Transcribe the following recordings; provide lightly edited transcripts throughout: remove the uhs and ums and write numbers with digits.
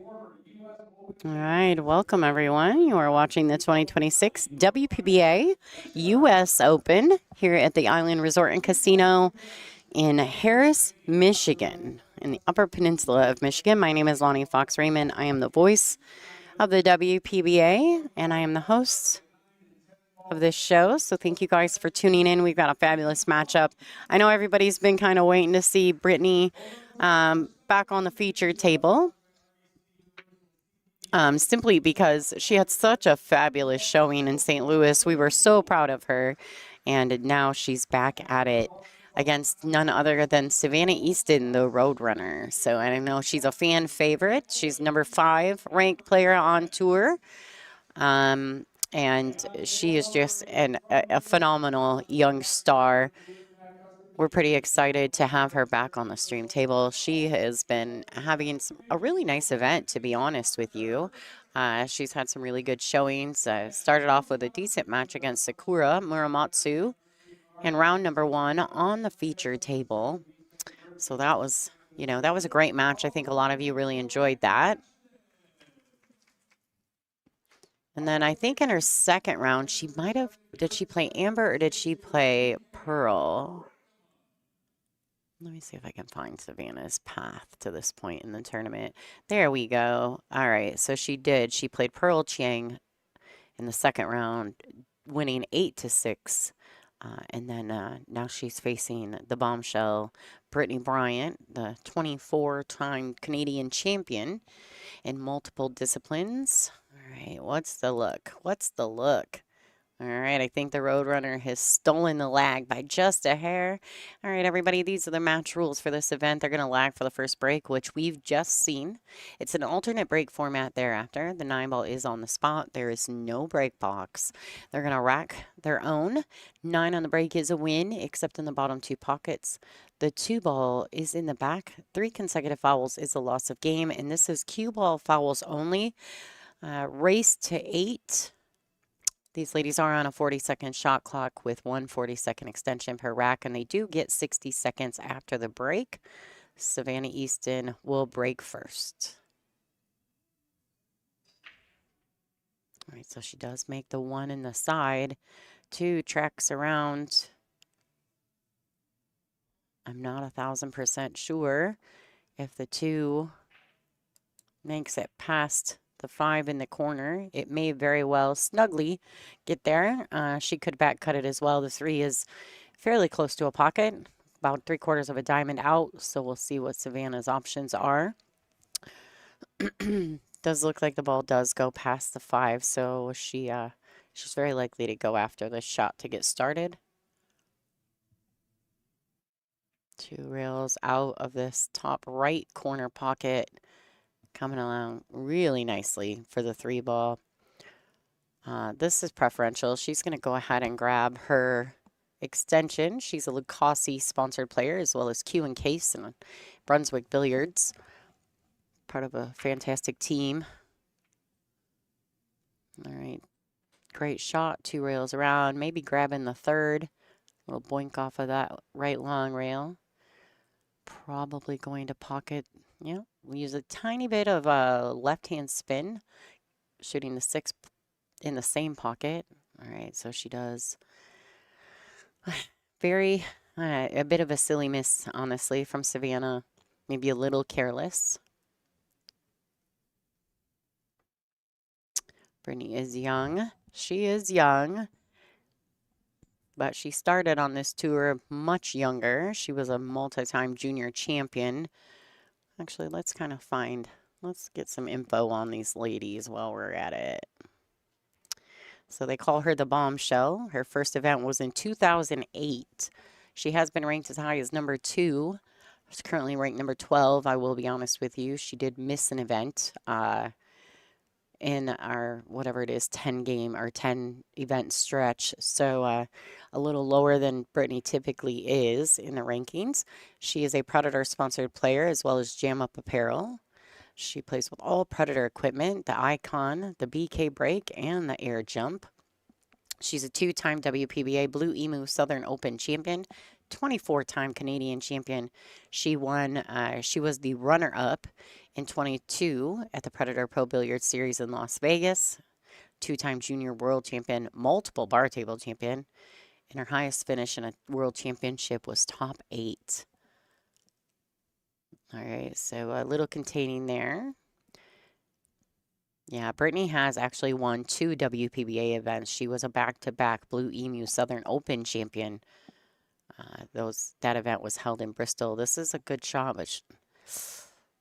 All right, welcome everyone. You are watching the 2026 WPBA U.S. Open here at the Island Resort and Casino in Harris, Michigan, in the Upper Peninsula of Michigan. My name is Lonnie Fox-Raymond. I am the voice of the WPBA, and I am the host of this show. So thank you guys for tuning in. We've got a fabulous matchup. I know everybody's been kind of waiting to see Brittany back on the featured table. Simply because she had such a fabulous showing in St. Louis. We were so proud of her, and now she's back at it against none other than Savannah Easton, the Roadrunner. So I know she's a fan favorite. She's number 5 ranked player on tour, and she is just a phenomenal young star. We're pretty excited to have her back on the stream table. She has been having a really nice event, to be honest with you. She's had some really good showings. Started off with a decent match against Sakura Muramatsu in round number 1 on the feature table. So that was, that was a great match. I think a lot of you really enjoyed that. And then I think in her second round, she might have, did she play Amber or did she play Pearl? Let me see if I can find Savannah's path to this point in the tournament. There we go. All right, so she did. She played Pearl Chiang in the second round, winning 8-6. And then now she's facing the bombshell Brittany Bryant, the 24-time Canadian champion in multiple disciplines. All right, what's the look? What's the look? All right, I think the Roadrunner has stolen the lag by just a hair. All right, everybody, these are the match rules for this event. They're going to lag for the first break, which we've just seen. It's an alternate break format thereafter. The 9-ball is on the spot. There is no break box. They're going to rack their own. 9 on the break is a win, except in the bottom 2 pockets. The 2-ball is in the back. 3 consecutive fouls is a loss of game, and this is cue ball fouls only. Race to 8. These ladies are on a 40-second shot clock with 1 40-second extension per rack, and they do get 60 seconds after the break. Savannah Easton will break first. All right, so she does make the 1 in the side. 2 tracks around. I'm not 1,000% sure if the 2 makes it past the 5 in the corner. It may very well snugly get there. She could back cut it as well. The 3 is fairly close to a pocket, about 3/4 of a diamond out. So we'll see what Savannah's options are. Does look like the ball does go past the 5, so she's very likely to go after this shot to get started. 2 rails out of this top right corner pocket. Coming along really nicely for the 3-ball. This is preferential. She's going to go ahead and grab her extension. She's a Lucasi sponsored player, as well as Q and Case and Brunswick Billiards. Part of a fantastic team. All right. Great shot. 2 rails around. Maybe grabbing the 3rd. A little boink off of that right long rail. Probably going to pocket. Yeah, we use a tiny bit of a left-hand spin, shooting the 6 in the same pocket. All right, so she does very, a bit of a silly miss, honestly, from Savannah. Maybe a little careless. Brittany is young. She is young. But she started on this tour much younger. She was a multi-time junior champion. Actually, let's get some info on these ladies while we're at it. So they call her the bombshell. Her first event was in 2008. She has been ranked as high as number 2. She's currently ranked number 12, I will be honest with you. She did miss an event in our, whatever it is, 10-game or 10-event stretch. So a little lower than Brittany typically is in the rankings. She is a Predator-sponsored player as well as Jam Up Apparel. She plays with all Predator equipment, the Icon, the BK Break, and the Air Jump. She's a 2-time WPBA Blue Emu Southern Open champion, 24-time Canadian champion. She won, she was the runner-up in 22 at the Predator Pro Billiard Series in Las Vegas, two-time junior world champion, multiple bar table champion, and her highest finish in a world championship was top 8. All right, so a little containing there. Yeah, Brittany has actually won 2 WPBA events. She was a back-to-back Blue Emu Southern Open champion. That event was held in Bristol. This is a good shot, but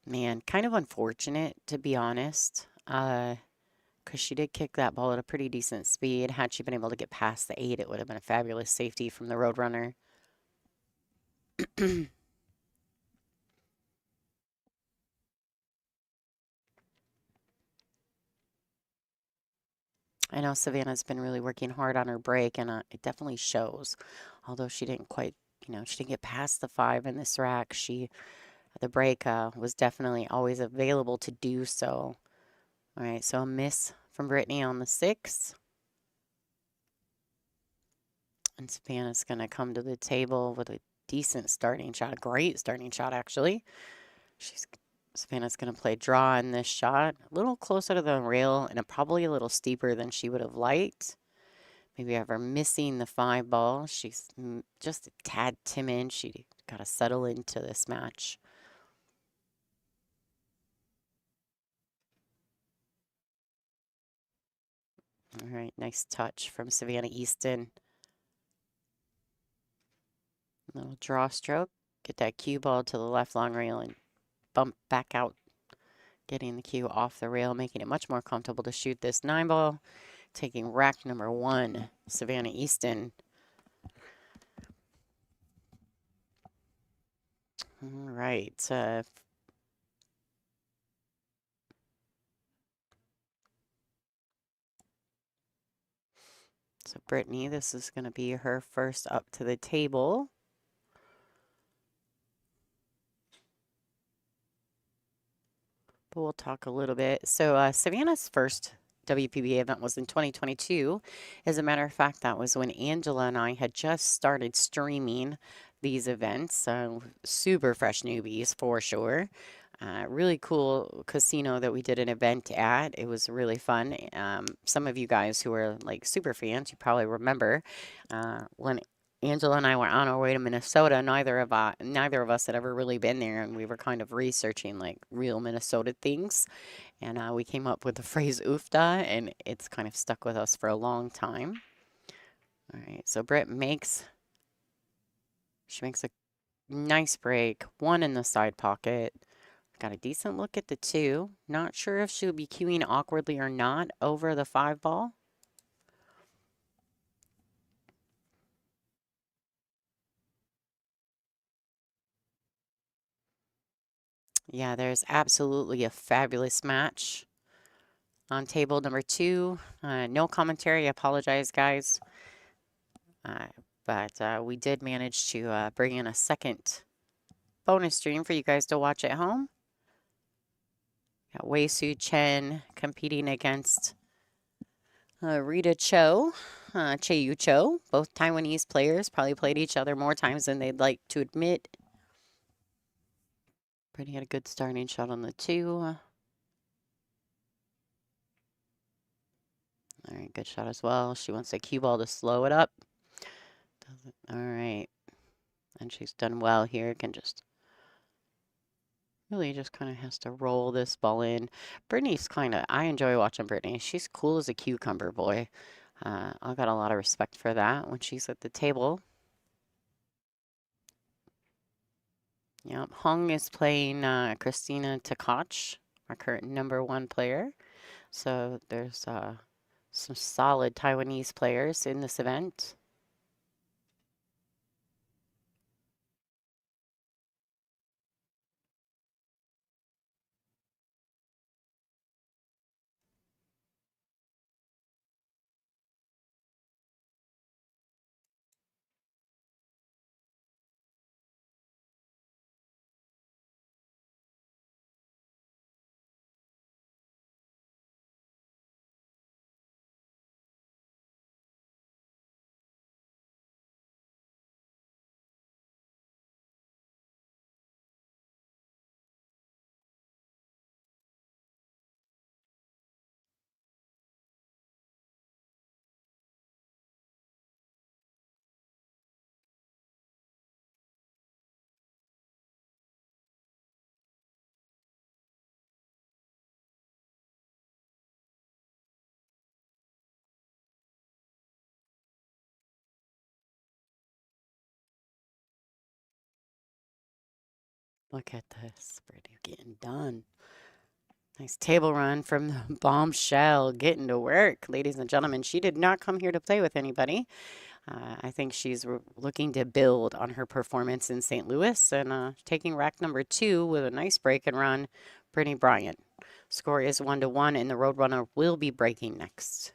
man, kind of unfortunate to be honest, because she did kick that ball at a pretty decent speed. Had she been able to get past the 8, it would have been a fabulous safety from the Roadrunner. I know Savannah's been really working hard on her break, and it definitely shows. Although she didn't quite, she didn't get past the 5 in this rack. The break was definitely always available to do so. All right, so a miss from Brittany on the 6. And Savannah's going to come to the table with a decent starting shot, a great starting shot, actually. Savannah's going to play draw in this shot, a little closer to the rail and probably a little steeper than she would have liked. Maybe ever missing the 5 ball. She's just a tad timid. She got to settle into this match. All right, nice touch from Savannah Easton. Little draw stroke. Get that cue ball to the left long rail and bump back out. Getting the cue off the rail, making it much more comfortable to shoot this 9 ball. Taking rack number 1, Savannah Easton. All right. So Brittany, this is going to be her first up to the table. But we'll talk a little bit. So Savannah's first WPBA event was in 2022. As a matter of fact, that was when Angela and I had just started streaming these events. So super fresh newbies for sure. Really cool casino that we did an event at. It was really fun. Some of you guys who are like super fans, you probably remember when Angela and I were on our way to Minnesota. Neither of us had ever really been there, and we were kind of researching like real Minnesota things. And we came up with the phrase "oofda," and it's kind of stuck with us for a long time. All right, so Britt makes a nice break, 1 in the side pocket. Got a decent look at the 2. Not sure if she'll be cueing awkwardly or not over the 5 ball. Yeah, there's absolutely a fabulous match on table number 2. No commentary. I apologize, guys. But we did manage to bring in a second bonus stream for you guys to watch at home. Got Wei Su Chen competing against Rita Cho, Che-Yu Cho, both Taiwanese players, probably played each other more times than they'd like to admit. Brittany had a good starting shot on the 2. All right, good shot as well. She wants a cue ball to slow it up. All right. And she's done well here. Can just really just kind of has to roll this ball in. Brittany's I enjoy watching Brittany. She's cool as a cucumber, boy. I've got a lot of respect for that when she's at the table. Yep, Hung is playing Christina Tkach, our current #1 player. So there's some solid Taiwanese players in this event. Look at this. Brittany getting done. Nice table run from the Bombshell, getting to work, ladies and gentlemen. She did not come here to play with anybody. I think she's looking to build on her performance in St. Louis and taking rack number 2 with a nice break and run, Brittany Bryant. Score is 1-1, and the Roadrunner will be breaking next.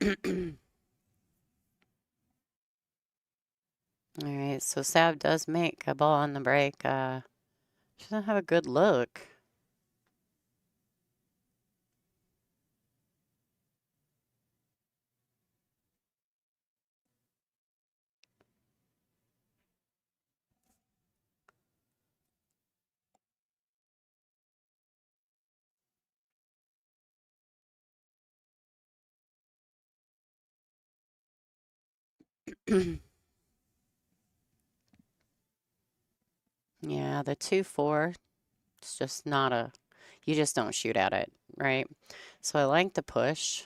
All right, so Sav does make a ball on the break. She doesn't have a good look. Yeah, the 2-4, it's just not a, you just don't shoot at it, right? So I like the push.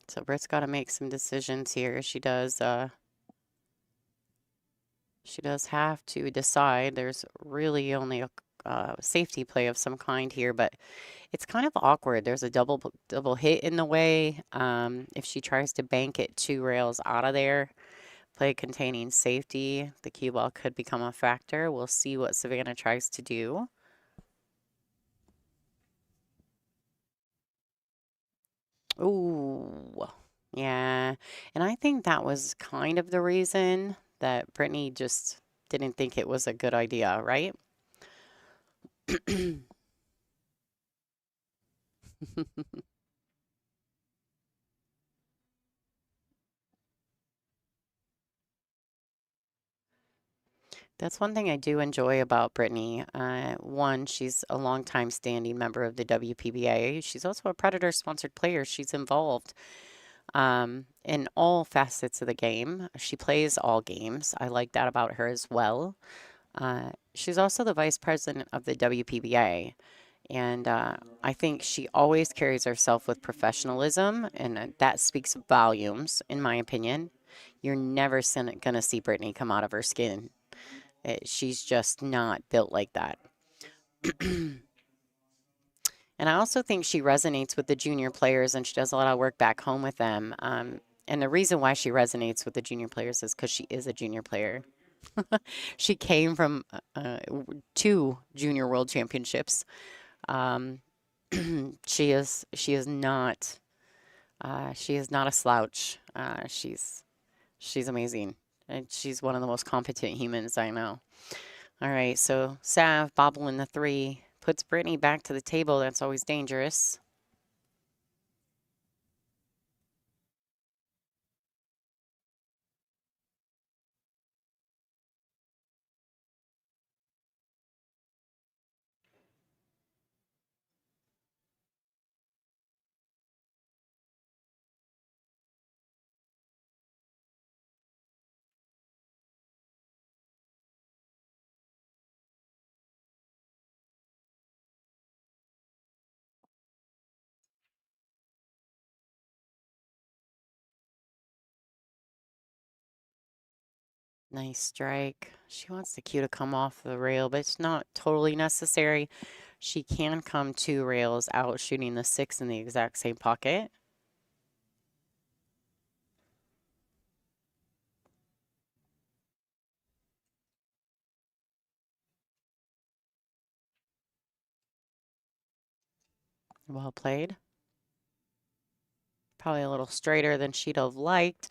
So Britt's got to make some decisions here. She does have to decide. There's really only a safety play of some kind here, but it's kind of awkward. There's a double hit in the way. If she tries to bank it 2 rails out of there, play containing safety, the cue ball could become a factor. We'll see what Savannah tries to do. Ooh, yeah. And I think that was kind of the reason that Brittany just didn't think it was a good idea, right? That's one thing I do enjoy about Brittany. One, she's a longtime standing member of the WPBA. She's also a Predator-sponsored player. She's involved in all facets of the game. She plays all games. I like that about her as well. She's also the vice president of the WPBA. And I think she always carries herself with professionalism, and that speaks volumes, in my opinion. You're never going to see Brittany come out of her skin. She's just not built like that. And I also think she resonates with the junior players, and she does a lot of work back home with them. And the reason why she resonates with the junior players is because she is a junior player. She came from 2 junior world championships. Um, she is not a slouch. She's amazing, and she's one of the most competent humans I know. All right, so Sav bobbling the 3 puts Brittany back to the table. That's always dangerous. Nice strike. She wants the cue to come off the rail, but it's not totally necessary. She can come 2 rails out, shooting the 6 in the exact same pocket. Well played. Probably a little straighter than she'd have liked,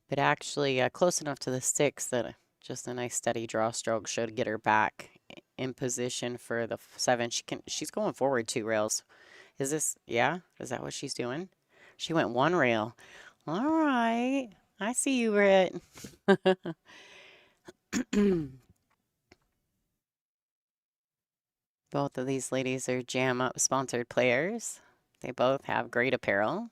but actually close enough to the 6 that just a nice steady draw stroke should get her back in position for the 7. She's going forward 2 rails. Is this, yeah? Is that what she's doing? She went 1 rail. All right. I see you, Rit. Both of these ladies are Jam Up sponsored players. They both have great apparel.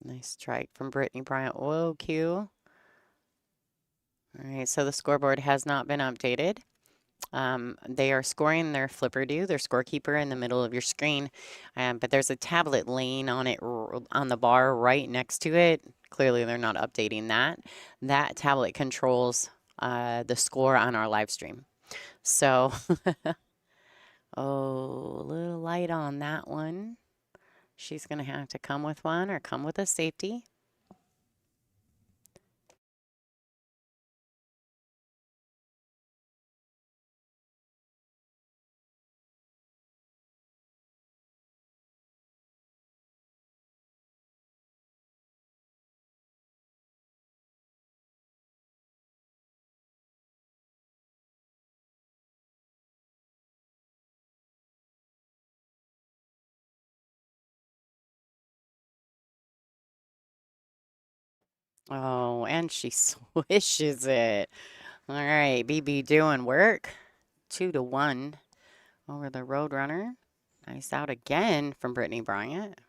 Nice strike from Brittany Bryant. Whoa, Q. All right, so the scoreboard has not been updated. They are scoring their flipper due, their scorekeeper in the middle of your screen, but there's a tablet laying on it on the bar right next to it. Clearly, they're not updating that. That tablet controls the score on our live stream. So, oh, a little light on that one. She's going to have to come with one or come with a safety. Oh, and she swishes it. All right, BB doing work. 2-1 over the Roadrunner. Nice out again from Brittany Bryant.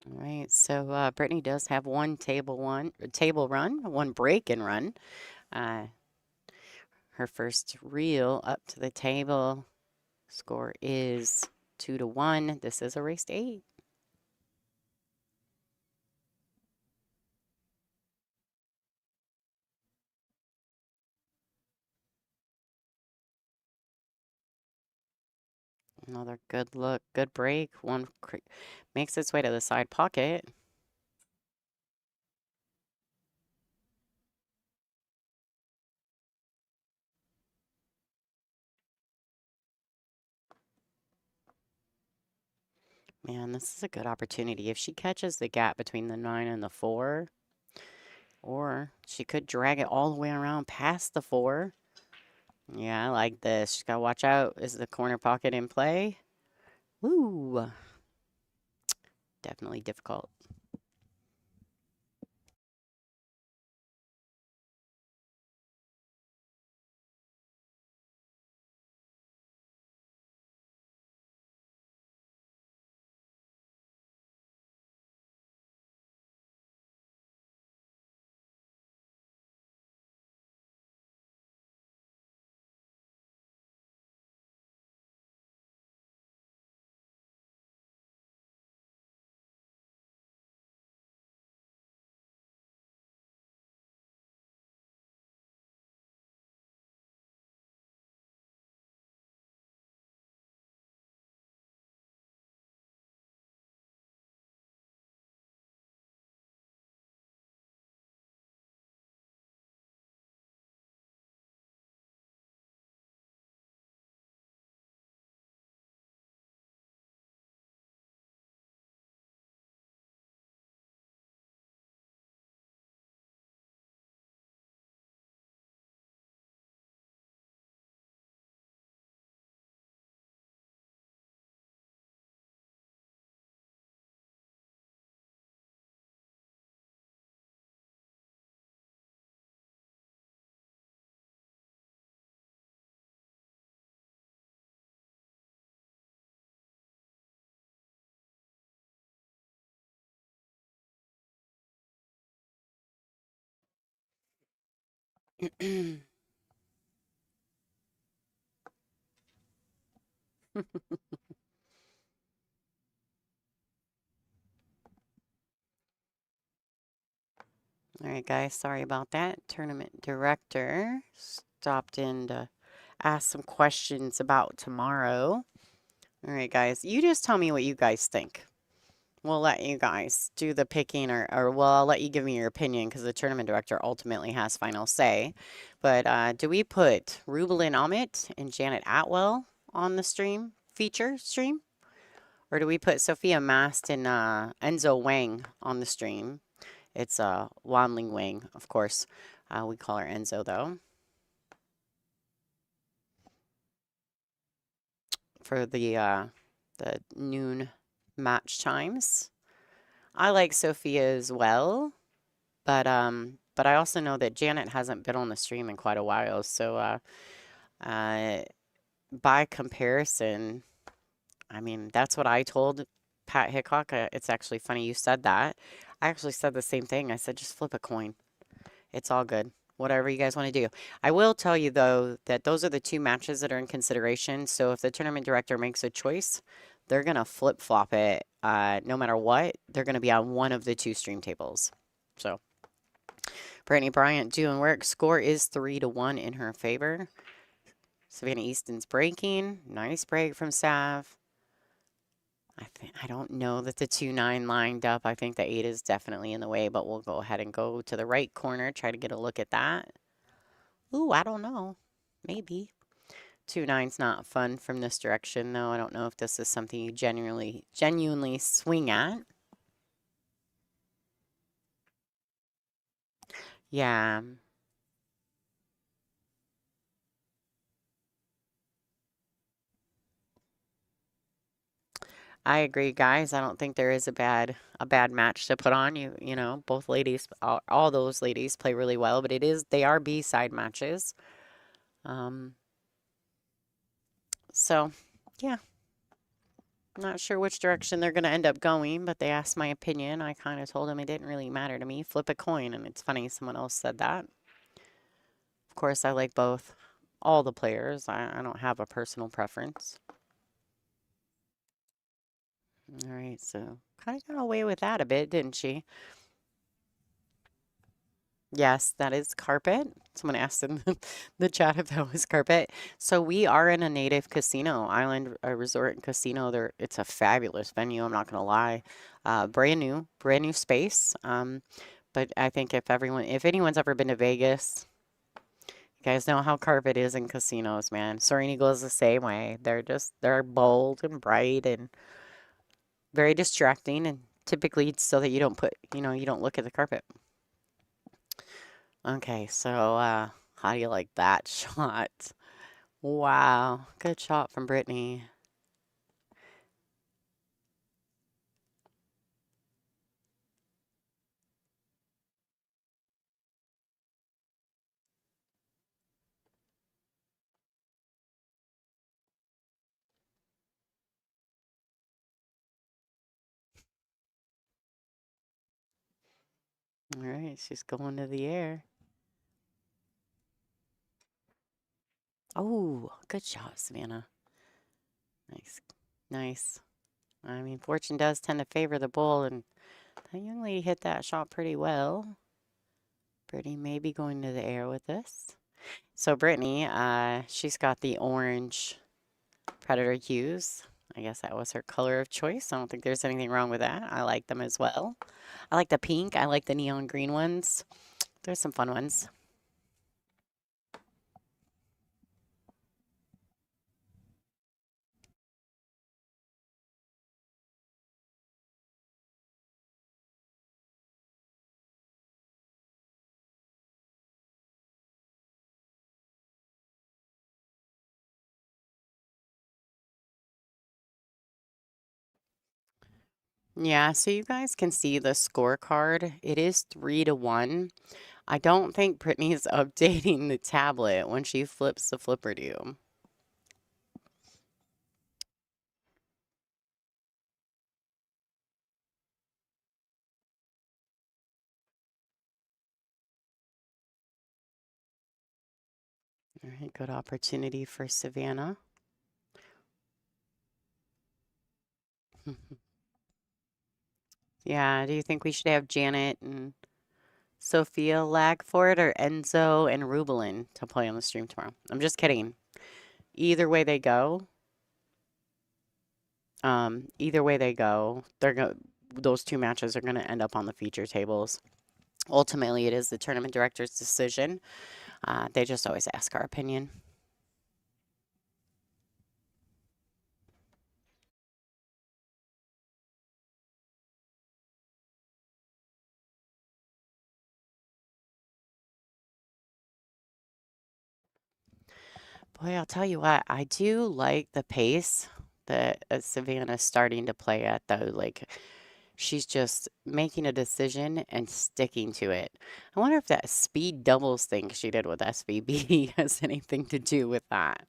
All right, so Brittany does have one table run, one break and run. Her first reel up to the table. Score is 2-1. This is a race to 8. Another good look, good break. One makes its way to the side pocket. Man, this is a good opportunity. If she catches the gap between the 9 and the 4, or she could drag it all the way around past the 4. Yeah, I like this. She's got to watch out. Is the corner pocket in play? Woo! Definitely difficult. All right, guys, sorry about that. Tournament director stopped in to ask some questions about tomorrow. All right, guys, you just tell me what you guys think. We'll let you guys do the picking, or well, I'll let you give me your opinion because the tournament director ultimately has final say. But do we put Rubelin Amit and Janet Atwell on the feature stream? Or do we put Sophia Mast and Enzo Wang on the stream? It's Wanling Wang, of course. We call her Enzo, though, for the noon match times. I like Sophia as well, but I also know that Janet hasn't been on the stream in quite a while, so uh, by comparison, I mean that's what I told Pat Hickok. It's actually funny you said that. I actually said the same thing. I said just flip a coin. It's all good. Whatever you guys want to do. I will tell you, though, that those are the two matches that are in consideration. So if the tournament director makes a choice, they're going to flip-flop it. No matter what, they're going to be on one of the two stream tables. So Brittany Bryant doing work. Score is 3-1 in her favor. Savannah Easton's breaking. Nice break from Sav. I don't know that the 2-9 lined up. I think the 8 is definitely in the way, but we'll go ahead and go to the right corner, try to get a look at that. Ooh, I don't know. Maybe. 2-9's not fun from this direction, though. I don't know if this is something you genuinely swing at. Yeah. I agree, guys. I don't think there is a bad match to put on. You know, both ladies, all those ladies play really well, but they are B-side matches. Um, so yeah, not sure which direction they're going to end up going, but they asked my opinion. I kind of told them it didn't really matter to me. Flip a coin, and it's funny someone else said that. Of course, I like all the players. I don't have a personal preference. All right, so kind of got away with that a bit, didn't she? Yes, that is carpet. Someone asked in the chat if that was carpet. So we are in a native casino, island resort and casino. It's a fabulous venue. I'm not gonna lie. Brand new space. But I think if anyone's ever been to Vegas, you guys know how carpet is in casinos, man. Soaring Eagle is the same way. They're bold and bright and very distracting, and typically so that you don't look at the carpet. Okay, so how do you like that shot? Wow, good shot from Brittany. All right, she's going to the air. Oh, good shot, Savannah. Nice, nice. I mean, fortune does tend to favor the bull, and that young lady hit that shot pretty well. Brittany may be going to the air with this. So Brittany, she's got the orange Predator hues. I guess that was her color of choice. I don't think there's anything wrong with that. I like them as well. I like the pink. I like the neon green ones. There's some fun ones. Yeah, so you guys can see the scorecard. It is 3-1. I don't think Brittany's updating the tablet when she flips the flipper do. All right, good opportunity for Savannah. Yeah, do you think we should have Janet and Sophia lag for it, or Enzo and Rubelin to play on the stream tomorrow? I'm just kidding. Either way they go, those two matches are gonna end up on the feature tables. Ultimately, it is the tournament director's decision. They just always ask our opinion. Boy, I'll tell you what, I do like the pace that Savannah's starting to play at, though. Like, she's just making a decision and sticking to it. I wonder if that speed doubles thing she did with SVB has anything to do with that.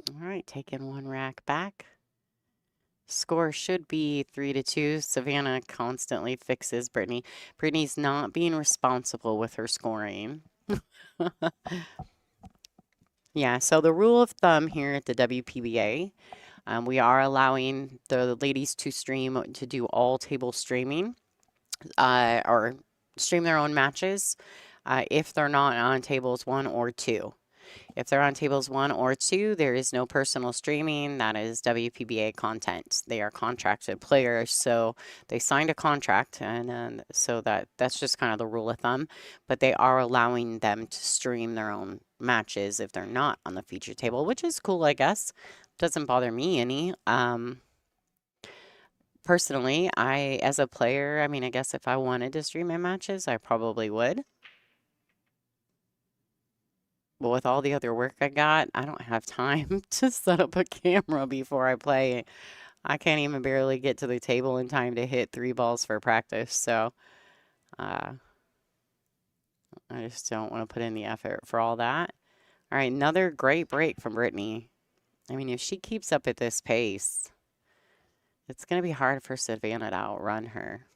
All right, taking one rack back. Score should be 3-2. Savannah constantly fixes Brittany. Brittany's not being responsible with her scoring. Yeah, so the rule of thumb here at the WPBA, we are allowing the ladies to stream, to do all table streaming, or stream their own matches, if they're not on tables 1 or 2. If they're on tables 1 or 2, there is no personal streaming. That is WPBA content. They are contracted players, so they signed a contract, and so that's just kind of the rule of thumb. But they are allowing them to stream their own matches if they're not on the feature table, which is cool, I guess. Doesn't bother me any. Personally, as a player, I mean, I guess if I wanted to stream my matches, I probably would. But with all the other work I got, I don't have time to set up a camera before I play. I can't even barely get to the table in time to hit 3 balls for practice. So uh, I just don't want to put in the effort for all that. All right, another great break from Brittany. I mean, if she keeps up at this pace, it's going to be hard for Savannah to outrun her.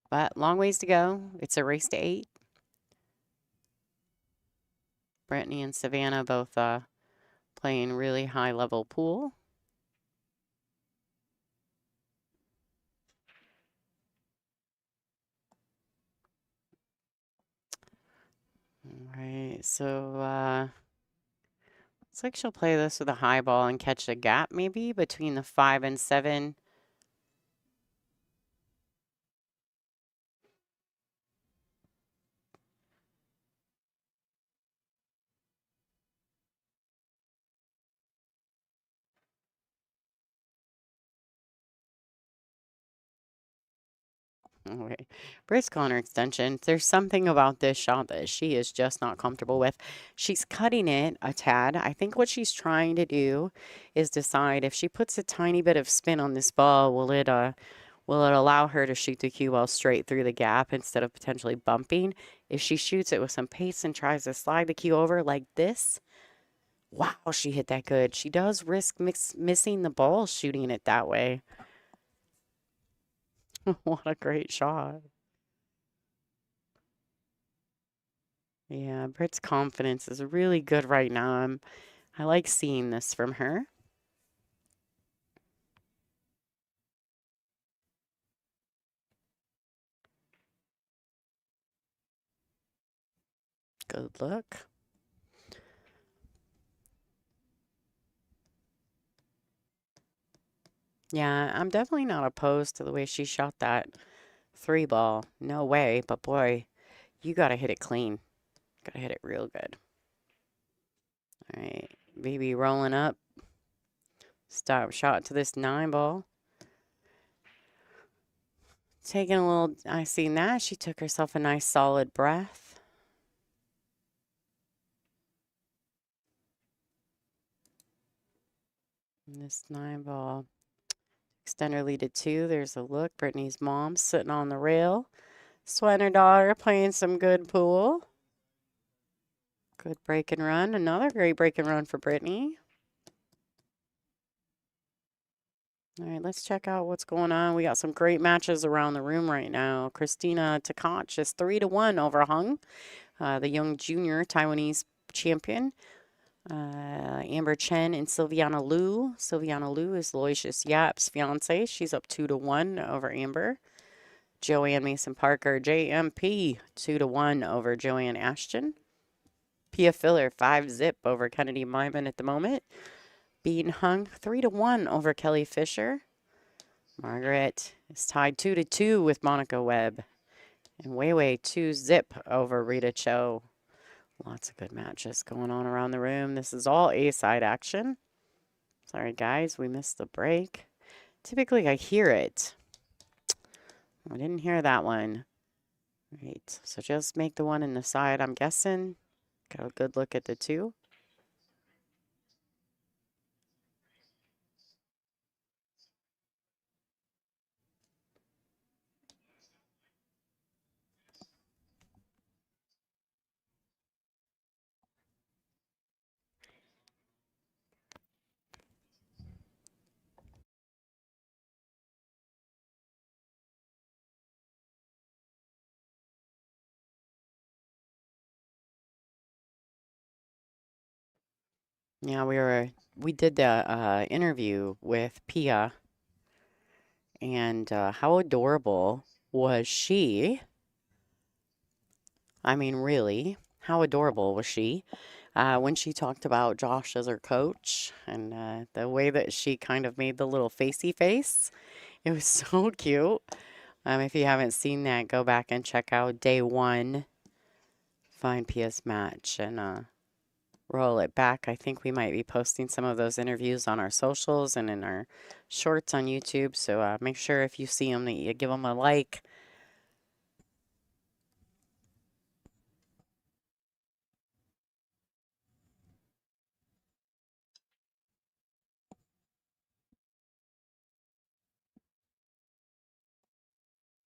But long ways to go. It's a race to 8. Brittany and Savannah both playing really high-level pool. All right, so looks like she'll play this with a high ball and catch a gap maybe between the 5 and 7. Okay. Brisk on her extension. There's something about this shot that she is just not comfortable with. She's cutting it a tad. I think what she's trying to do is decide if she puts a tiny bit of spin on this ball, will it allow her to shoot the cue ball straight through the gap instead of potentially bumping? If she shoots it with some pace and tries to slide the cue over like this, wow, she hit that good. She does risk missing the ball shooting it that way. What a great shot. Yeah, Britt's confidence is really good right now. I like seeing this from her. Good look. Yeah, I'm definitely not opposed to the way she shot that 3 ball. No way, but boy, you got to hit it clean. Got to hit it real good. All right, baby rolling up. Stop shot to this 9 ball. Taking a little, I seen that. She took herself a nice solid breath. And this 9 ball. Extender lead to 2. There's a look. Brittany's mom sitting on the rail. Sweat and her daughter playing some good pool. Good break and run. Another great break and run for Brittany. All right, let's check out what's going on. We got some great matches around the room right now. Christina Takach is 3-1 over Hung, the young junior Taiwanese champion. Amber Chen and Sylviana Liu. Sylviana Liu is Loisius Yap's fiance. She's up 2-1 over Amber. Joanne Mason Parker, JMP, 2-1 over Joanne Ashton. Pia Filler, 5-zip over Kennedy Myman at the moment. Bean Hung, 3-1 over Kelly Fisher. Margaret is tied 2-2 with Monica Webb. And Weiwei 2-zip over Rita Cho. Lots of good matches going on around the room. This is all A-side action. Sorry, guys, we missed the break. Typically, I hear it. I didn't hear that one. Right, so just make the one in the side, I'm guessing. Got a good look at the two. Yeah, we did the interview with Pia, and how adorable was she? I mean, really, how adorable was she? When she talked about Josh as her coach and the way that she kind of made the little facey face. It was so cute. If you haven't seen that, go back and check out day one. Find Pia's match and roll it back. I think we might be posting some of those interviews on our socials and in our shorts on YouTube. So make sure if you see them that you give them a like.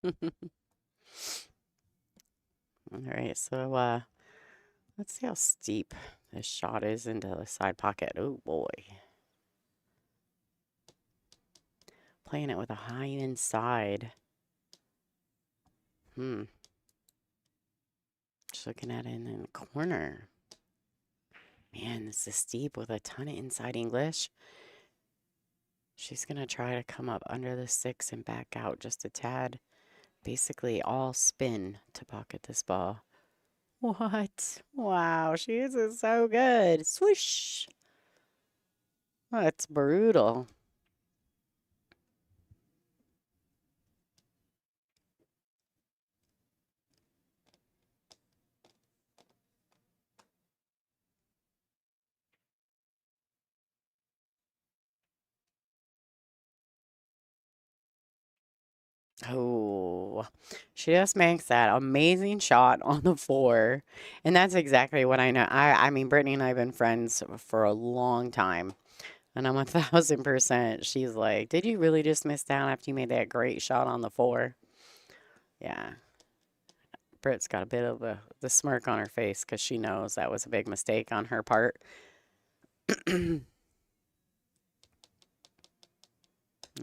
All right, so let's see how steep this shot is into the side pocket. Oh boy. Playing it with a high inside. Just looking at it in the corner. Man, this is steep with a ton of inside English. She's going to try to come up under the 6 and back out just a tad. Basically all spin to pocket this ball. What? Wow, she is so good. Swoosh. That's brutal. Oh, she just makes that amazing shot on the 4. And that's exactly what I know. I mean, Brittany and I have been friends for a long time. And I'm 1,000%. She's like, did you really just miss out after you made that great shot on the 4? Yeah. Britt's got a bit of the smirk on her face because she knows that was a big mistake on her part.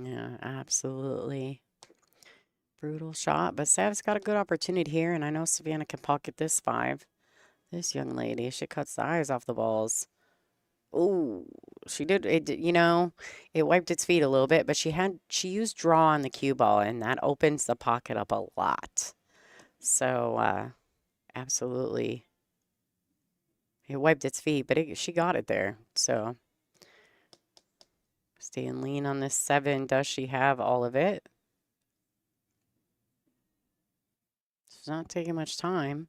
Yeah, absolutely. Brutal shot, but Sav's got a good opportunity here, and I know Savannah can pocket this 5. This young lady, she cuts the eyes off the balls. Oh, she did it. It wiped its feet a little bit, but she used draw on the cue ball, and that opens the pocket up a lot. So, absolutely, it wiped its feet, but she got it there. So, staying lean on this 7. Does she have all of it? It's not taking much time.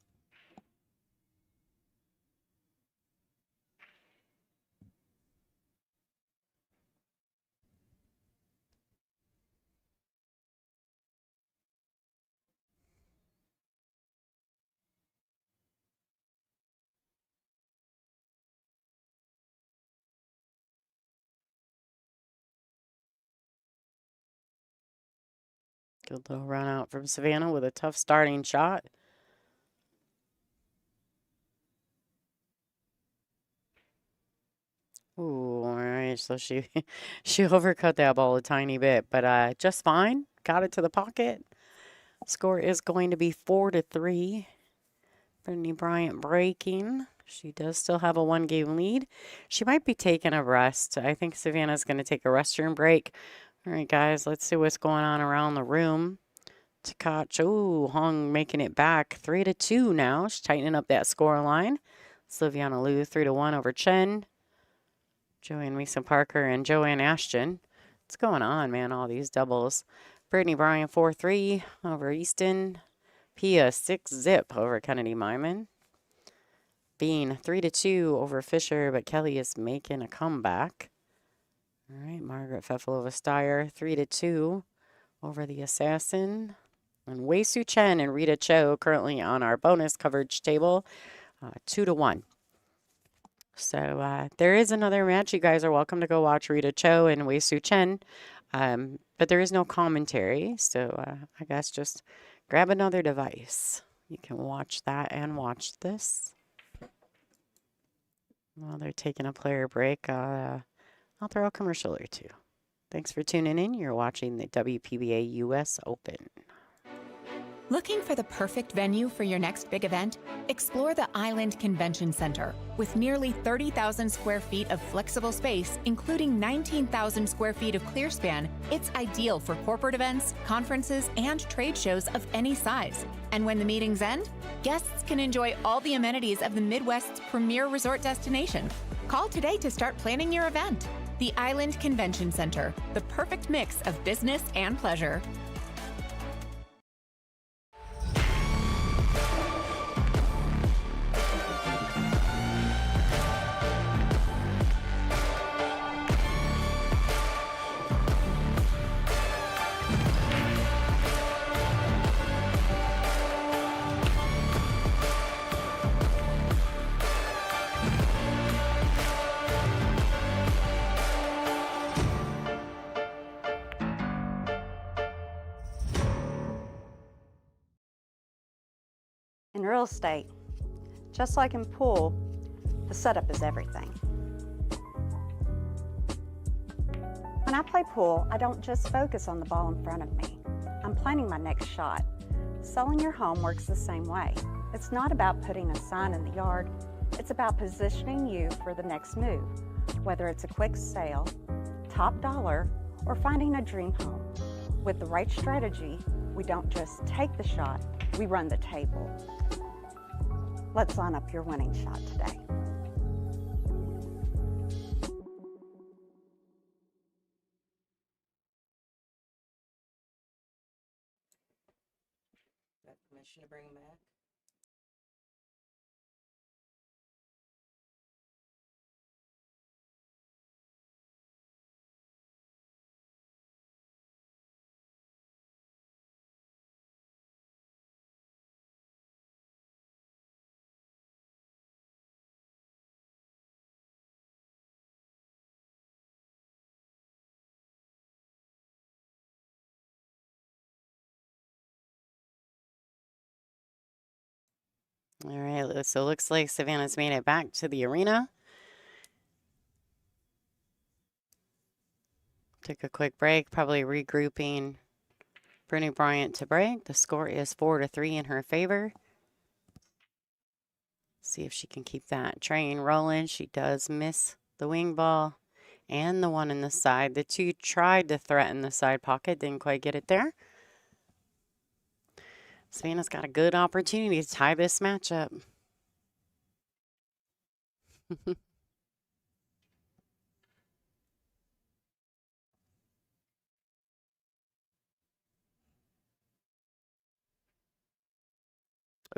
Good little run out from Savannah with a tough starting shot. Ooh, all right. So she she overcut that ball a tiny bit, but just fine. Got it to the pocket. Score is going to be 4-3. Brittany Bryant breaking. She does still have a 1-game lead. She might be taking a rest. I think Savannah's going to take a restroom break. All right, guys, let's see what's going on around the room. Tkach, ooh, Hung making it back 3-2 now. She's tightening up that score line. Sylviana Liu 3-1 over Chen. Joanne Mason Parker and Joanne Ashton. What's going on, man? All these doubles. Brittany Bryant 4-3 over Easton. Pia 6-zip over Kennedy Myman. Bean 3-2 over Fisher, but Kelly is making a comeback. All right, Margaret Fefilova Steyer 3-2 over the Assassin. And Wei Su Chen and Rita Cho currently on our bonus coverage table, 2-1. So there is another match. You guys are welcome to go watch Rita Cho and Wei Su Chen, but there is no commentary. So I guess just grab another device. You can watch that and watch this. While they're taking a player break, I'll throw a commercial or two. Thanks for tuning in. You're watching the WPBA US Open. Looking for the perfect venue for your next big event? Explore the Island Convention Center. With nearly 30,000 square feet of flexible space, including 19,000 square feet of clear span, it's ideal for corporate events, conferences, and trade shows of any size. And when the meetings end, guests can enjoy all the amenities of the Midwest's premier resort destination. Call today to start planning your event. The Island Convention Center, the perfect mix of business and pleasure. In real estate, just like in pool, the setup is everything. When I play pool, I don't just focus on the ball in front of me. I'm planning my next shot. Selling your home works the same way. It's not about putting a sign in the yard. It's about positioning you for the next move, whether it's a quick sale, top dollar, or finding a dream home. With the right strategy, we don't just take the shot, we run the table. Let's line up your winning shot today. Got permission to bring him back? All right, so it looks like Savannah's made it back to the arena. Took a quick break, probably regrouping Brittany Bryant to break. The score is 4-3 in her favor. See if she can keep that train rolling. She does miss the wing ball and the one in the side. The two tried to threaten the side pocket, didn't quite get it there. Savannah's got a good opportunity to tie this matchup.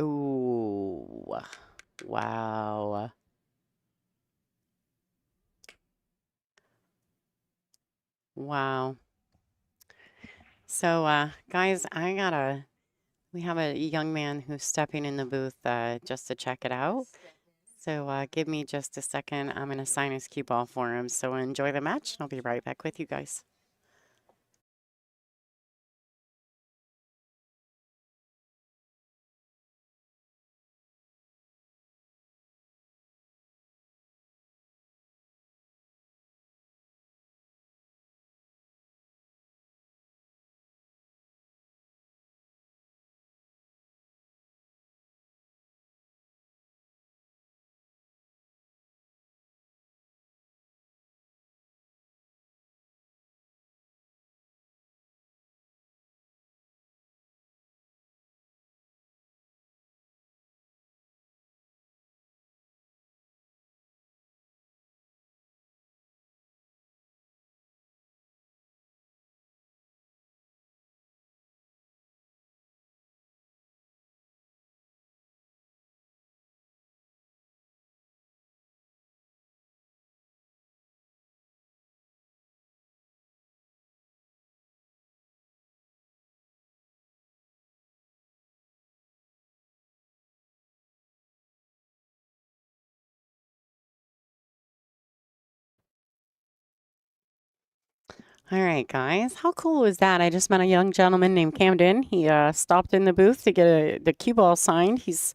Ooh, wow. Wow. So, guys, we have a young man who's stepping in the booth just to check it out. So give me just a second. I'm going to sign his cue ball for him. So enjoy the match. I'll be right back with you guys. All right, guys. How cool was that? I just met a young gentleman named Camden. He stopped in the booth to get the cue ball signed. He's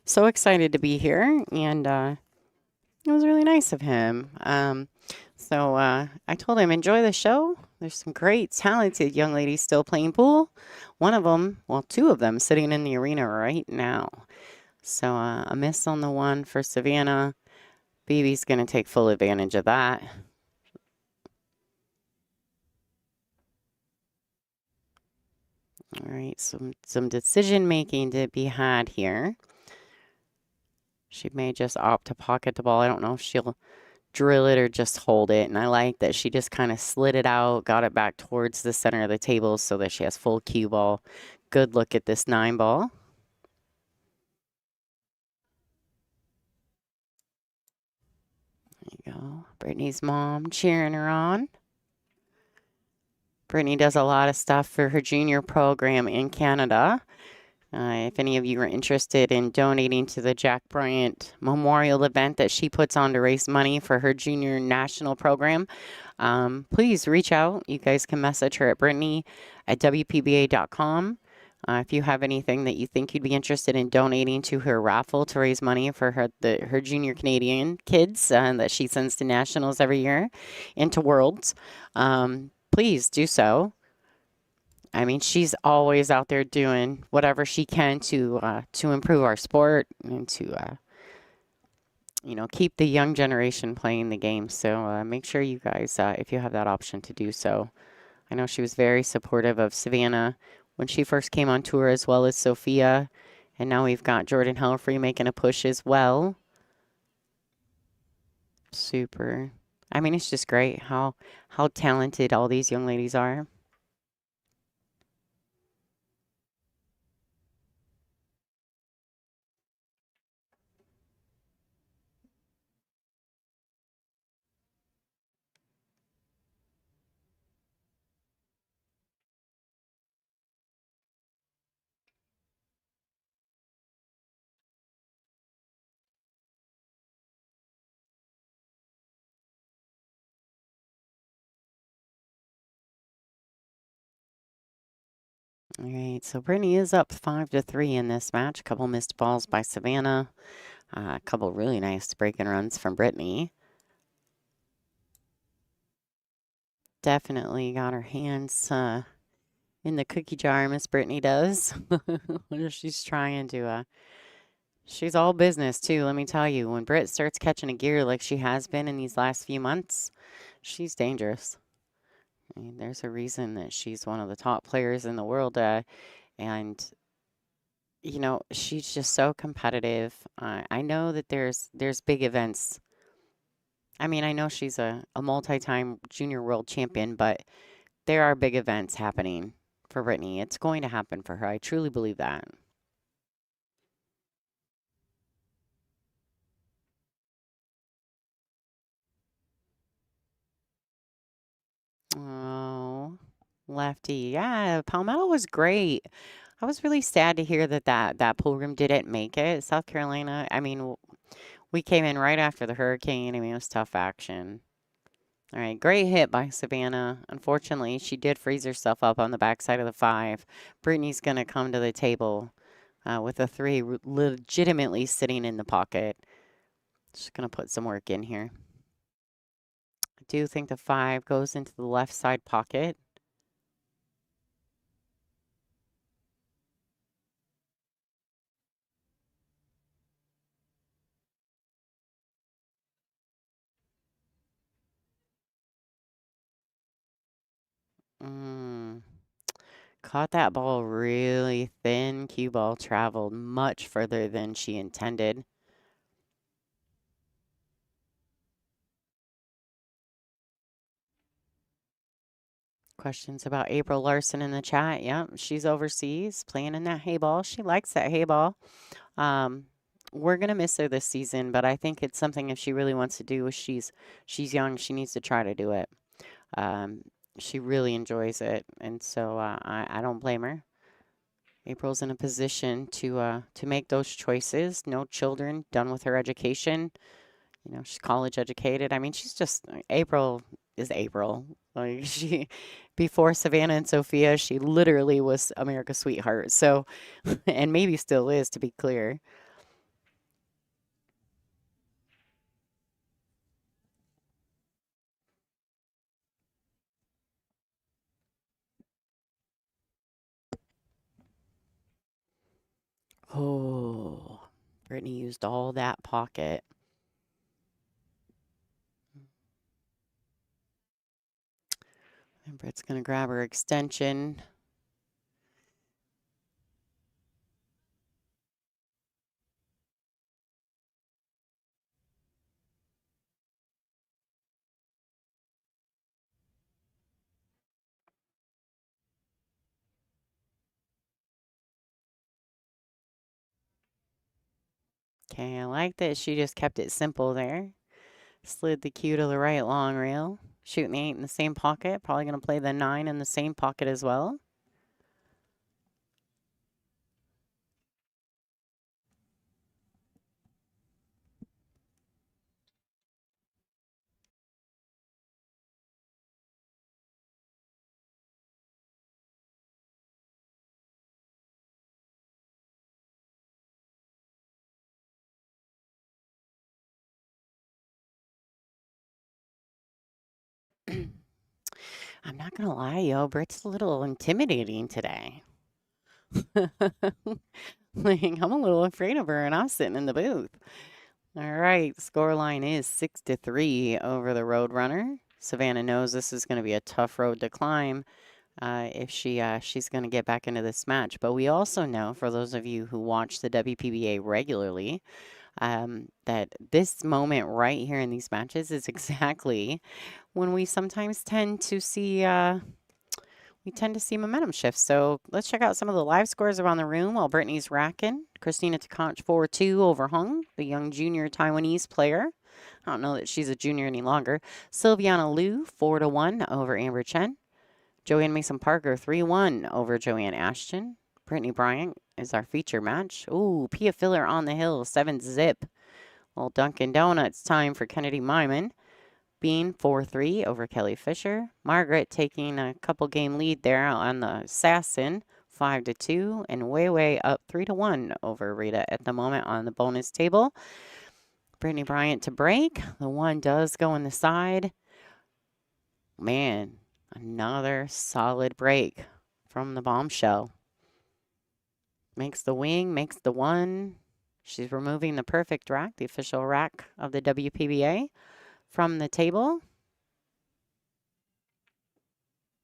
so excited to be here, and it was really nice of him. So I told him, enjoy the show. There's some great, talented young ladies still playing pool. One of them, well, two of them sitting in the arena right now. So a miss on the one for Savannah. BB's going to take full advantage of that. All right, some decision making to be had here. She may just opt to pocket the ball. I don't know if she'll drill it or just hold it. And I like that she just kind of slid it out, got it back towards the center of the table so that she has full cue ball. Good look at this 9 ball. There you go. Brittany's mom cheering her on. Brittany does a lot of stuff for her junior program in Canada. If any of you are interested in donating to the Jack Bryant Memorial event that she puts on to raise money for her junior national program, please reach out. You guys can message her at Brittany at WPBA.com. If you have anything that you think you'd be interested in donating to her raffle to raise money for her junior Canadian kids that she sends to nationals every year and to worlds, please do so. I mean, she's always out there doing whatever she can to improve our sport and to, keep the young generation playing the game. So make sure you guys, if you have that option to do so. I know she was very supportive of Savannah when she first came on tour, as well as Sophia. And now we've got Jordan Helfrey making a push as well. Super. I mean, it's just great how talented all these young ladies are. All right, so Brittany is up 5-3 in this match. A couple missed balls by Savannah. A couple really nice break-in runs from Brittany. Definitely got her hands in the cookie jar, Miss Brittany does. She's trying to, she's all business too, let me tell you. When Britt starts catching a gear like she has been in these last few months, she's dangerous. I mean, there's a reason that she's one of the top players in the world, and she's just so competitive. I know that there's big events. I mean, I know she's a multi-time junior world champion, but there are big events happening for Brittany. It's going to happen for her. I truly believe that. Oh, lefty. Yeah, Palmetto was great. I was really sad to hear that pool room didn't make it. South Carolina, I mean, we came in right after the hurricane. I mean, it was tough action. All right, great hit by Savannah. Unfortunately, she did freeze herself up on the backside of the 5. Brittany's going to come to the table with a 3 legitimately sitting in the pocket. Just going to put some work in here. I do think the 5 goes into the left side pocket. Caught that ball really thin. Cue ball traveled much further than she intended. Questions about April Larson in the chat. Yep, she's overseas playing in that hay ball. She likes that hay ball. We're going to miss her this season, but I think it's something if she really wants to do, she's young, she needs to try to do it. She really enjoys it, and so I don't blame her. April's in a position to make those choices. No children, done with her education. She's college educated. I mean, she's just April. is April. Like before Savannah and Sophia, she literally was America's sweetheart. So, and maybe still is, to be clear. Oh, Brittany used all that pocket. And Britt's going to grab her extension. Okay, I like that she just kept it simple there. Slid the cue to the right long rail. Shooting the 8 in the same pocket. Probably going to play the 9 in the same pocket as well. I'm not going to lie, yo. Britt's a little intimidating today. Like, I'm a little afraid of her, and I'm sitting in the booth. All right, scoreline is 6-3 over the Roadrunner. Savannah knows this is going to be a tough road to climb if she's going to get back into this match. But we also know, for those of you who watch the WPBA regularly, that this moment right here in these matches is exactly when we sometimes tend to see momentum shifts. So let's check out some of the live scores around the room while Brittany's racking. Christina Takanch 4-2 over Hung, the young junior Taiwanese player. I don't know that she's a junior any longer. Sylviana Liu 4-1 over Amber Chen. Joanne Mason Parker 3-1 over Joanne Ashton. Brittany Bryant is our feature match. Ooh, Pia Filler on the hill 7-zip. Well, Dunkin' Donuts time for Kennedy Myman. Bean 4-3 over Kelly Fisher. Margaret taking a couple game lead there on the Assassin 5-2, and way up 3-1 over Rita at the moment on the bonus table. Brittany Bryant to break. The 1 does go in the side. Man, another solid break from the bombshell. Makes the wing, makes the 1. She's removing the perfect rack, the official rack of the WPBA, from the table.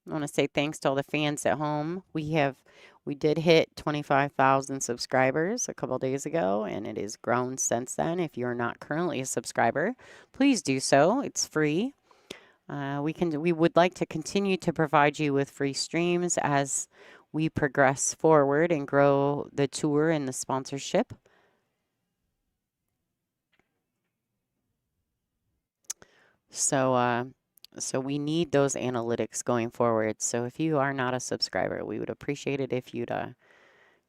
I want to say thanks to all the fans at home. We did hit 25,000 subscribers a couple days ago, and it has grown since then. If you're not currently a subscriber, please do so. It's free. We would like to continue to provide you with free streams as we progress forward and grow the tour and the sponsorship. So we need those analytics going forward. So if you are not a subscriber, we would appreciate it if you'd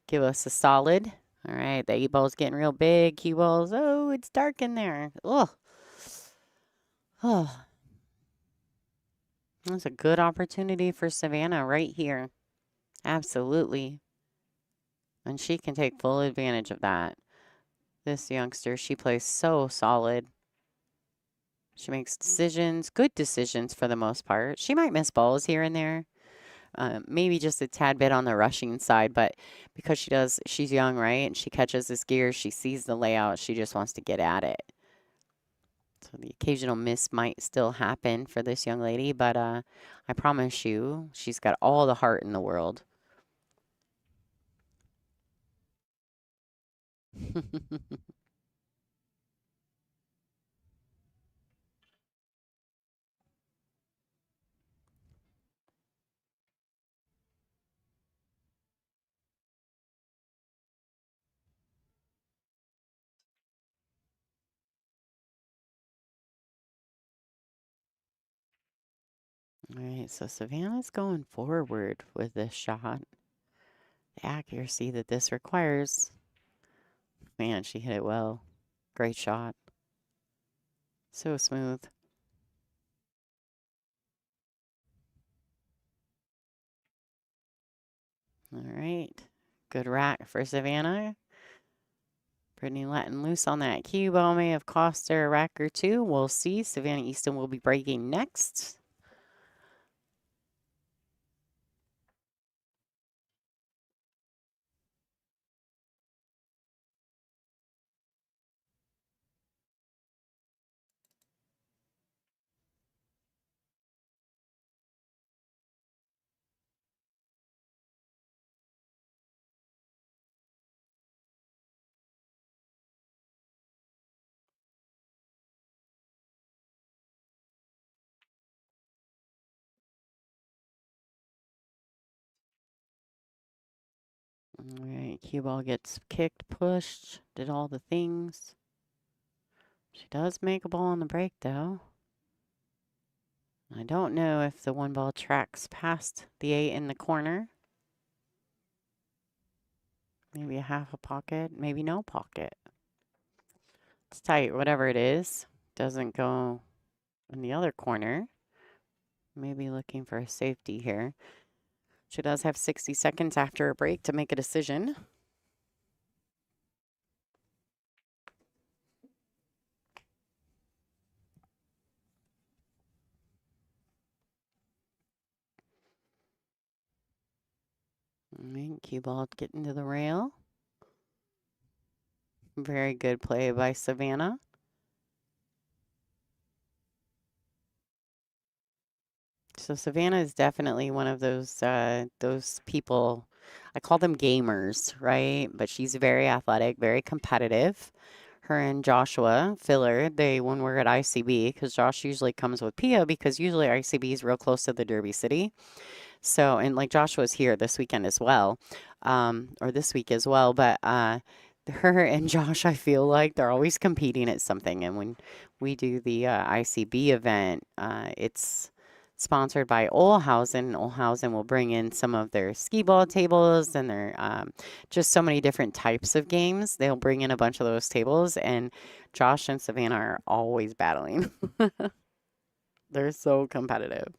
give us a solid. All right, the 8-ball's getting real big. Cue balls. Oh, it's dark in there. Oh. That's a good opportunity for Savannah right here. Absolutely. And she can take full advantage of that. This youngster, she plays so solid. She makes decisions, good decisions for the most part. She might miss balls here and there. Maybe just a tad bit on the rushing side, but because she's young, right? And she catches this gear, she sees the layout, she just wants to get at it. So the occasional miss might still happen for this young lady, but I promise you, she's got all the heart in the world. All right, so Savannah's going forward with this shot. The accuracy that this requires. Man, she hit it well. Great shot. So smooth. All right. Good rack for Savannah. Brittany letting loose on that cue ball may have cost her a rack or two. We'll see. Savannah Easton will be breaking next. All right, cue ball gets kicked, pushed, did all the things. She does make a ball on the break, though. I don't know if the one ball tracks past the 8 in the corner. Maybe a half a pocket, maybe no pocket. It's tight, whatever it is. Doesn't go in the other corner. Maybe looking for a safety here. She does have 60 seconds after a break to make a decision. All right, cue ball getting to the rail. Very good play by Savannah. So Savannah is definitely one of those people. I call them gamers, right? But she's very athletic, very competitive. Her and Joshua Filler, they when we're at ICB, because Josh usually comes with Pia because usually ICB is real close to the Derby City. So and like Joshua's here this weekend as well, or this week as well. But her and Josh, I feel like they're always competing at something. And when we do the ICB event, it's sponsored by Olhausen. Olhausen will bring in some of their skee ball tables and their just so many different types of games. They'll bring in a bunch of those tables, and Josh and Savannah are always battling. They're so competitive.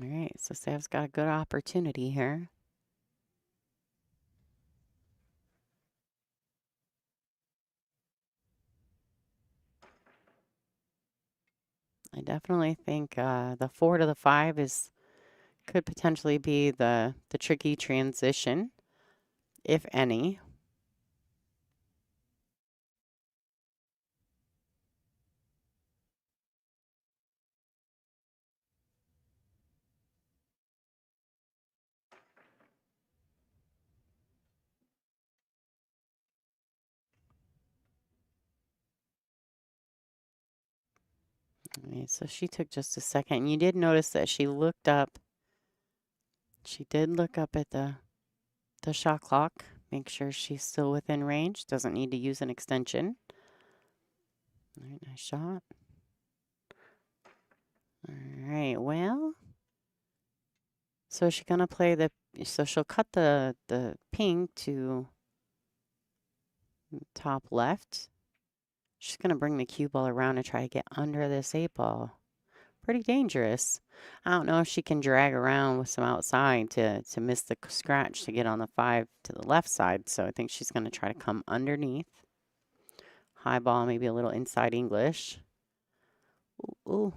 All right, so Sav's got a good opportunity here. I definitely think the 4 to the 5 could potentially be the tricky transition, if any. All right, so she took just a second. You did notice that she looked up. She did look up at the shot clock. Make sure she's still within range. Doesn't need to use an extension. All right, nice shot. All right, well. So is she gonna play so she'll cut the pink to top left. She's gonna bring the cue ball around and try to get under this 8 ball. Pretty dangerous. I don't know if she can drag around with some outside to miss the scratch to get on the 5 to the left side. So I think she's gonna try to come underneath. High ball, maybe a little inside English. Ooh, ooh.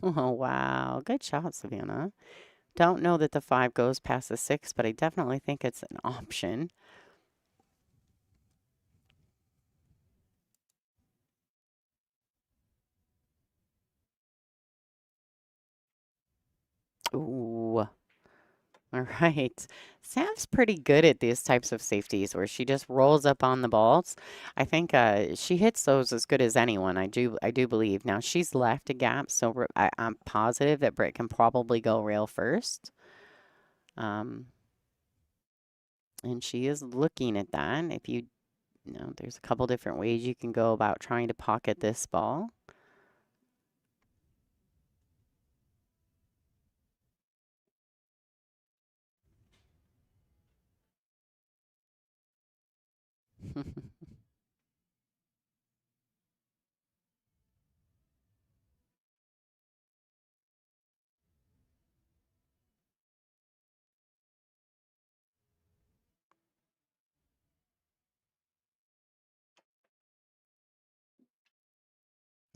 Oh, wow. Good shot, Savannah. Don't know that the 5 goes past the 6, but I definitely think it's an option. Ooh. All right. Sam's pretty good at these types of safeties where she just rolls up on the balls. I think she hits those as good as anyone. I do believe. Now she's left a gap, so I'm positive that Britt can probably go rail first. And she is looking at that. If you know, there's a couple different ways you can go about trying to pocket this ball.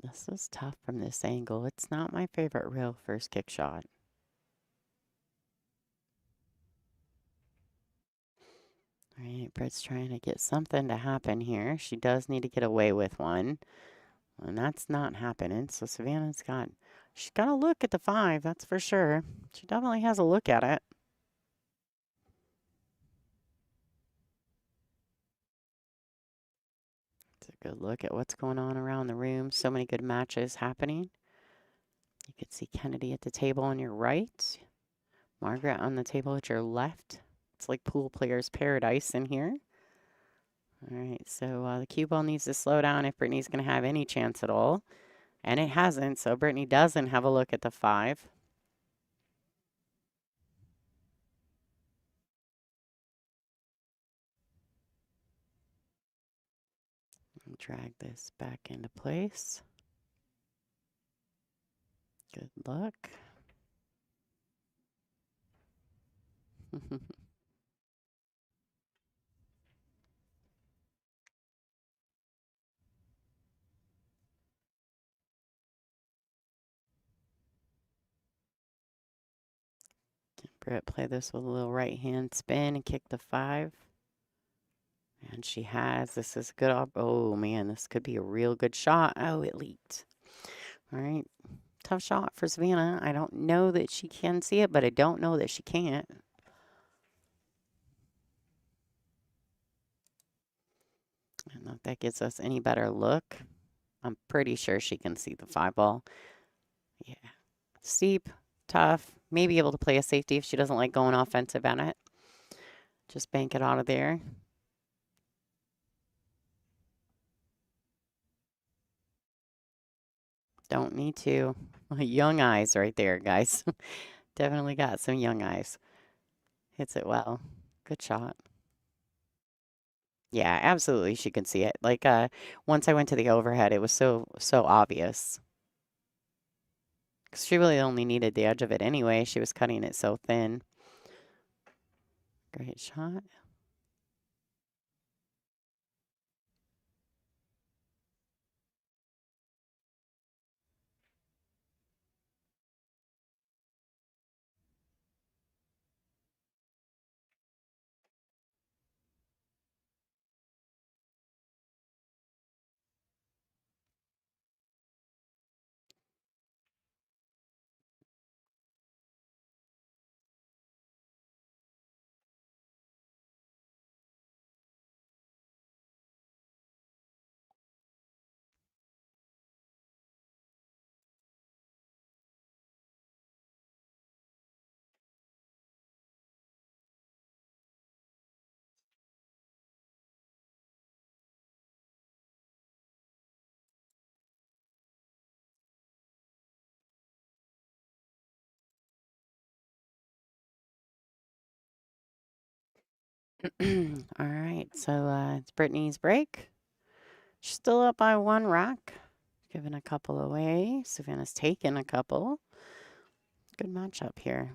This is tough from this angle. It's not my favorite real first kick shot. All right, Britt's trying to get something to happen here. She does need to get away with one. And that's not happening. So she's got a look at the 5, that's for sure. She definitely has a look at it. It's a good look at what's going on around the room. So many good matches happening. You can see Kennedy at the table on your right. Margaret on the table at your left. It's like pool players' paradise in here. All right, so the cue ball needs to slow down if Brittany's going to have any chance at all. And it hasn't, so Brittany doesn't have a look at the 5. Drag this back into place. Good luck. Britt play this with a little right hand spin and kick the 5. And she has. This is good. Oh man, this could be a real good shot. Oh, it leaked. All right. Tough shot for Savannah. I don't know that she can see it, but I don't know that she can't. I don't know if that gives us any better look. I'm pretty sure she can see the 5 ball. Yeah. Steep, tough. Maybe able to play a safety if she doesn't like going offensive at it. Just bank it out of there. Don't need to. Young eyes right there, guys. Definitely got some young eyes. Hits it well. Good shot. Yeah, absolutely. She could see it. Like, once I went to the overhead, it was so obvious. 'Cause she really only needed the edge of it anyway. She was cutting it so thin. Great shot. All right, so it's Brittany's break. She's still up by 1 rack. Giving a couple away. Savannah's taking a couple. Good matchup here.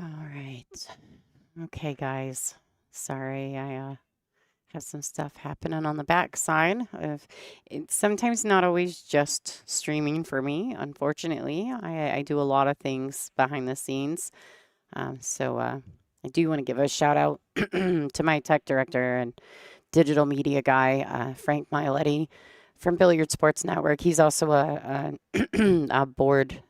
All right. Okay, guys. Sorry, I have some stuff happening on the backside. It's sometimes not always just streaming for me, unfortunately. I do a lot of things behind the scenes. I do want to give a shout out to my tech director and digital media guy, Frank Miletti from Billiard Sports Network. He's also a board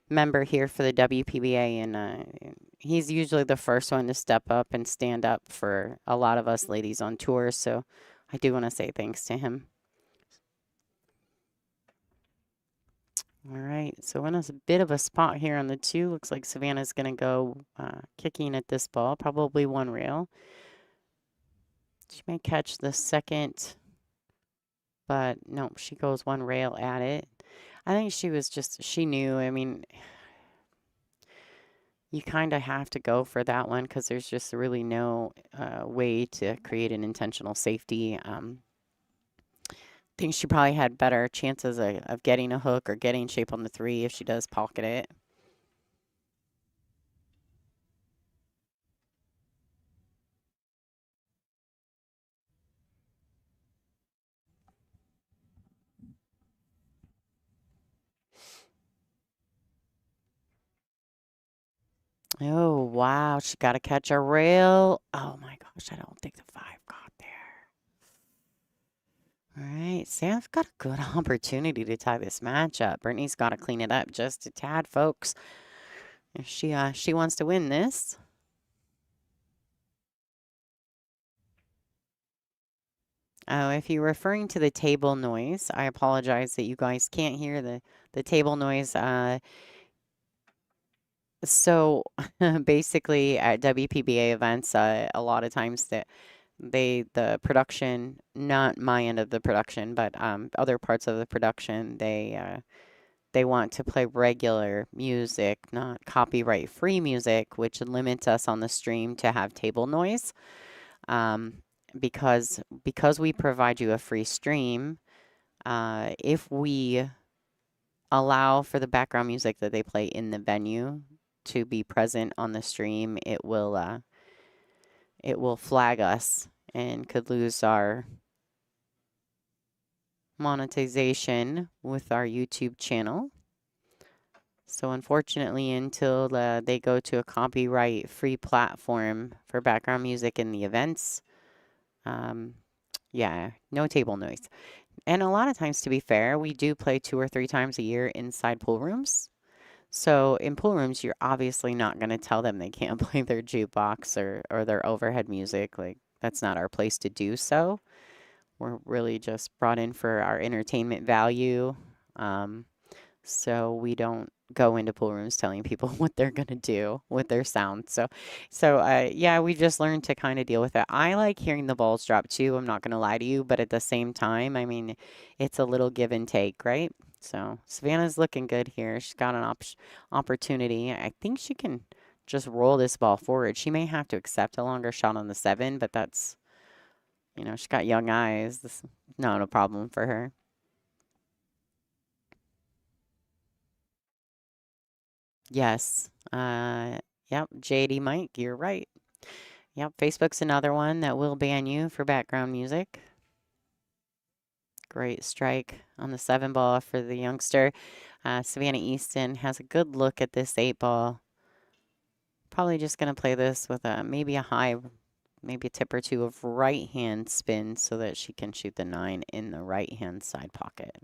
member here for the WPBA, and he's usually the first one to step up and stand up for a lot of us ladies on tour. So I do want to say thanks to him. All right, so in a bit of a spot here on the 2. Looks like Savannah's going to go kicking at this ball, probably 1 rail. She may catch the second, but no, she goes 1 rail at it. I think she knew. I mean, you kind of have to go for that one because there's just really no way to create an intentional safety. I think she probably had better chances of getting a hook or getting shape on the 3 if she does pocket it. Oh, wow. She got to catch a rail. Oh, my gosh. I don't think the 5 got there. All right. Sam's got a good opportunity to tie this match up. Brittany's got to clean it up just a tad, folks. If she wants to win this. Oh, if you're referring to the table noise, I apologize that you guys can't hear the table noise. So basically at WPBA events, a lot of times the production, not my end of the production, but other parts of the production, they want to play regular music, not copyright-free music, which limits us on the stream to have table noise. Because we provide you a free stream, if we allow for the background music that they play in the venue to be present on the stream, it will flag us and could lose our monetization with our YouTube channel. So unfortunately, until they go to a copyright-free platform for background music in the events, yeah, no table noise. And a lot of times, to be fair, we do play 2 or 3 times a year inside pool rooms. So in pool rooms, you're obviously not going to tell them they can't play their jukebox or their overhead music. Like, that's not our place to do so. We're really just brought in for our entertainment value. So we don't go into pool rooms telling people what they're going to do with their sound. So yeah, we just learned to kind of deal with it. I like hearing the balls drop too. I'm not going to lie to you, but at the same time, I mean, it's a little give and take, right? So Savannah's looking good here. She's got an opportunity. I think she can just roll this ball forward. She may have to accept a longer shot on the 7, but that's, she's got young eyes. This is not a problem for her. Yes. Yep, JD Mike, you're right. Yep, Facebook's another one that will ban you for background music. Great strike on the 7 ball for the youngster. Savannah Easton has a good look at this 8 ball. Probably just going to play this with maybe a tip or 2 of right hand spin so that she can shoot the 9 in the right hand side pocket.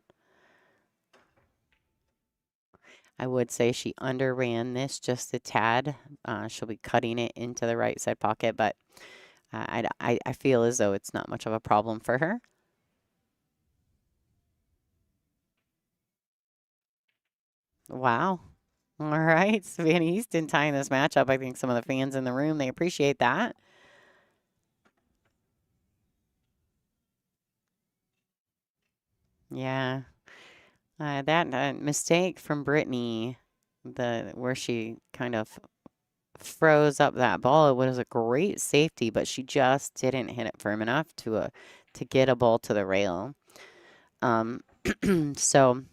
I would say she underran this just a tad. She'll be cutting it into the right side pocket, but I feel as though it's not much of a problem for her. Wow. All right. Savannah Easton tying this matchup. I think some of the fans in the room, they appreciate that. Yeah. That mistake from Brittany, where she kind of froze up that ball, it was a great safety, but she just didn't hit it firm enough to get a ball to the rail. So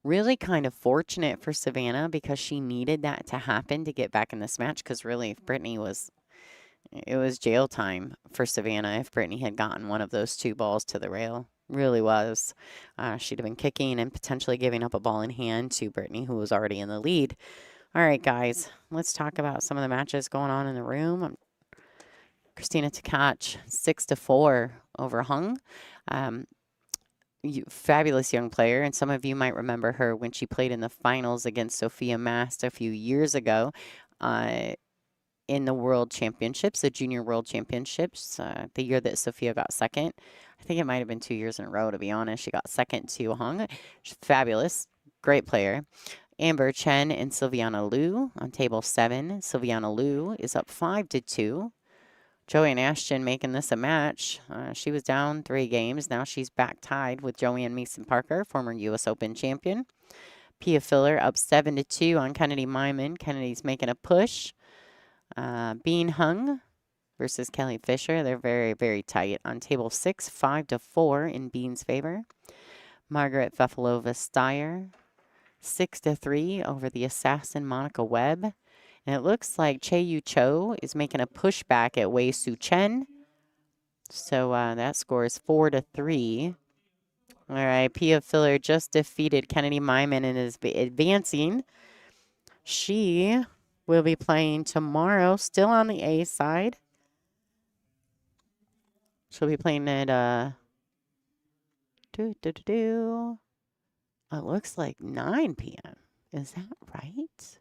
Really kind of fortunate for Savannah because she needed that to happen to get back in this match because really if Brittany was it was jail time for Savannah if Brittany had gotten one of those 2 balls to the rail. Really was. She'd have been kicking and potentially giving up a ball in hand to Brittany, who was already in the lead. All right, guys, let's talk about some of the matches going on in the room. Christina Tkach, 6-4 over Hung. Fabulous young player, and some of you might remember her when she played in the finals against Sophia Mast a few years ago in the World Championships, the Junior World Championships, the year that Sophia got second. I think it might have been 2 years in a row, to be honest. She got second to Hung. She's fabulous, great player. Amber Chen and Sylviana Liu on table 7. Sylviana Liu is up 5-2. Joanne Ashton making this a match. She was down 3 games. Now she's back tied with Joanne Mason-Parker, former U.S. Open champion. Pia Filler up 7-2 on Kennedy Myman. Kennedy's making a push. Bean Hung versus Kelly Fisher. They're very, very tight on table 6, 5-4 in Bean's favor. Margaret Fefilova Steyer, 6-3 over the assassin Monica Webb. And it looks like Che Yu Cho is making a pushback at Wei Su Chen. So that score is 4-3. All right, Pia Filler just defeated Kennedy Myman and is advancing. She will be playing tomorrow, still on the A side. She'll be playing at it looks like 9 p.m. Is that right?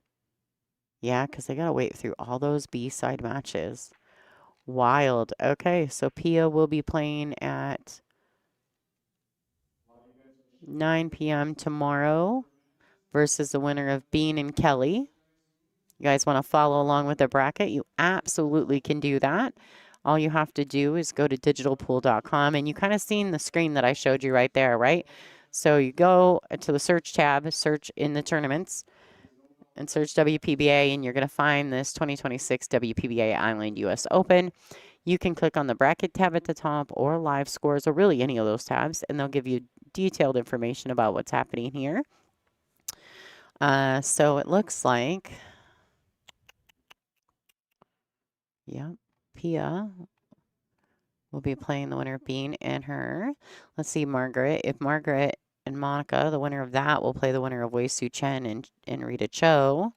Yeah, because they got to wait through all those B-side matches. Wild. Okay, so Pia will be playing at 9 p.m. tomorrow versus the winner of Bean and Kelly. You guys want to follow along with the bracket? You absolutely can do that. All you have to do is go to digitalpool.com, and you kind of seen the screen that I showed you right there, right? So you go to the search tab, search in the tournaments, and search WPBA, and you're going to find this 2026 WPBA Island US Open. You can click on the bracket tab at the top or live scores or really any of those tabs, and they'll give you detailed information about what's happening here. So it looks like, yeah, Pia will be playing the winner of Bean and her. Let's see, Margaret. If Margaret and Monica, the winner of that, will play the winner of Wei Su Chen and Rita Cho.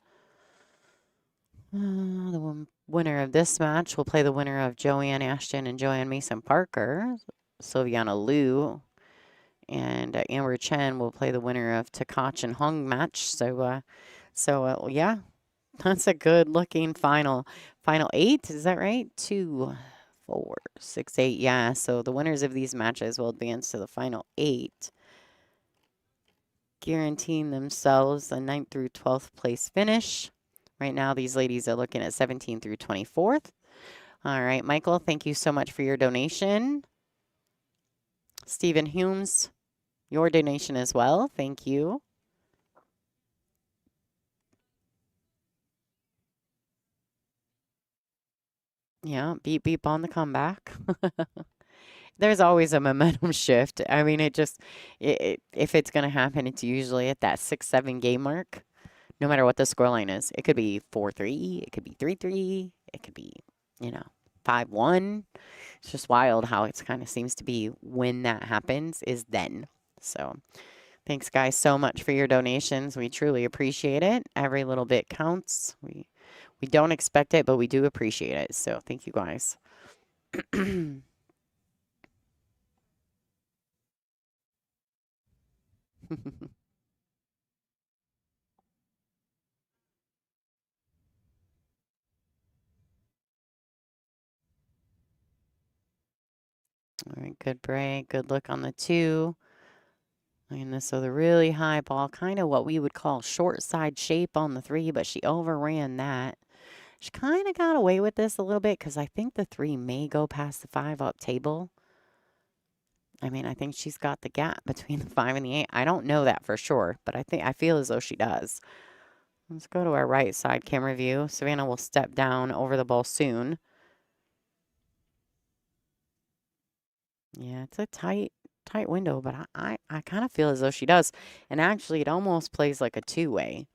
The winner of this match will play the winner of Joanne Ashton and Joanne Mason-Parker. Sylviana Liu and Amber Chen will play the winner of Tkach and Hung match. So yeah, that's a good-looking final 8. Is that right? 2, 4, 6, 8. Yeah, so the winners of these matches will advance to the final 8, guaranteeing themselves a 9th through 12th place finish. Right now, these ladies are looking at 17th through 24th. All right, Michael, thank you so much for your donation. Stephen Humes, your donation as well. Thank you. Yeah, beep, beep on the comeback. There's always a momentum shift. I mean, if it's going to happen, it's usually at that 6-7 game mark. No matter what the scoreline is. It could be 4-3. It could be 3-3. It could be, 5-1. It's just wild how it kind of seems to be when that happens is then. So thanks, guys, so much for your donations. We truly appreciate it. Every little bit counts. We don't expect it, but we do appreciate it. So thank you, guys. All right, good break. Good look on the 2. And this, so the really high ball, kind of what we would call short side shape on the 3, but she overran that. She kind of got away with this a little bit because I think the 3 may go past the 5 up table. I mean, I think she's got the gap between the 5 and the 8. I don't know that for sure, but I feel as though she does. Let's go to our right side camera view. Savannah will step down over the ball soon. Yeah, it's a tight tight window, but I kind of feel as though she does. And actually, it almost plays like a two-way.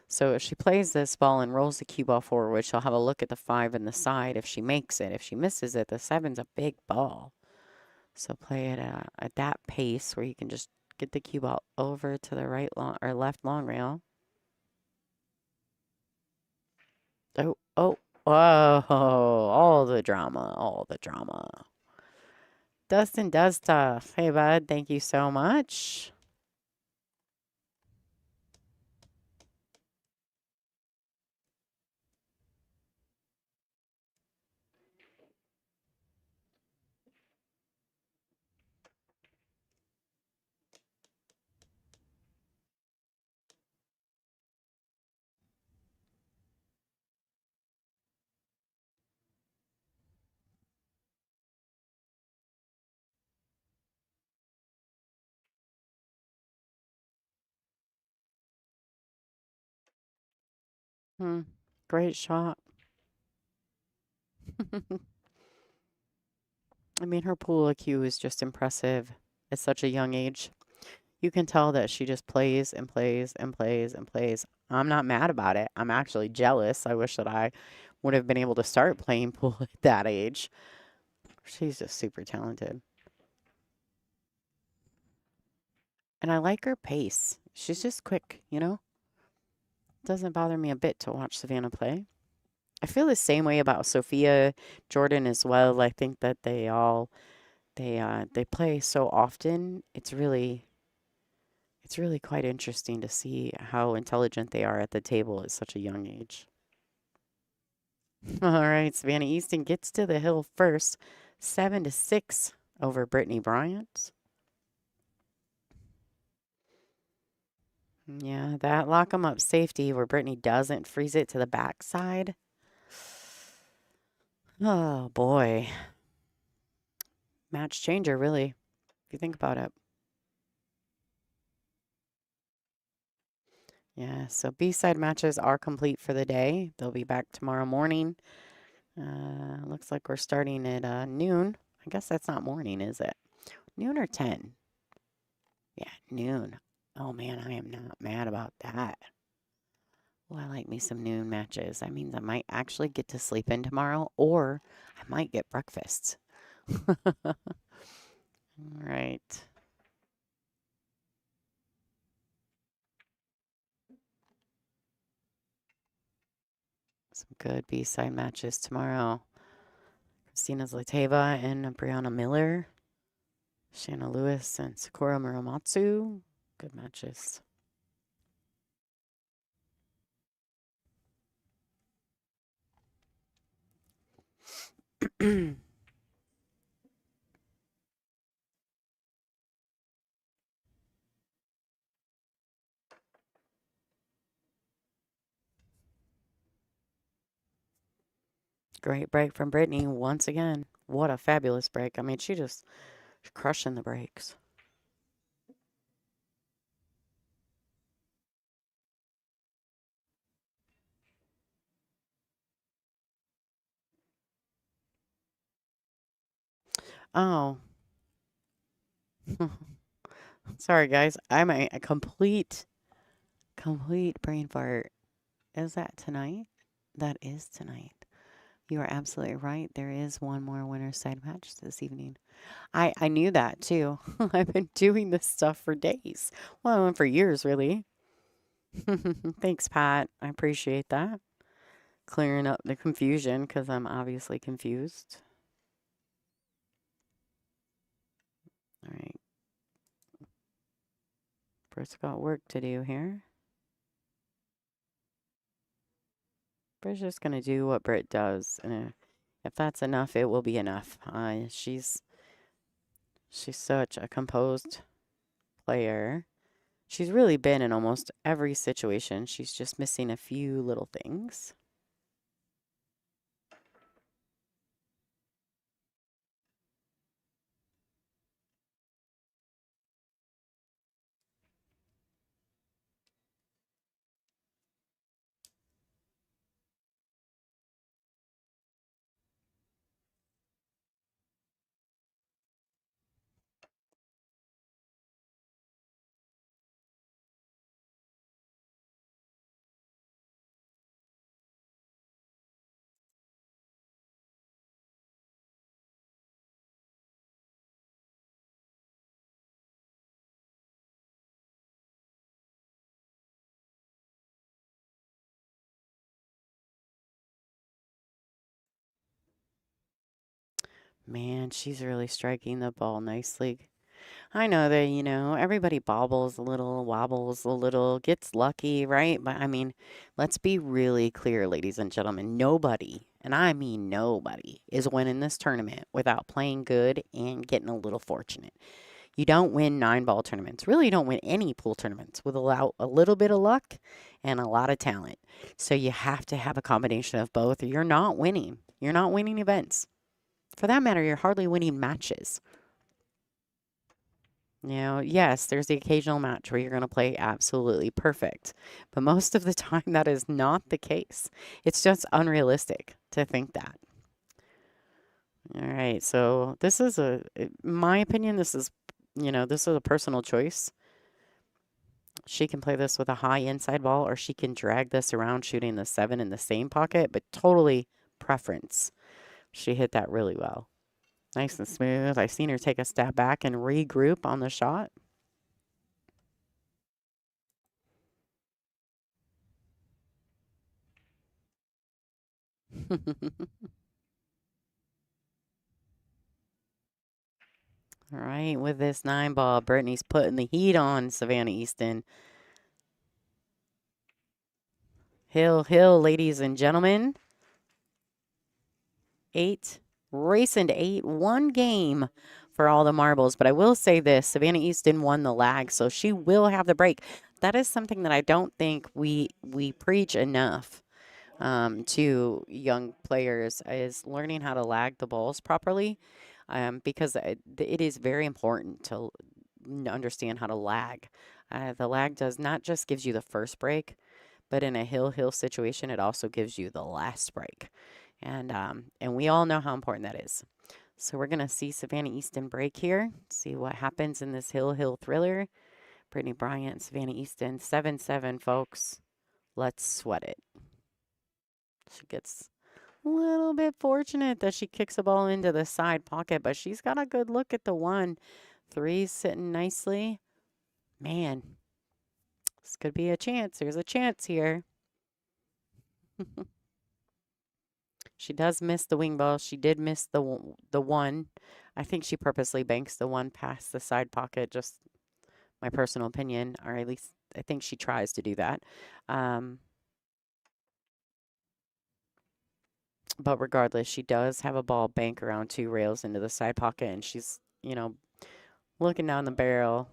So if she plays this ball and rolls the cue ball forward, she'll have a look at the 5 and the side if she makes it. If she misses it, the 7's a big ball. So play it at that pace where you can just get the cue ball over to the right long or left long rail. Oh, oh, whoa, all the drama, all the drama. Dustin does stuff. Hey, bud, thank you so much. Great shot. I mean, her pool IQ is just impressive at such a young age. You can tell that she just plays and plays and plays and plays. I'm not mad about it. I'm actually jealous. I wish that I would have been able to start playing pool at that age. She's just super talented. And I like her pace. She's just quick, you know? Doesn't bother me a bit to watch Savannah play. I feel the same way about Sophia Jordan as well. I think that they play so often. It's really quite interesting to see how intelligent they are at the table at such a young age. All right, Savannah Easton gets to the hill first, 7-6 over Brittany Bryant. Yeah, that lock 'em up safety where Brittany doesn't freeze it to the backside. Oh boy. Match changer, really, if you think about it. Yeah, so B-side matches are complete for the day. They'll be back tomorrow morning. Looks like we're starting at noon. I guess that's not morning, is it? Noon or 10? Yeah, noon. Oh man, I am not mad about that. Oh, I like me some noon matches. That means I might actually get to sleep in tomorrow, or I might get breakfast. All right. Some good B-side matches tomorrow. Christina Zlateva and Brianna Miller. Shanna Lewis and Sakura Muramatsu. Good matches. Great break from Brittany once again. What a fabulous break. I mean, she's crushing the breaks. Oh. Sorry, guys. I'm a complete brain fart. Is that tonight? That is tonight. You are absolutely right. There is one more winner's side match this evening. I knew that too. I've been doing this stuff for days. Well, for years, really. Thanks, Pat. I appreciate that. Clearing up the confusion because I'm obviously confused. All right. Britt's got work to do here. Britt's just going to do what Britt does. And if that's enough, it will be enough. She's such a composed player. She's really been in almost every situation. She's just missing a few little things. Man, she's really striking the ball nicely. I know that, everybody bobbles a little, wobbles a little, gets lucky, right? But I mean, let's be really clear, ladies and gentlemen. Nobody, and I mean nobody, is winning this tournament without playing good and getting a little fortunate. You don't win 9-ball tournaments. Really, you don't win any pool tournaments without a little bit of luck and a lot of talent. So you have to have a combination of both, or you're not winning. You're not winning events. For that matter, you're hardly winning matches. Yes, there's the occasional match where you're going to play absolutely perfect, but most of the time that is not the case. It's just unrealistic to think that. All right, so this is in my opinion, this is a personal choice. She can play this with a high inside ball, or she can drag this around shooting the 7 in the same pocket, but totally preference. She hit that really well. Nice and smooth. I've seen her take a step back and regroup on the shot. All right, with this 9-ball, Brittany's putting the heat on Savannah Easton. Hill, ladies and gentlemen. 8, racing to 8, one game for all the marbles. But I will say this, Savannah Easton won the lag, so she will have the break. That is something that I don't think we preach enough to young players, is learning how to lag the balls properly, because it is very important to understand how to lag. The lag does not just gives you the first break, but in a hill situation, it also gives you the last break. And we all know how important that is. So we're going to see Savannah Easton break here, see what happens in this hill thriller. Brittany Bryant, Savannah Easton, 7-7, folks. Let's sweat it. She gets a little bit fortunate that she kicks the ball into the side pocket, but she's got a good look at the 1. 3's sitting nicely. Man, this could be a chance. There's a chance here. She does miss the wing ball. She did miss the 1. I think she purposely banks the 1 past the side pocket, just my personal opinion, or at least I think she tries to do that. But regardless, she does have a ball bank around 2 rails into the side pocket, and she's, looking down the barrel.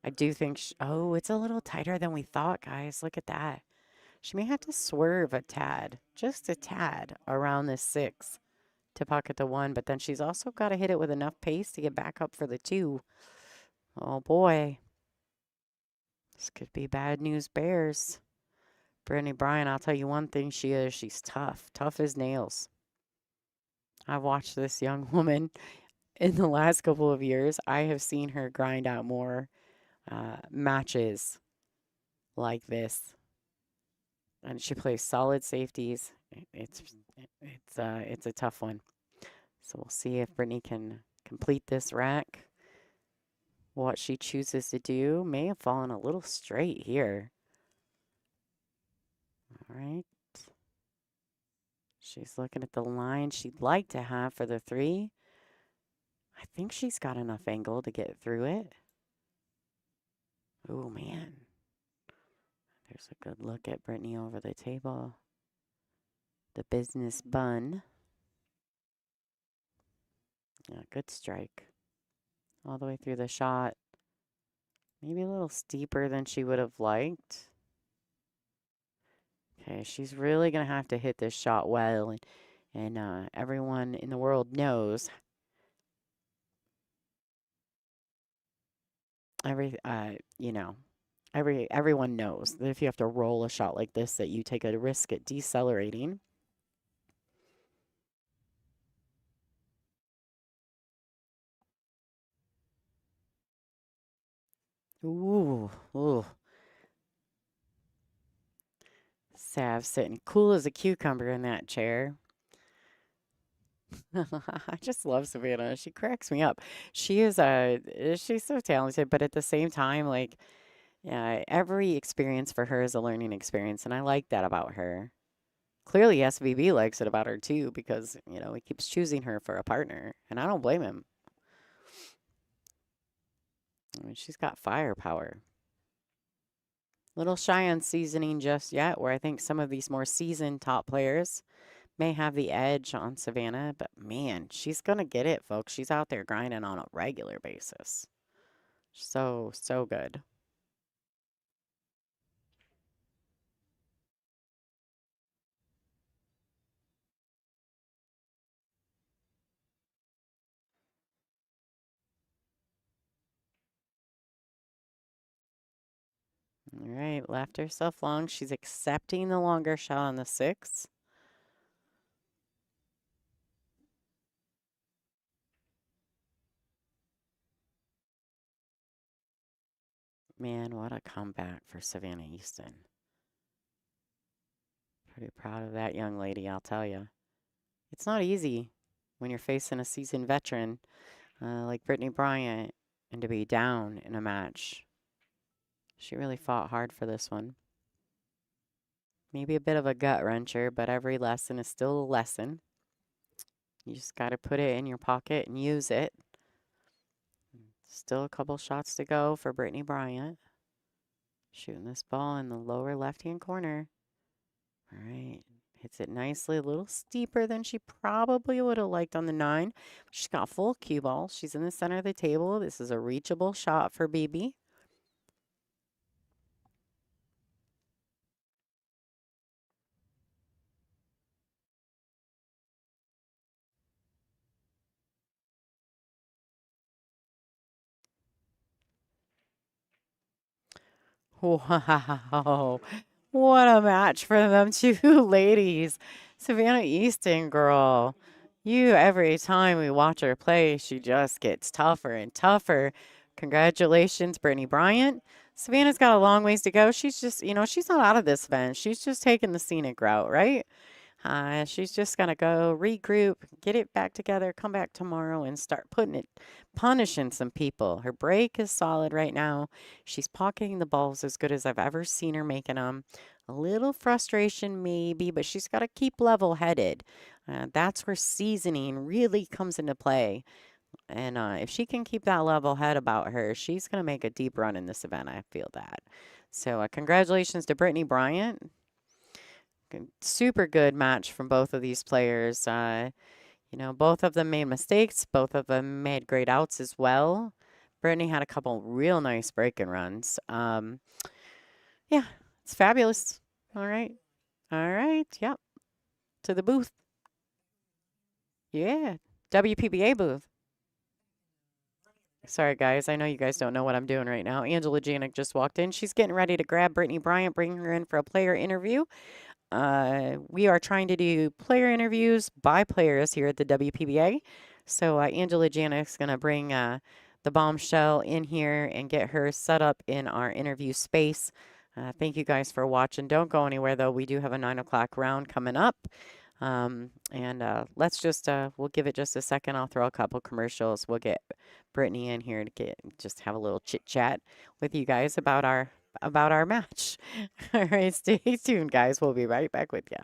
I do think, oh, it's a little tighter than we thought, guys. Look at that. She may have to swerve a tad, just a tad, around this 6 to pocket the 1, but then she's also got to hit it with enough pace to get back up for the 2. Oh, boy. This could be bad news bears. Brittany Bryant, I'll tell you one thing she is. She's tough. Tough as nails. I've watched this young woman in the last couple of years. I have seen her grind out more matches like this. And she plays solid safeties. It's a tough one. So we'll see if Brittany can complete this rack. What she chooses to do may have fallen a little straight here. All right. She's looking at the line she'd like to have for the 3. I think she's got enough angle to get through it. Oh, man. There's a good look at Brittany over the table. The business bun. Yeah, good strike. All the way through the shot. Maybe a little steeper than she would have liked. Okay, she's really going to have to hit this shot well. And everyone in the world knows. Everyone knows that if you have to roll a shot like this, that you take a risk at decelerating. Ooh. Sav sitting cool as a cucumber in that chair. I just love Savannah. She cracks me up. She's so talented, but at the same time, like, every experience for her is a learning experience, and I like that about her. Clearly, SVB likes it about her too because, you know, he keeps choosing her for a partner, and I don't blame him. I mean, she's got firepower. Little shy on seasoning just yet, where I think some of these more seasoned top players may have the edge on Savannah, but man, she's going to get it, folks. She's out there grinding on a regular basis. So, so good. All right, left herself long. She's accepting the longer shot on the 6. Man, what a comeback for Savannah Easton. Pretty proud of that young lady, I'll tell you. It's not easy when you're facing a seasoned veteran like Brittany Bryant and to be down in a match. She really fought hard for this one. Maybe a bit of a gut wrencher, but every lesson is still a lesson. You just got to put it in your pocket and use it. Still a couple shots to go for Brittany Bryant. Shooting this ball in the lower left-hand corner. All right. Hits it nicely, a little steeper than she probably would have liked on the 9. She's got full cue ball. She's in the center of the table. This is a reachable shot for BB. Wow. What a match for them two ladies. Savannah Easton, girl. Every time we watch her play, she just gets tougher and tougher. Congratulations, Brittany Bryant. Savannah's got a long ways to go. She's just, she's not out of this event. She's just taking the scenic route, right? She's just going to go regroup, get it back together, come back tomorrow and start punishing some people. Her break is solid right now. She's pocketing the balls as good as I've ever seen her making them. A little frustration maybe, but she's got to keep level-headed. That's where seasoning really comes into play. And if she can keep that level head about her, she's going to make a deep run in this event. I feel that. So congratulations to Brittany Bryant. Super good match from both of these players. Both of them made mistakes. Both of them made great outs as well. Brittany had a couple real nice break-in runs. Yeah, it's fabulous. All right. All right. Yep. To the booth. Yeah. WPBA booth. Sorry, guys. I know you guys don't know what I'm doing right now. Angela Janik just walked in. She's getting ready to grab Brittany Bryant, bring her in for a player interview. We are trying to do player interviews by players here at the WPBA. So Angela Janik's going to bring the bombshell in here and get her set up in our interview space. Thank you guys for watching. Don't go anywhere, though. We do have a 9 o'clock round coming up. Let's just, we'll give it just a second. I'll throw a couple commercials. We'll get Brittany in here to just have a little chit chat with you guys about our match. All right, stay tuned, guys. We'll be right back with you.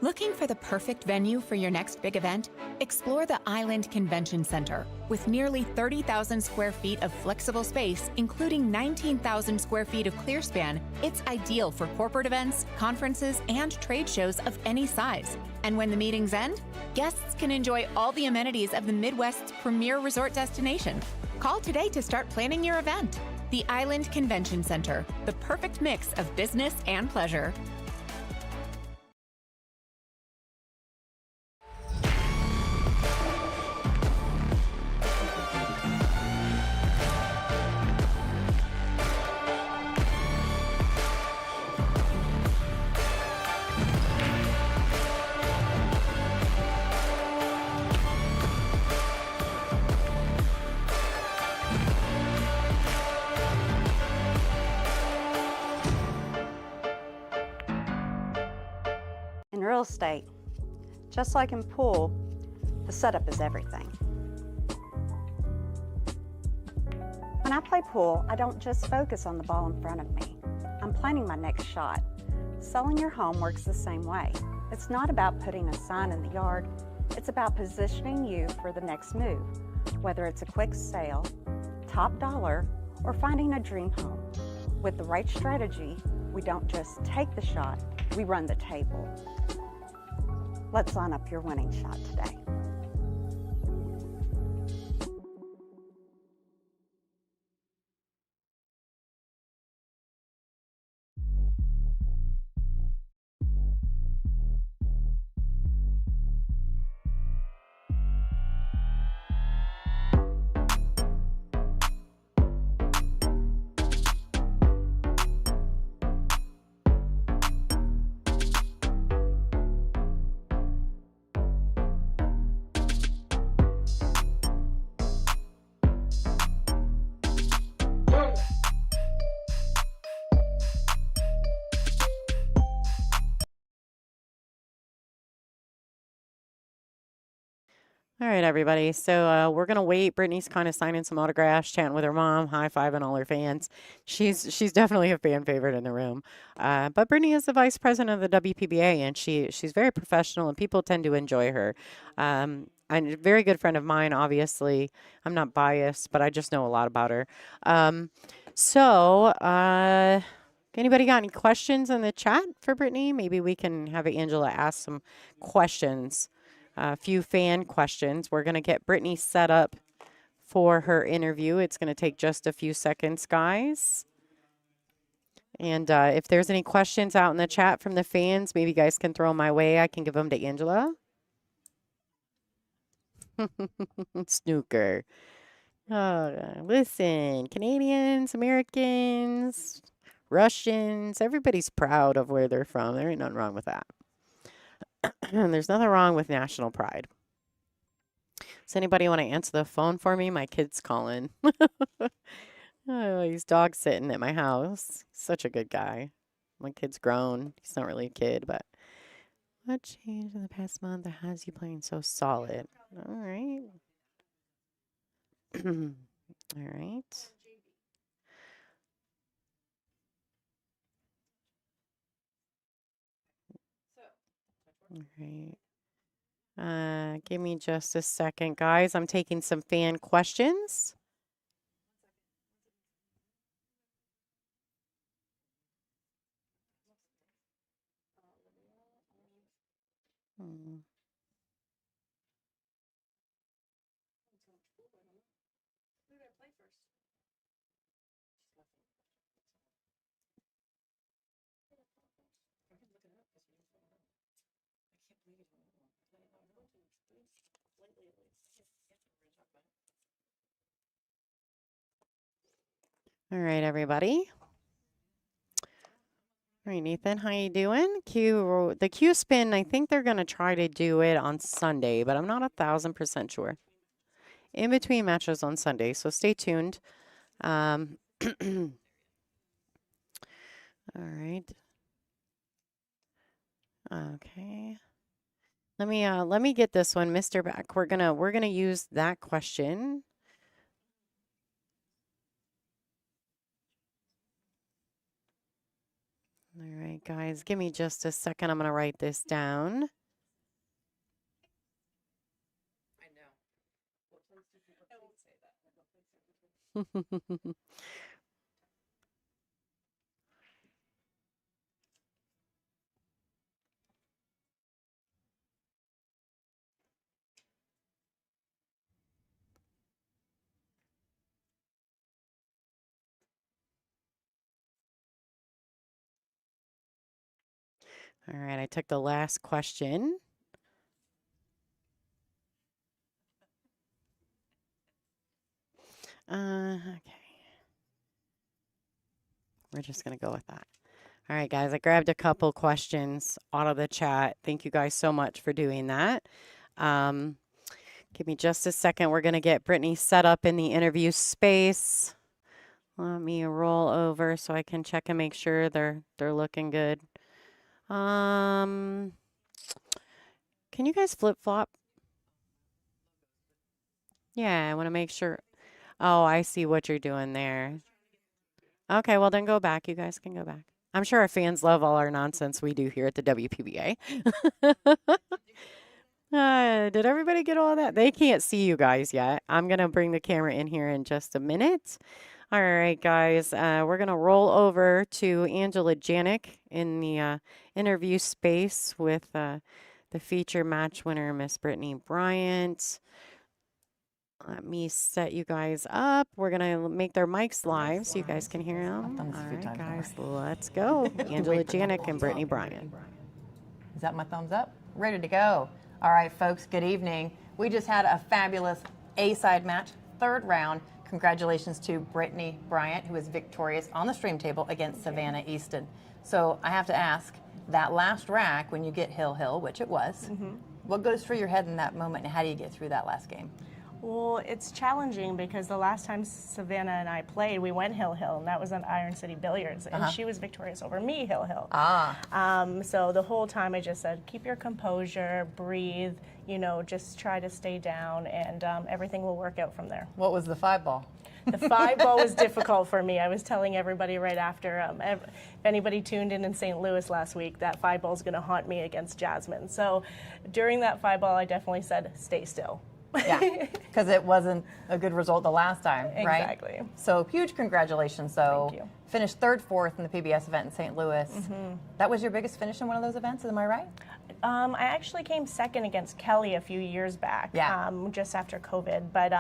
Looking for the perfect venue for your next big event? Explore the Island Convention Center. With nearly 30,000 square feet of flexible space, including 19,000 square feet of clear span, it's ideal for corporate events, conferences, and trade shows of any size. And when the meetings end, guests can enjoy all the amenities of the Midwest's premier resort destination. Call today to start planning your event. The Island Convention Center, the perfect mix of business and pleasure. In real estate, Just like in pool, the setup is everything. When I play pool, I don't just focus on the ball in front of me. I'm planning my next shot. Selling your home works the same way. It's not about putting a sign in the yard. It's about positioning you for the next move, whether it's a quick sale, top dollar, or finding a dream home. With the right strategy, we don't just take the shot, we run the table. Let's line up your winning shot today. All right, everybody. So we're gonna wait. Brittany's kind of signing some autographs, chatting with her mom, high-fiving all her fans. She's definitely a fan favorite in the room. But Brittany is the vice president of the WPBA, and she's very professional, and people tend to enjoy her. And a very good friend of mine. Obviously, I'm not biased, but I just know a lot about her. Anybody got any questions in the chat for Brittany? Maybe we can have Angela ask some questions. A few fan questions. We're going to get Brittany set up for her interview. It's going to take just a few seconds, guys. And if there's any questions out in the chat from the fans, maybe you guys can throw them my way. I can give them to Angela. Snooker. Listen, Canadians, Americans, Russians, everybody's proud of where they're from. There ain't nothing wrong with that. There's nothing wrong with national pride. Does anybody want to answer the phone for me? My kid's calling. Oh, he's dog sitting at my house. He's such a good guy. My kid's grown. He's not really a kid, but what changed in the past month that has you playing so solid? All right. All right. All right. Give me just a second, guys. I'm taking some fan questions. All right, everybody. All right, Nathan, how you doing? The Q spin, I think they're going to try to do it on Sunday, but I'm not 1,000% sure. In between matches on Sunday, so stay tuned. All right. Okay. Let me get this one, Mr. Beck. We're gonna use that question. All right, guys, give me just a second. I'm gonna write this down. I know. All right, I took the last question. Okay. We're just going to go with that. All right, guys, I grabbed a couple questions out of the chat. Thank you guys so much for doing that. Give me just a second. We're going to get Brittany set up in the interview space. Let me roll over so I can check and make sure they're looking good. Can Can you guys flip-flop? Yeah, I want to make sure. Oh, I see what you're doing there. Okay, well then go back. You guys can go back. I'm sure our fans love all our nonsense we do here at the WPBA. Did everybody get all that? They can't see you guys yet. I'm going to bring the camera in here in just a minute. All right, guys, we're going to roll over to Angela Janik in the interview space with the feature match winner, Miss Brittany Bryant. Let me set you guys up. We're going to make their mics live so you guys can hear them. All right, guys, let's go. Angela Janik and Brittany Bryant. Is that my thumbs up? Ready to go. All right, folks, good evening. We just had a fabulous A-side match, third round. Congratulations to Brittany Bryant, who was victorious on the stream table against Savannah Easton. So I have to ask, that last rack, when you get hill, which it was, what goes through your head in that moment, and how do you get through that last game? Well, it's challenging because the last time Savannah and I played, we went hill, and that was on Iron City Billiards, and she was victorious over me hill. So the whole time I just said, keep your composure, breathe, you know, just try to stay down, and everything will work out from there. What was the 5-ball? The 5-ball was difficult for me. I was telling everybody right after, if anybody tuned in St. Louis last week, that 5-ball is going to haunt me against Jasmine. So during that 5-ball, I definitely said, stay still. Yeah, because it wasn't a good result the last time, right? Exactly. So huge congratulations. So Thank you. Finished third, fourth in the PBS event in St. Louis. That was your biggest finish in one of those events, am I right? I actually came second against Kelly a few years back, just after COVID. But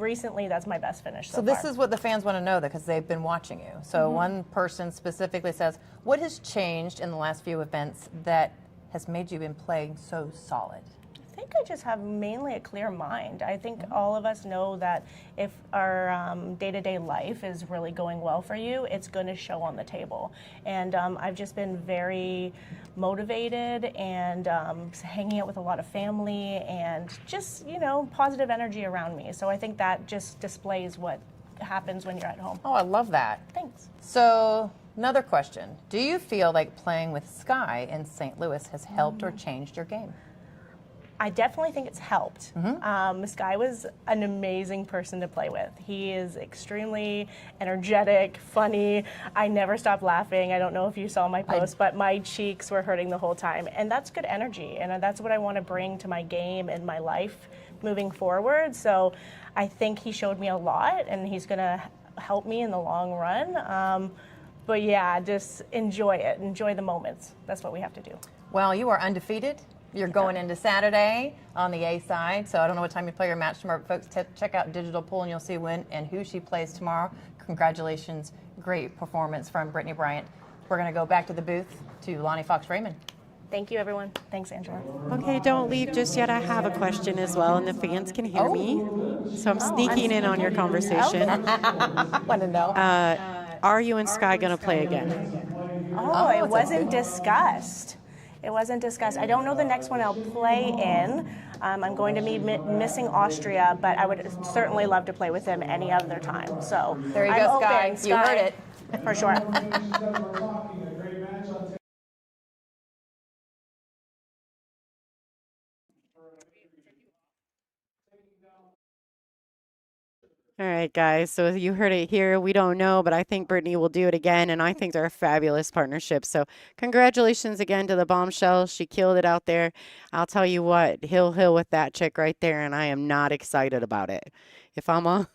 recently that's my best finish so this far. is what the fans want to know because they've been watching you. So one person specifically says, what has changed in the last few events that has made you been playing so solid? I think I just have mainly a clear mind. I think all of us know that if our day-to-day life is really going well for you, it's going to show on the table. And I've just been very motivated and hanging out with a lot of family and just, you know, positive energy around me. So I think that just displays what happens when you're at home. Oh, I love that. Thanks. So another question. Do you feel like playing with Sky in St. Louis has helped or changed your game? I definitely think it's helped. Sky was an amazing person to play with. He is extremely energetic, funny. I never stopped laughing. I don't know if you saw my post, but my cheeks were hurting the whole time. And that's good energy. And that's what I want to bring to my game and my life moving forward. So I think he showed me a lot, and he's going to help me in the long run. But yeah, just enjoy it. Enjoy the moments. That's what we have to do. Well, you are undefeated. You're going into Saturday on the A side, so I don't know what time you play your match tomorrow, but folks, check out Digital Pool and you'll see when and who she plays tomorrow. Congratulations. Great performance from Brittany Bryant. We're going to go back to the booth to Lonnie Fox-Raymond. Thank you, everyone. Thanks, Angela. Okay, don't leave just yet. I have a question as well, and the fans can hear me. So I'm sneaking in on your conversation. I want to know. Are you and Sky going to play again? Oh, it wasn't discussed. It wasn't discussed. I don't know the next one I'll play in. I'm going to be missing Austria, but I would certainly love to play with him any other time. So there you I'm go, open. Sky. You heard it. For sure. All right, guys. So you heard it here. We don't know, but I think Brittany will do it again, and I think they're a fabulous partnership. So congratulations again to the Bombshell. She killed it out there. I'll tell you what, hill with that chick right there, and I am not excited about it. If I'm on,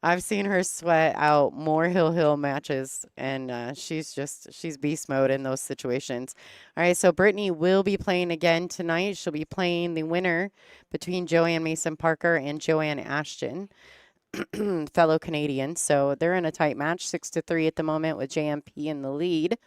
I've seen her sweat out more hill matches, and she's beast mode in those situations. All right, so Brittany will be playing again tonight. She'll be playing the winner between Joanne Mason Parker and Joanne Ashton. Fellow Canadian. So they're in a tight match, 6-3 at the moment with JMP in the lead.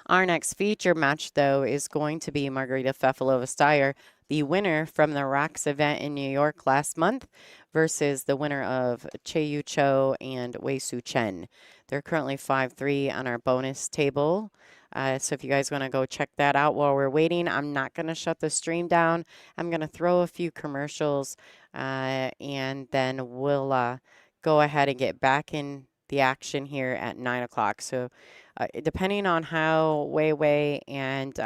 Our next feature match, though, is going to be Margarita Fefilova-Steyer, the winner from the RACS event in New York last month, versus the winner of Che-Yu Cho and Wei-Su Chen. They're currently 5-3 on our bonus table. So if you guys want to go check that out while we're waiting, I'm not going to shut the stream down. I'm going to throw a few commercials, and then we'll go ahead and get back in the action here at 9 o'clock. So depending on how Wei and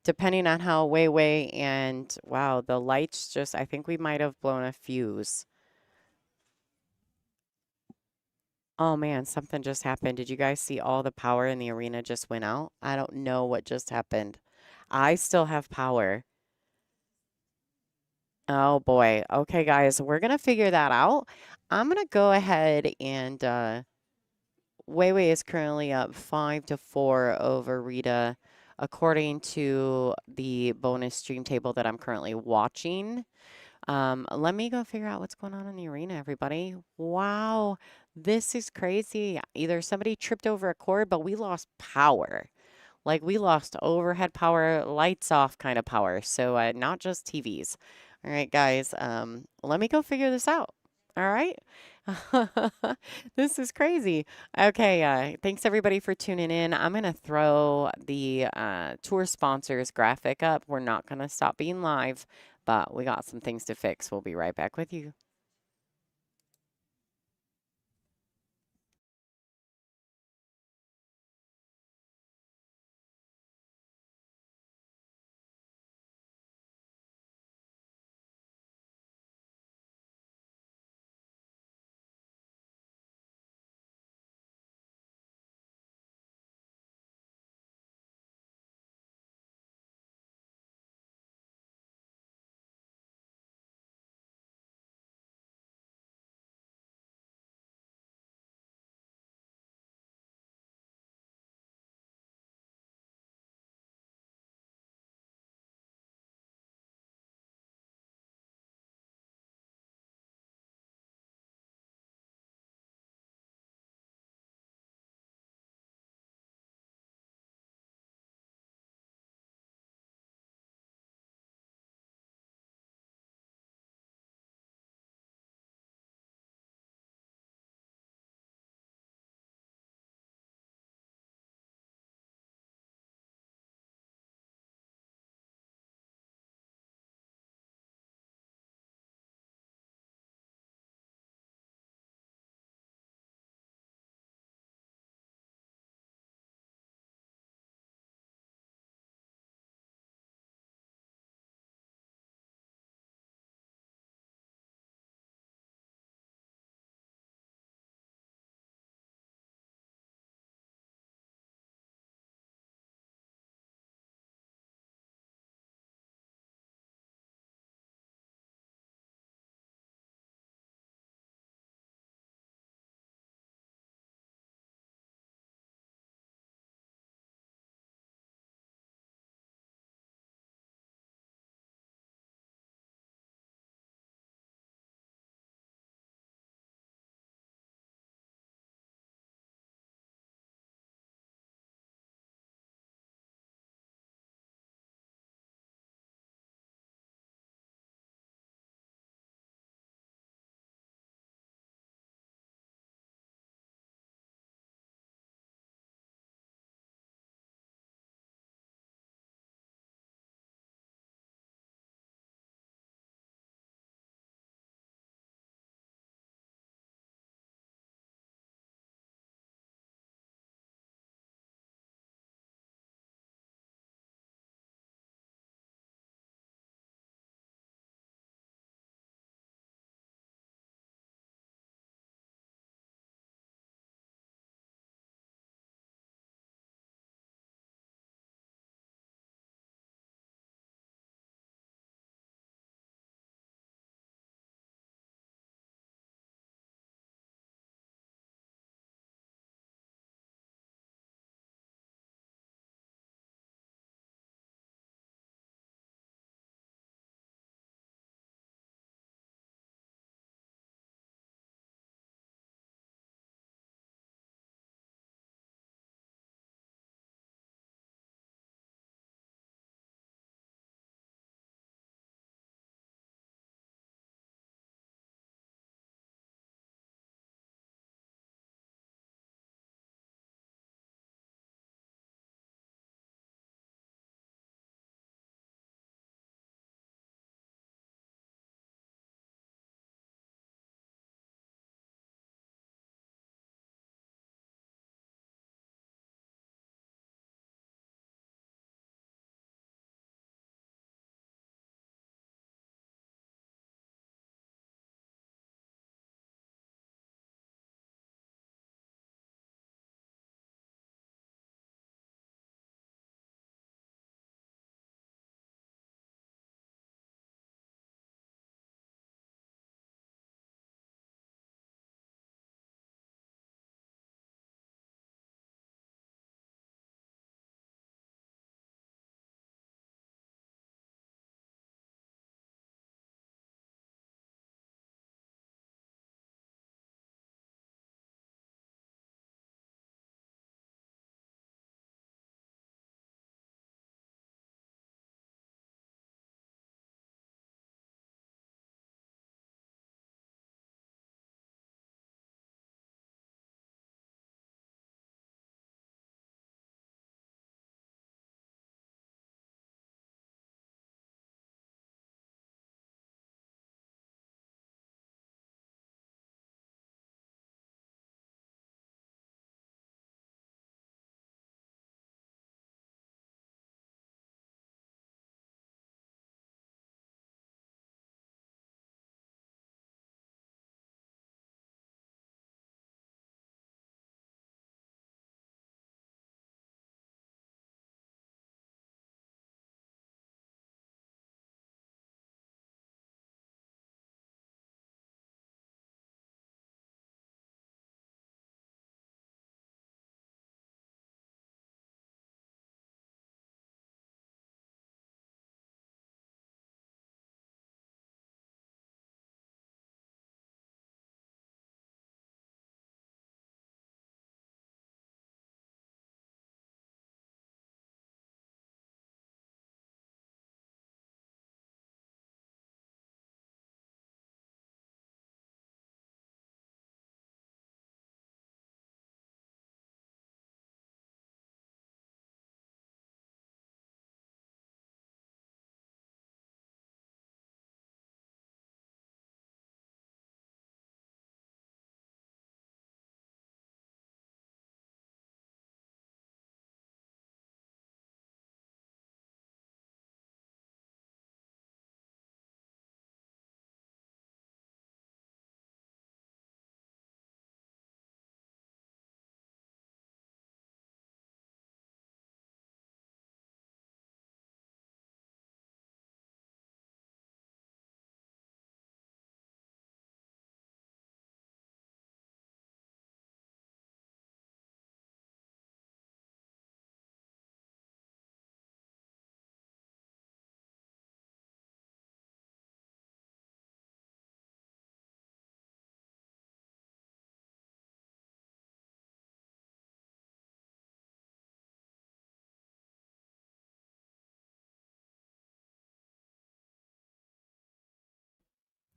depending on how Way and wow, the lights just, I think we might have blown a fuse. Oh man, something just happened. Did you guys see all the power in the arena just went out? I don't know what just happened. I still have power. Oh boy. Okay, guys, we're gonna figure that out. I'm gonna go ahead and Way is currently up 5-4 over Rita, according to the bonus stream table that I'm currently watching. Let me go figure out what's going on in the arena, everybody. Wow, this is crazy. Either somebody tripped over a cord, but we lost power. Like we lost overhead power, lights off kind of power. So not just TVs. All right, guys, let me go figure this out. All right. This is crazy. Okay, thanks everybody for tuning in. I'm going to throw the tour sponsors graphic up. We're not going to stop being live, but we got some things to fix. We'll be right back with you.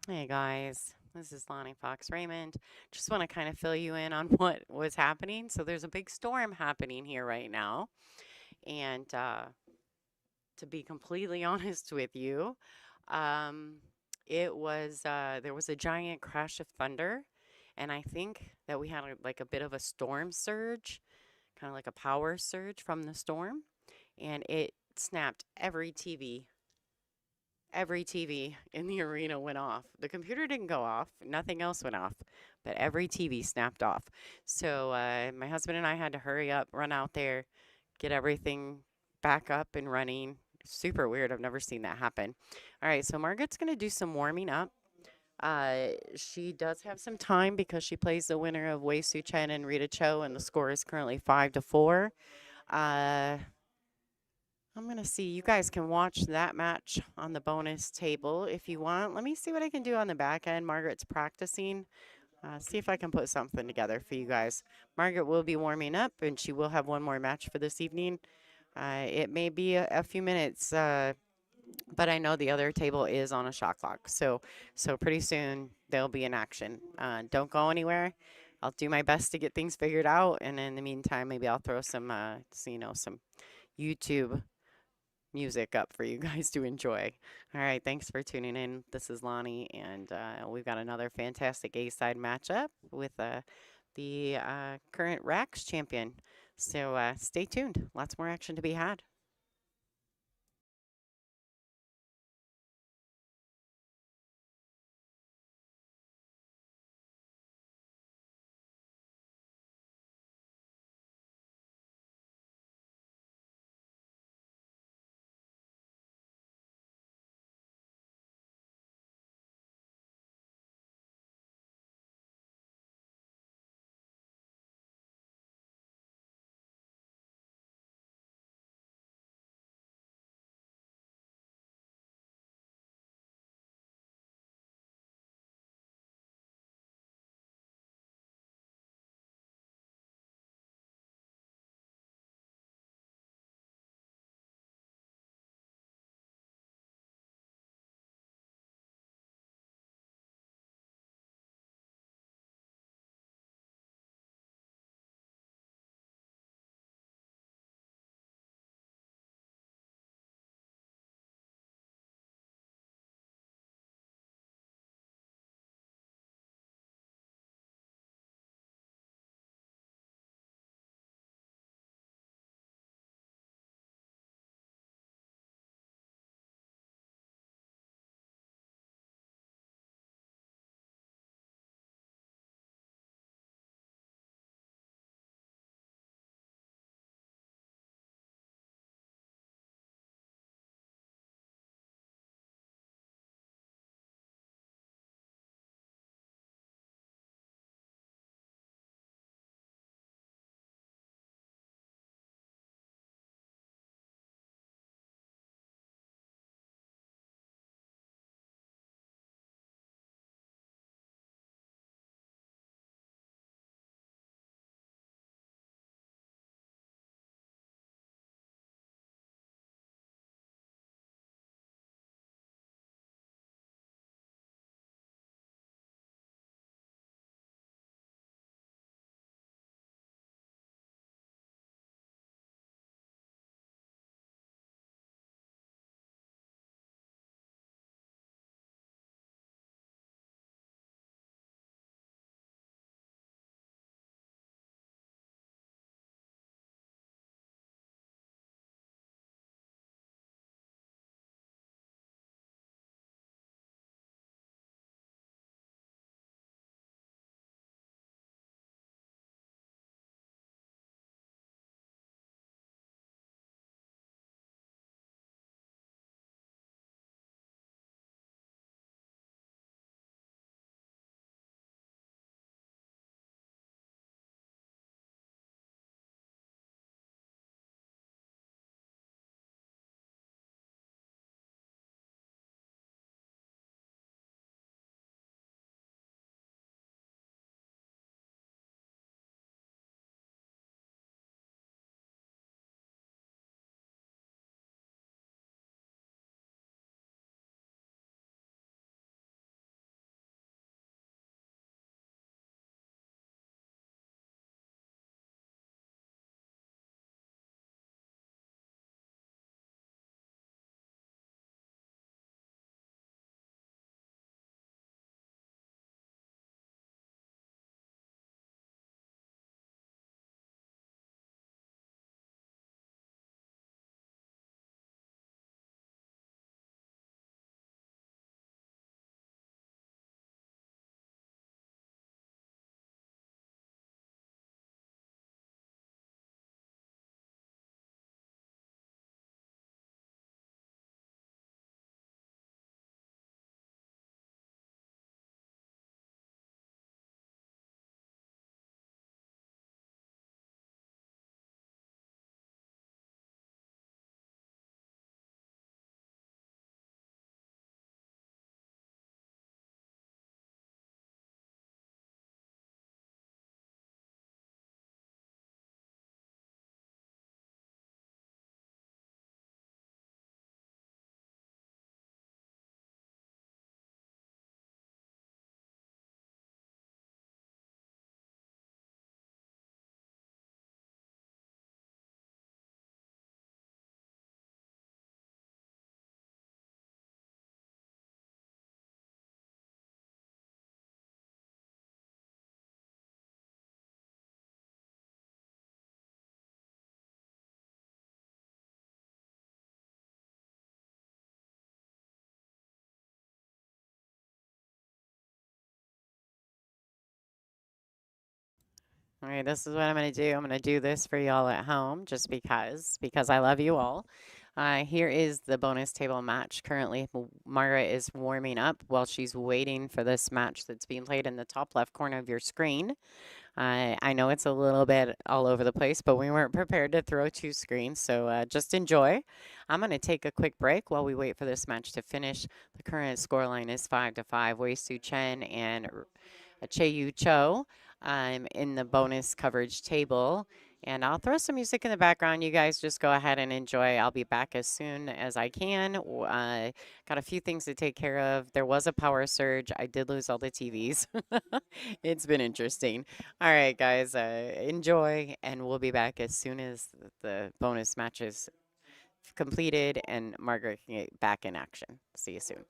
Hey guys, this is Lonnie Fox-Raymond. Just want to kind of fill you in on what was happening. So there's a big storm happening here right now, and to be completely honest with you, um, it was there was a giant crash of thunder, and I think that we had like a bit of a storm surge, kind of like a power surge from the storm, and it snapped every TV. Every TV in the arena went off. The computer didn't go off, nothing else went off, but every TV snapped off. So my husband and I had to hurry up, run out there, get everything back up and running. Super weird. I've never seen that happen. All right, so Margaret's going to do some warming up. She does have some time because she plays the winner of Wei Su Chen and Rita Cho, and the score is currently 5-4. I'm going to see. You guys can watch that match on the bonus table if you want. Let me see what I can do on the back end. Margaret's practicing. See if I can put something together for you guys. Margaret will be warming up, and she will have one more match for this evening. It may be a few minutes, but I know the other table is on a shot clock. So pretty soon they'll be in action. Don't go anywhere. I'll do my best to get things figured out, and in the meantime, maybe I'll throw some, some YouTube music up for you guys to enjoy. All right, thanks for tuning in. This is Lonnie, and we've got another fantastic A-side matchup with the current Rax champion. So stay tuned. Lots more action to be had. All right, this is what I'm going to do. I'm going to do this for y'all at home just because I love you all. Here is the bonus table match. Currently, Margaret is warming up while she's waiting for this match that's being played in the top left corner of your screen. I know it's a little bit all over the place, but we weren't prepared to throw 2 screens, so just enjoy. I'm going to take a quick break while we wait for this match to finish. The current scoreline is 5-5. Wei Su Chen and Che-Yu Cho in the bonus coverage table. And I'll throw some music in the background. You guys just go ahead and enjoy. I'll be back as soon as I can. Got a few things to take care of. There was a power surge. I did lose all the TVs. It's been interesting. All right, guys, enjoy, and we'll be back as soon as the bonus match is completed and Margaret can get back in action. See you soon.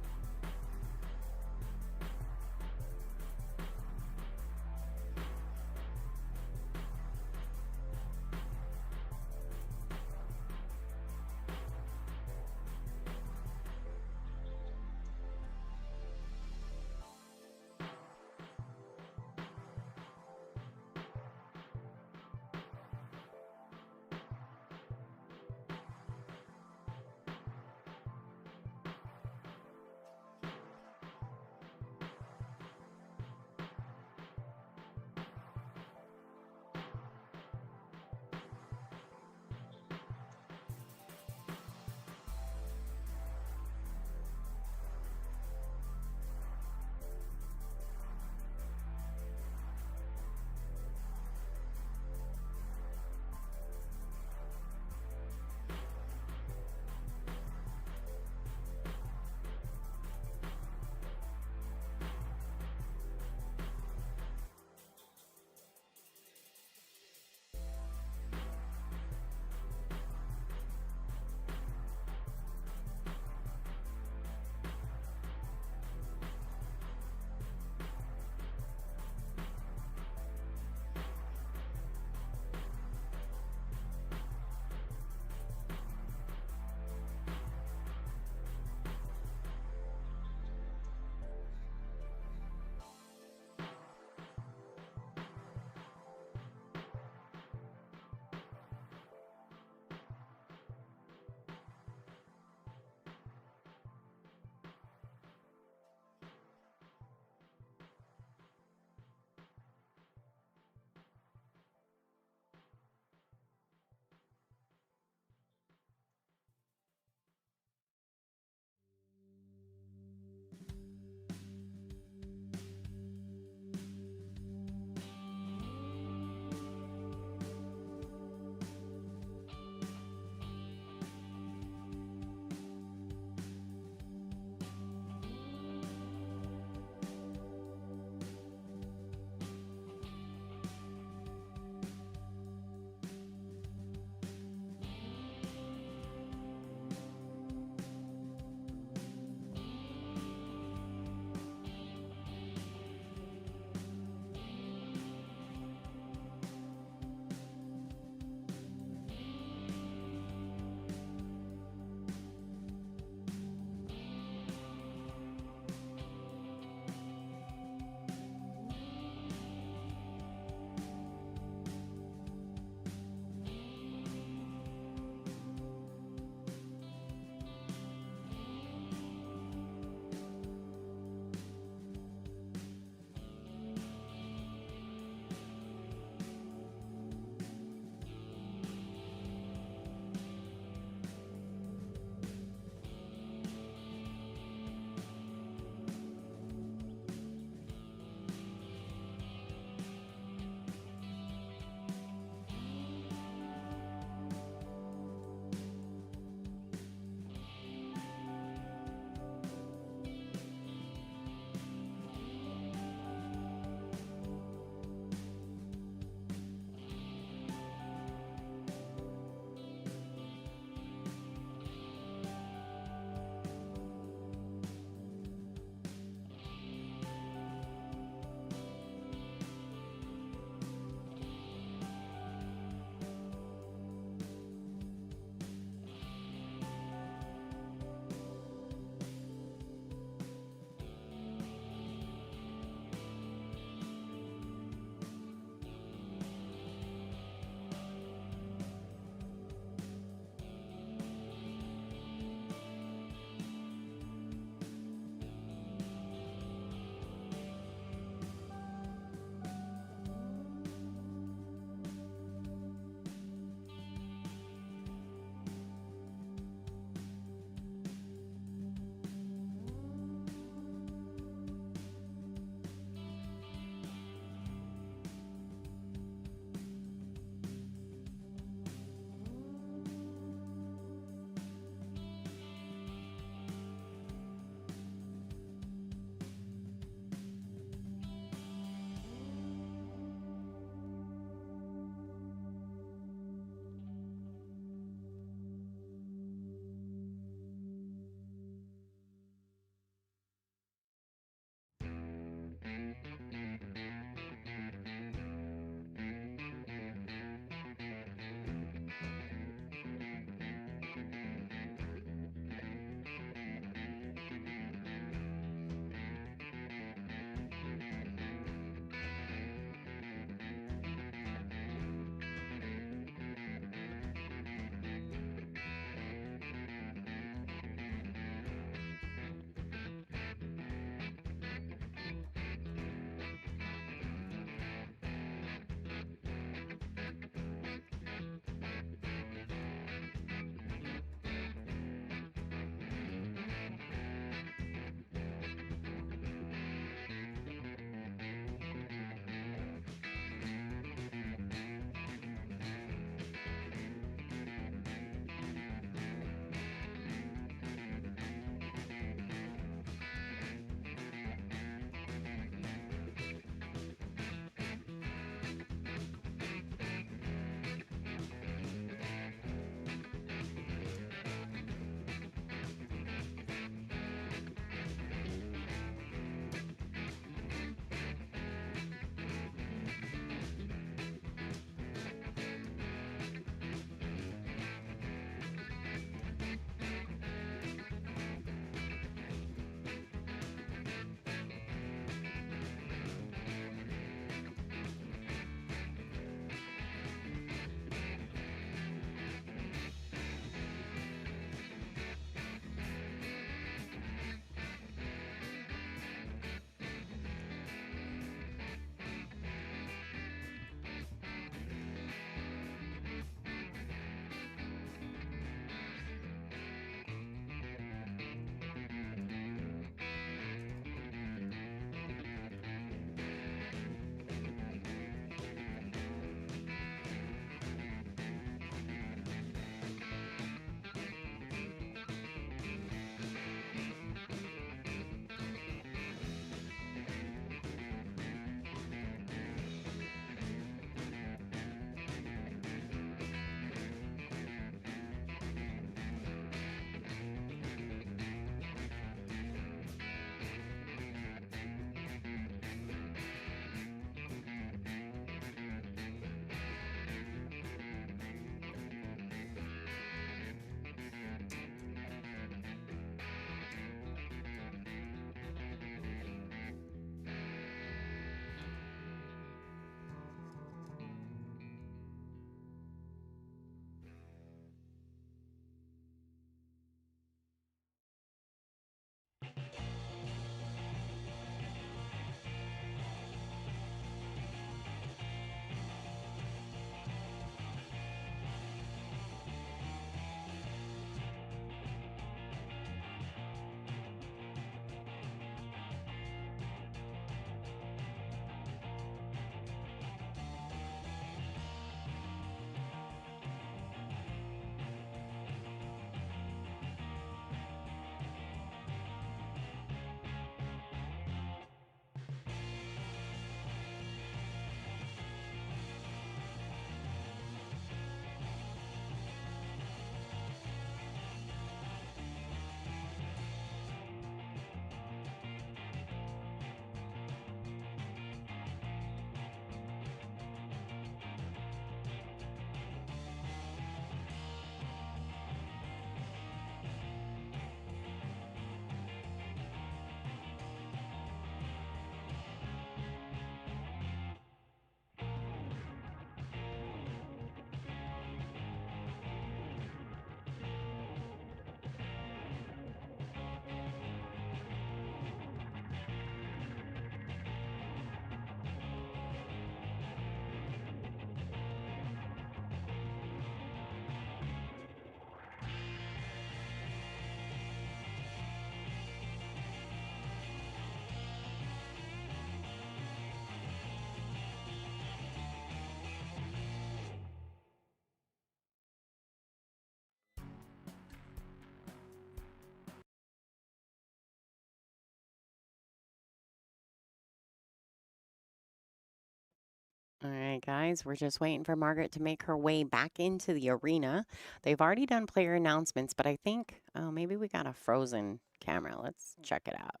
All right, guys, we're just waiting for Margaret to make her way back into the arena. They've already done player announcements, but I think, oh, maybe we got a frozen camera. Let's check it out.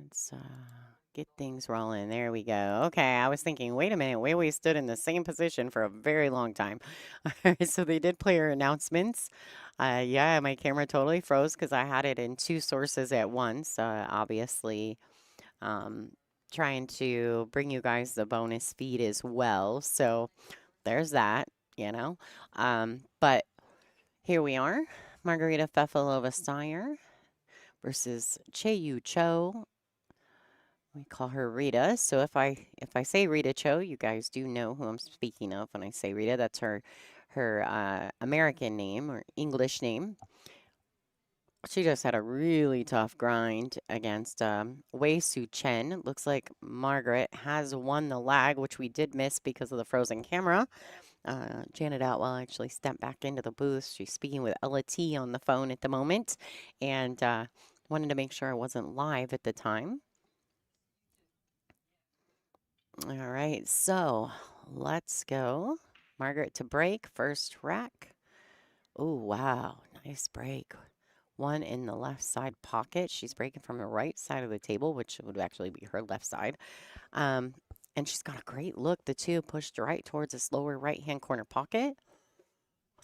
Let's get things rolling. There we go. Okay, I was thinking, wait a minute, we stood in the same position for a very long time. So they did player announcements. Yeah, my camera totally froze because I had it in two sources at once. Obviously, trying to bring you guys the bonus feed as well. So there's that, you know. But here we are, Margarita Fefilova-Steyer versus Che-Yu Cho. We call her Rita. So if I say Rita Cho, you guys do know who I'm speaking of when I say Rita. That's her American name or English name. She just had a really tough grind against Wei Su Chen. Looks like Margaret has won the lag, which we did miss because of the frozen camera. Janet Outwell actually stepped back into the booth. She's speaking with Ella T on the phone at the moment and wanted to make sure I wasn't live at the time. All right, so let's go. Margaret to break, first rack. Oh, wow, nice break. One in the left side pocket. She's breaking from the right side of the table, which would actually be her left side. And she's got a great look. The two pushed right towards this lower right-hand corner pocket.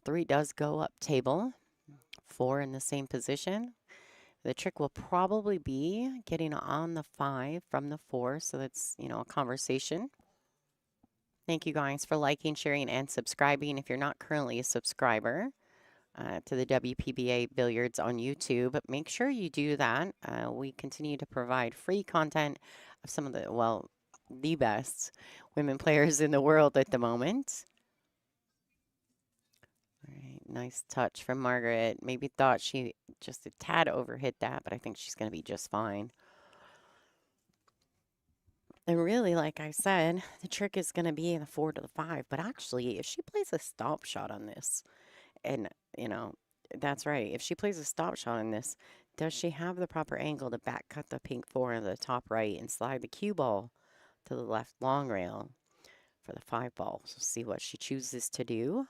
3 does go up table. 4 in the same position. The trick will probably be getting on the 5 from the 4, so that's, you know, a conversation. Thank you guys for liking, sharing, and subscribing. If you're not currently a subscriber to the WPBA Billiards on YouTube, make sure you do that. We continue to provide free content of some of the, well, the best women players in the world at the moment. All right, nice touch from Margaret. Maybe thought she just a tad overhit that, but I think she's going to be just fine. And really, like I said, the trick is going to be in the 4 to the 5. But actually, if she plays a stop shot on this, and, you know, that's right. If she plays a stop shot on this, does she have the proper angle to back cut the pink 4 in the top right and slide the cue ball to the left long rail for the 5 ball? So see what she chooses to do.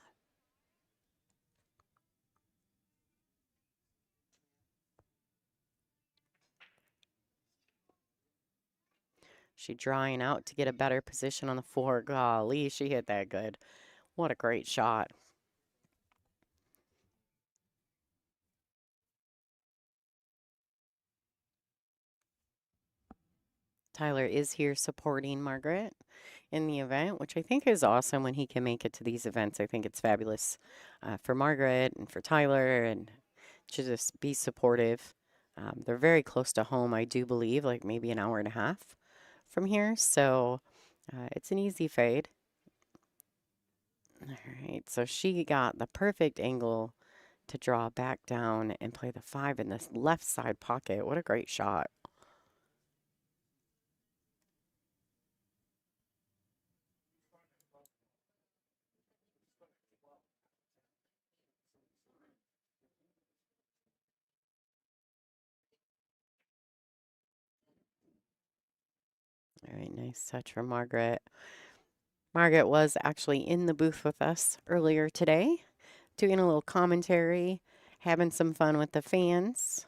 She drawing out to get a better position on the 4. Golly, she hit that good. What a great shot. Tyler is here supporting Margaret in the event, which I think is awesome when he can make it to these events. I think it's fabulous for Margaret and for Tyler, and to just be supportive. They're very close to home, I do believe, like maybe an hour and a half from here. So it's an easy fade. All right, so she got the perfect angle to draw back down and play the 5 in this left side pocket. What a great shot. All right, nice touch from Margaret. Margaret was actually in the booth with us earlier today, doing a little commentary, having some fun with the fans.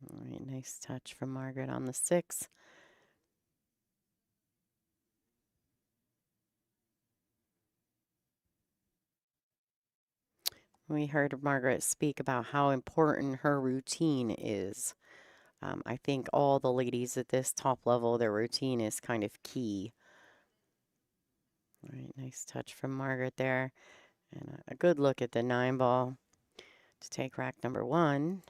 All right, nice touch from Margaret on the 6. We heard Margaret speak about how important her routine is. I think all the ladies at this top level, their routine is kind of key. All right, nice touch from Margaret there. And a good look at the 9 ball to take rack number 1.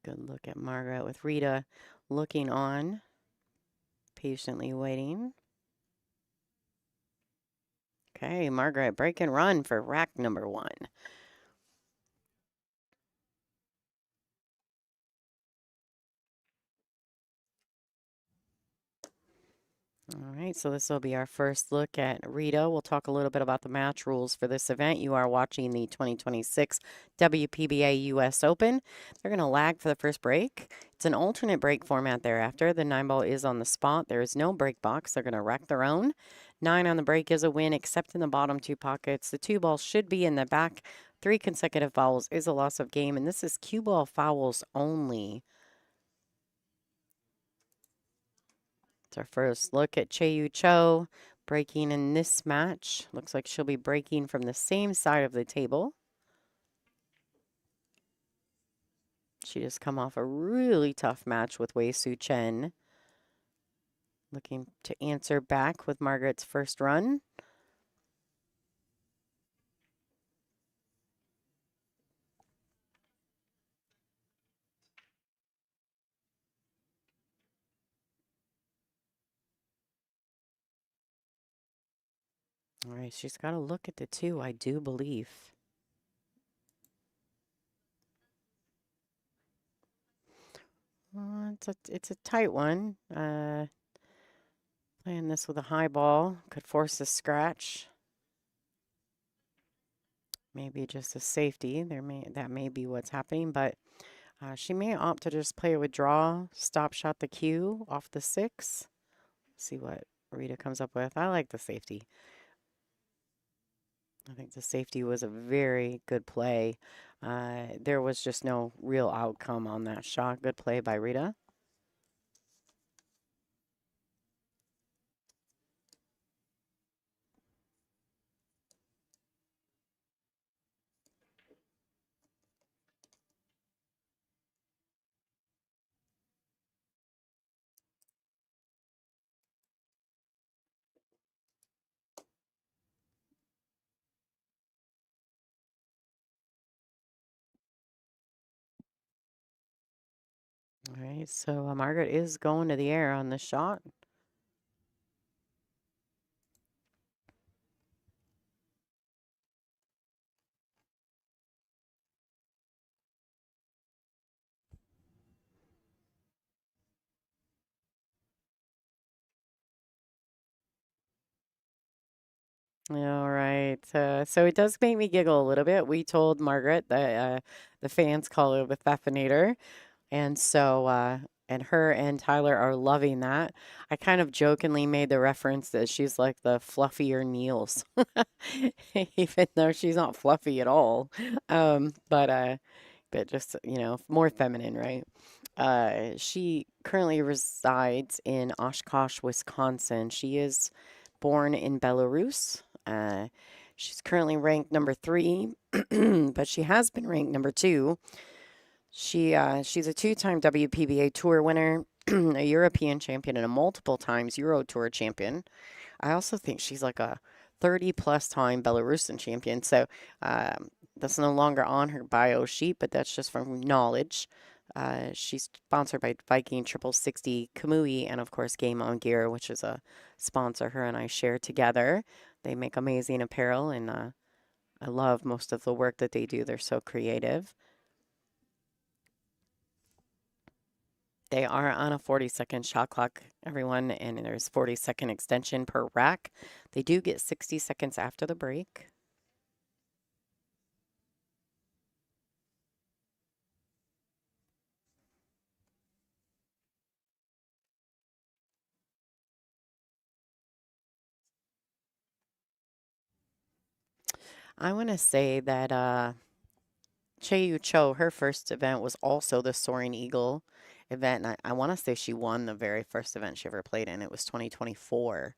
Good look at Margaret with Rita looking on, patiently waiting. Okay, Margaret, break and run for rack number 1. All right. right, so this will be our first look at Rita. We'll talk a little bit about the match rules for this event. You are watching the 2026 WPBA US Open. They're going to lag for the first break. It's an alternate break format thereafter. The 9-ball is on the spot. There is no break box. They're going to rack their own. 9 on the break is a win, except in the bottom 2 pockets. The 2 balls should be in the back. 3 consecutive fouls is a loss of game, and this is cue ball fouls only. It's our first look at Che-Yu Cho breaking in this match. Looks like she'll be breaking from the same side of the table. She just come off a really tough match with Wei Su Chen. Looking to answer back with Margaret's first run. All right, she's got to look at the 2, I do believe. It's a tight one. Playing this with a high ball could force a scratch. Maybe just a safety. That may be what's happening, but she may opt to just play with draw, stop shot the cue off the 6. See what Rita comes up with. I like the safety. I think the safety was a very good play. There was just no real outcome on that shot. Good play by Rita. All right, so Margaret is going to the air on this shot. All right. So it does make me giggle a little bit. We told Margaret that the fans call her the Fefinator. And so, and her and Tyler are loving that. I kind of jokingly made the reference that she's like the fluffier Niels, even though she's not fluffy at all. But just, more feminine, right? She currently resides in Oshkosh, Wisconsin. She is born in Belarus. She's currently ranked number 3, but she has been ranked number 2. She's a 2-time WPBA Tour winner, a European champion, and a multiple times Euro Tour champion. I also think she's like a 30-plus time Belarusian champion. So that's no longer on her bio sheet, but that's just from knowledge. She's sponsored by Viking 6060 Kamui and, of course, Game On Gear, which is a sponsor her and I share together. They make amazing apparel, and I love most of the work that they do. They're so creative. They are on a 40-second shot clock, everyone, and there's 40-second extension per rack. They do get 60 seconds after the break. I want to say that Che-Yu Cho, her first event was also the Soaring Eagle event. And I want to say she won the very first event she ever played in. It was 2024.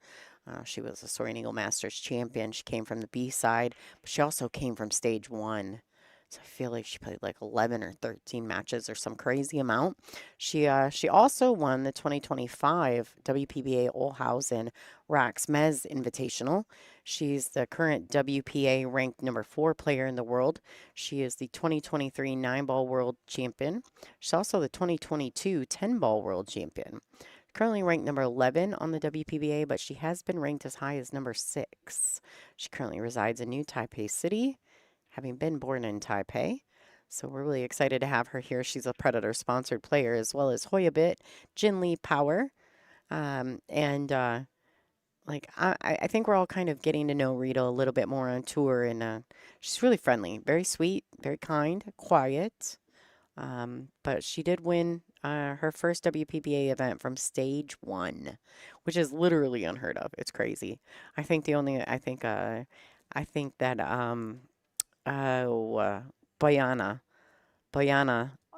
She was a Soaring Eagle Masters champion. She came from the B side, but she also came from stage 1. So I feel like she played like 11 or 13 matches or some crazy amount. She also won the 2025 WPBA Olhausen Rax Mez Invitational. She's the current WPA ranked number 4 player in the world. She is the 2023 9-ball world champion. She's also the 2022 10-ball world champion. Currently ranked number 11 on the WPBA, but she has been ranked as high as number 6. She currently resides in New Taipei City, having been born in Taipei. So we're really excited to have her here. She's a Predator-sponsored player, as well as Hoya Bit, Jin Lee Power, and like I think we're all kind of getting to know Rita a little bit more on tour, and she's really friendly, very sweet, very kind, quiet. But she did win her first WPBA event from stage one, which is literally unheard of. It's crazy. I think that oh, Bojana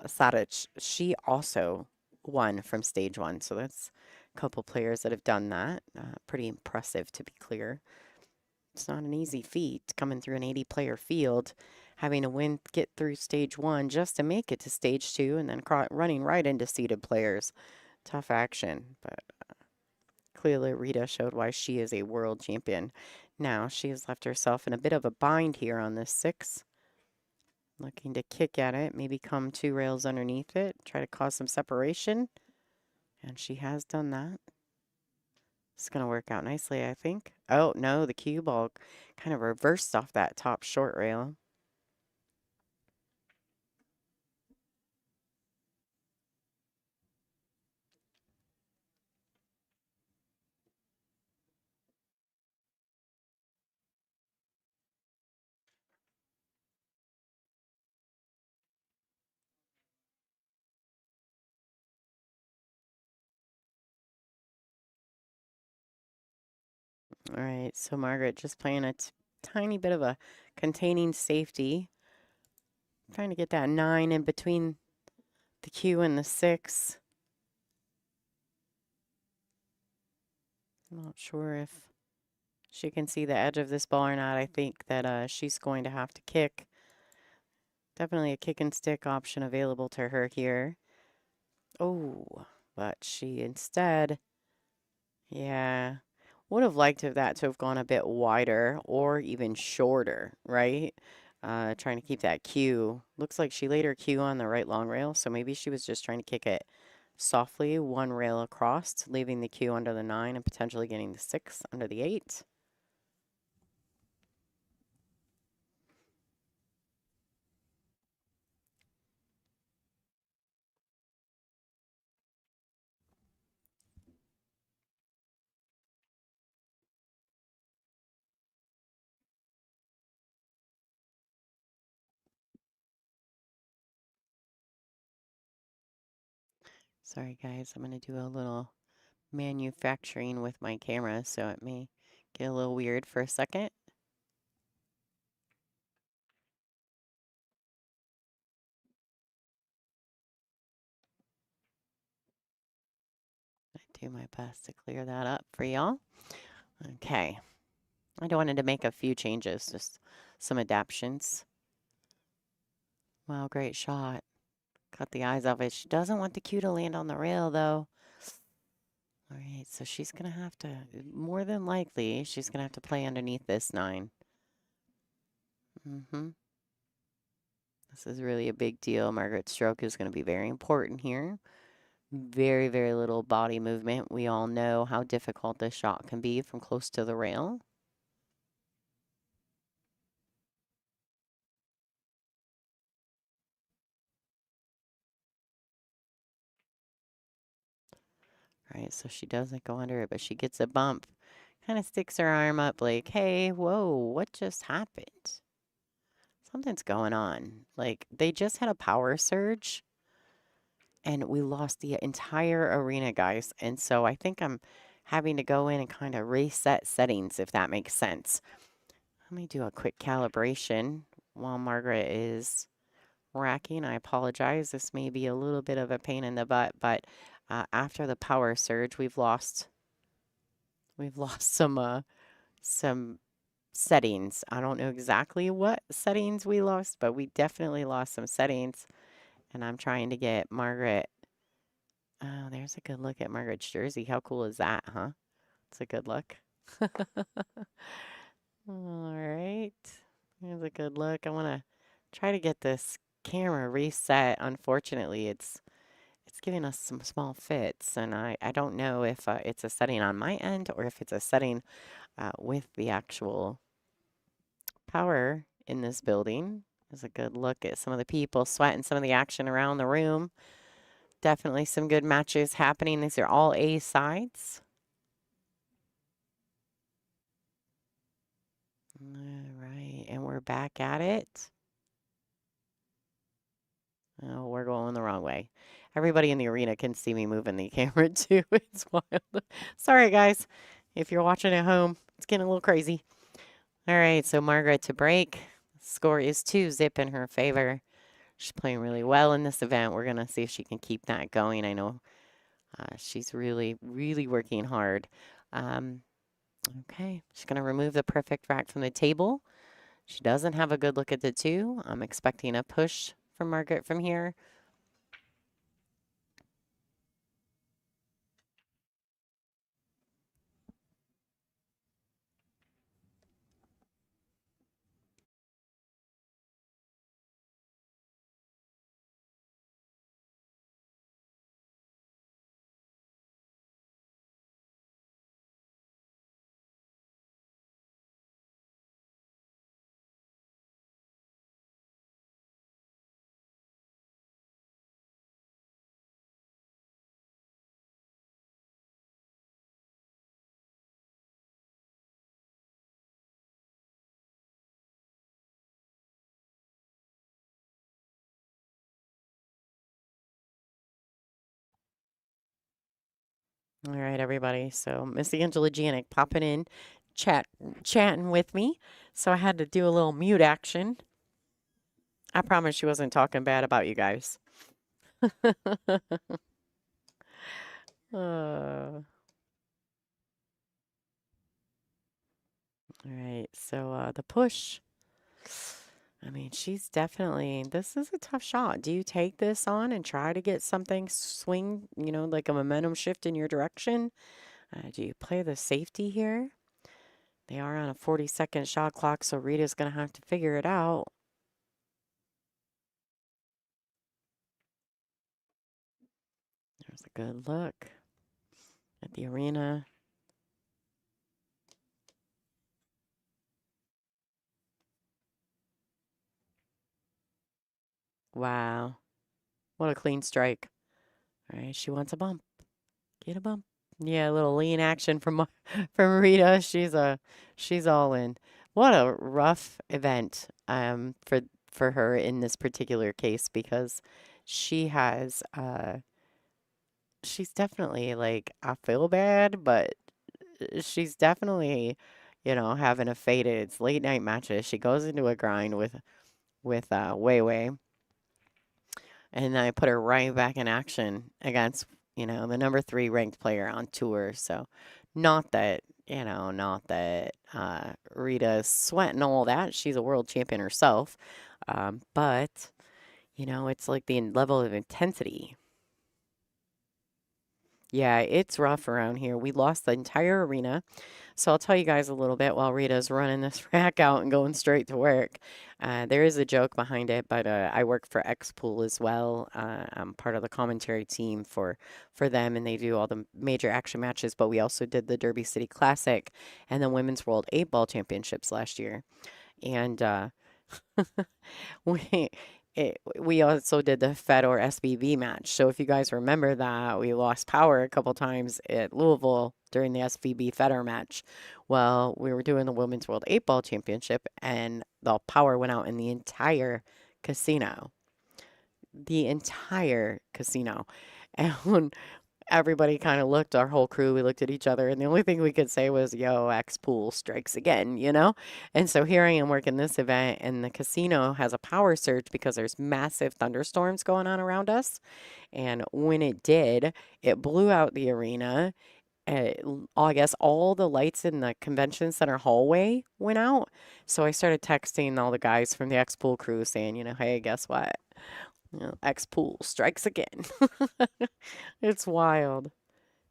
Saric, she also won from stage one. So that's a couple players that have done that. Pretty impressive, to be clear. It's not an easy feat coming through an 80-player field, having to win, get through stage one just to make it to stage two, and then running right into seeded players. Tough action, but clearly Rita showed why she is a world champion. Now she has left herself in a bit of a bind here on this 6. Looking to kick at it, maybe come 2 rails underneath it, try to cause some separation. And she has done that. It's going to work out nicely, I think. Oh, no, the cue ball kind of reversed off that top short rail. All right, so Margaret just playing a tiny bit of a containing safety. Trying to get that 9 in between the cue and the 6. I'm not sure if she can see the edge of this ball or not. I think that she's going to have to kick. Definitely a kick and stick option available to her here. Oh, but she instead, yeah, would have liked that to have gone a bit wider or even shorter, right? Trying to keep that cue. Looks like she laid her cue on the right long rail, so maybe she was just trying to kick it softly 1 rail across, leaving the cue under the 9 and potentially getting the 6 under the 8. Sorry guys, I'm going to do a little manufacturing with my camera, so it may get a little weird for a second. I do my best to clear that up for y'all. Okay. I wanted to make a few changes, just some adaptations. Wow, great shot. Cut the eyes off it. She doesn't want the cue to land on the rail, though. All right, so she's going to have to, more than likely, she's going to have to play underneath this 9. This is really a big deal. Margaret's stroke is going to be very important here. Very, very little body movement. We all know how difficult this shot can be from close to the rail. All right, so she doesn't go under it, but she gets a bump. Kind of sticks her arm up like, hey, whoa, what just happened? Something's going on. Like, they just had a power surge, and we lost the entire arena, guys. And so I think I'm having to go in and kind of reset settings, if that makes sense. Let me do a quick calibration while Margaret is racking. I apologize. This may be a little bit of a pain in the butt, but after the power surge, we've lost some settings. I don't know exactly what settings we lost, but we definitely lost some settings. And I'm trying to get Margaret. Oh, there's a good look at Margaret's jersey. How cool is that, huh? It's a good look. All right. Here's a good look. I want to try to get this camera reset. Unfortunately, it's giving us some small fits, and I don't know if it's a setting on my end or if it's a setting with the actual power in this building. There's a good look at some of the people sweating some of the action around the room. Definitely some good matches happening. These are all A sides. back at it. Oh, we're going the wrong way. Everybody in the arena can see me moving the camera too. It's wild. Sorry, guys. If you're watching at home, it's getting a little crazy. All right, so Margaret to break. Score is 2-zip in her favor. She's playing really well in this event. We're going to see if she can keep that going. I know she's really, really working hard. Okay, she's going to remove the perfect rack from the table. She doesn't have a good look at the 2. I'm expecting a push from Margaret from here. All right, everybody. So Miss Angela Janik popping in, chatting with me. So I had to do a little mute action. I promise she wasn't talking bad about you guys. All right, so the push. I mean, she's definitely, this is a tough shot. Do you take this on and try to get something swing, you know, like a momentum shift in your direction? Do you play the safety here? They are on a 40-second shot clock, so Rita's going to have to figure it out. There's a good look at the arena. Wow. What a clean strike. All right, she wants a bump. Get a bump. Yeah, a little lean action from from Rita. She's all in. What a rough event for her in this particular case because she has she's definitely like I feel bad, but she's definitely, you know, having a faded. It's late night matches. She goes into a grind with Wei Wei. And I put her right back in action against, you know, the number 3 ranked player on tour. So not that, you know, not that Rita's sweating all that. She's a world champion herself. But, you know, it's like the level of intensity. Yeah, it's rough around here. We lost the entire arena. So I'll tell you guys a little bit while Rita's running this rack out and going straight to work. There is a joke behind it, but I work for X-Pool as well. I'm part of the commentary team for them, and they do all the major action matches. But we also did the Derby City Classic and the Women's World 8-Ball Championships last year. And we we also did the Fedor SBV match. So if you guys remember that, we lost power a couple times at Louisville during the SVB Fedor match. Well, we were doing the Women's World 8-Ball Championship, and the power went out in the entire casino. The entire casino. And everybody kind of looked, our whole crew, we looked at each other, and the only thing we could say was, yo, X-Pool strikes again, you know? And so here I am working this event, and the casino has a power surge because there's massive thunderstorms going on around us. And when it did, it blew out the arena. I guess all the lights in the convention center hallway went out. So I started texting all the guys from the X-Pool crew saying, you know, hey, guess what? You know, X-Pool strikes again. It's wild,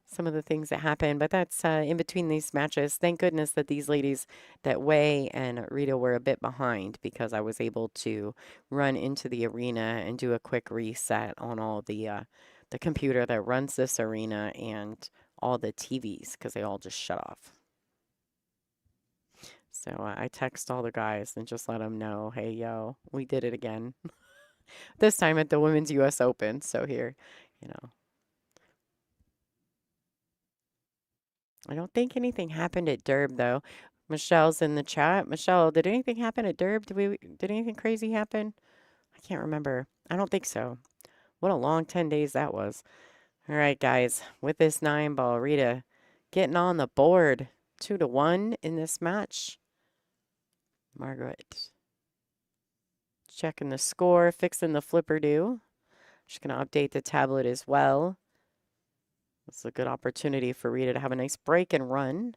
some of the things that happen, but that's in between these matches. Thank goodness that these ladies, that Wei and Rita, were a bit behind because I was able to run into the arena and do a quick reset on all the computer that runs this arena and all the TVs because they all just shut off. So I text all the guys and just let them know, hey, yo, we did it again. This time at the Women's U.S. Open. So here, you know. I don't think anything happened at Derb, though. Michelle's in the chat. Michelle, did anything happen at Derb? Did anything crazy happen? I can't remember. I don't think so. What a long 10 days that was. All right, guys. With this 9-ball, Rita getting on the board. 2-1 in this match. Margaret checking the score, fixing the flipper do. Just going to update the tablet as well. This is a good opportunity for Rita to have a nice break and run.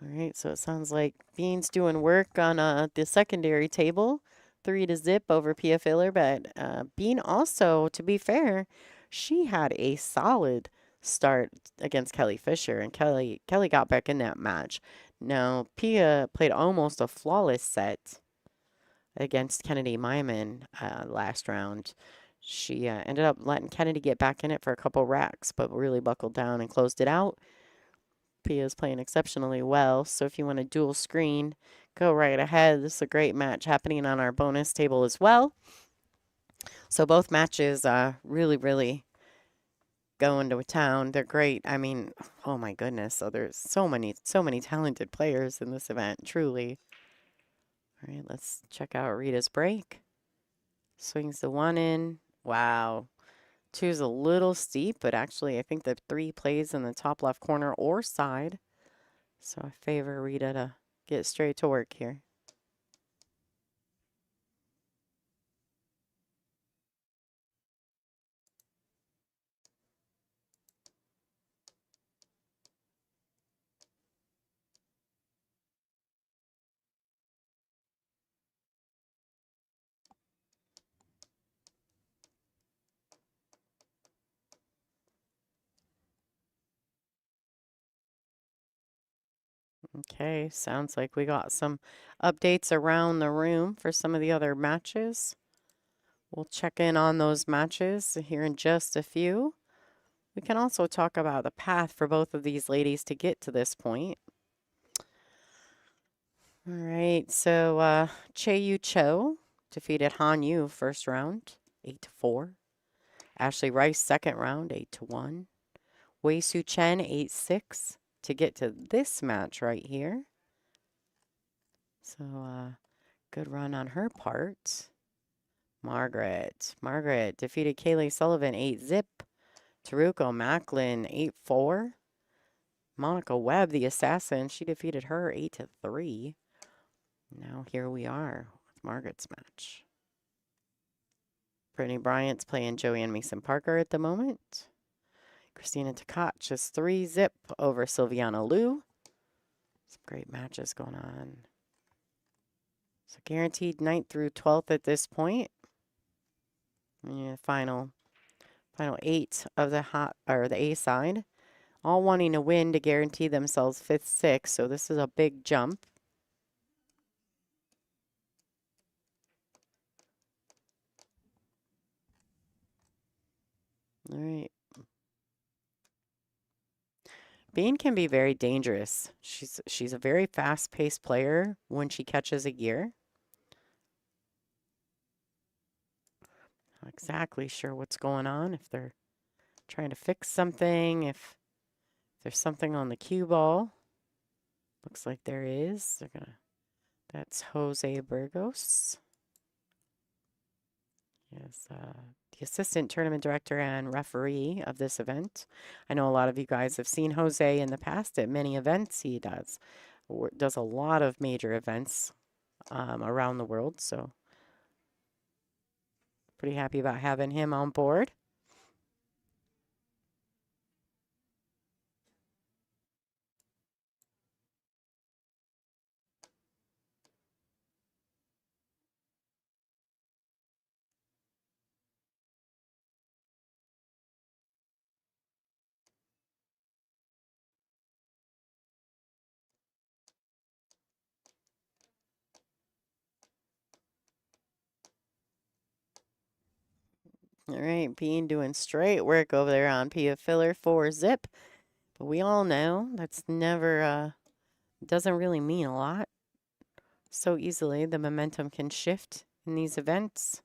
All right, so it sounds like Bean's doing work on the secondary table. 3-0 over Fefilova, but Bean also, to be fair, she had a solid start against Kelly Fisher, and Kelly got back in that match. Now, Pia played almost a flawless set against Kennedy Myman last round. She ended up letting Kennedy get back in it for a couple racks, but really buckled down and closed it out. Pia is playing exceptionally well, so if you want a dual screen, go right ahead. This is a great match happening on our bonus table as well. So both matches really, really going to town. They're great. I mean, oh my goodness. So there's so many talented players in this event, truly. All right, let's check out Rita's break. Swings the 1 in. Wow. 2's a little steep, but actually I think the 3 plays in the top left corner or side. So I favor Rita to get straight to work here. Okay, sounds like we got some updates around the room for some of the other matches. We'll check in on those matches here in just a few. We can also talk about the path for both of these ladies to get to this point. All right, so Che-Yu Cho defeated Han Yu first round, 8-4. Ashley Rice second round, 8-1. Wei Su Chen, 8-6 to get to this match right here. So good run on her part. Margaret defeated Kaylee Sullivan 8-0. Taruko Macklin 8-4. Monica Webb, the assassin, she defeated her 8-3. Now here we are with Margaret's match. Brittany Bryant's playing Joanne Mason Parker at the moment. Christina Tkach is 3-0 over Sylviana Liu. Some great matches going on. So guaranteed 9th through 12th at this point. Yeah, final 8 of the the A side, all wanting to win to guarantee themselves 5th, 6th. So this is a big jump. All right. Bean can be very dangerous. She's a very fast-paced player when she catches a gear. Not exactly sure what's going on, if they're trying to fix something, if there's something on the cue ball. Looks like there is. That's Jose Burgos. Yes, the assistant tournament director and referee of this event. I know a lot of you guys have seen Jose in the past at many events. He does a lot of major events around the world, so pretty happy about having him on board. All right, Bean doing straight work over there on Pia Filler 4-0. But we all know that's never, doesn't really mean a lot. So easily the momentum can shift in these events.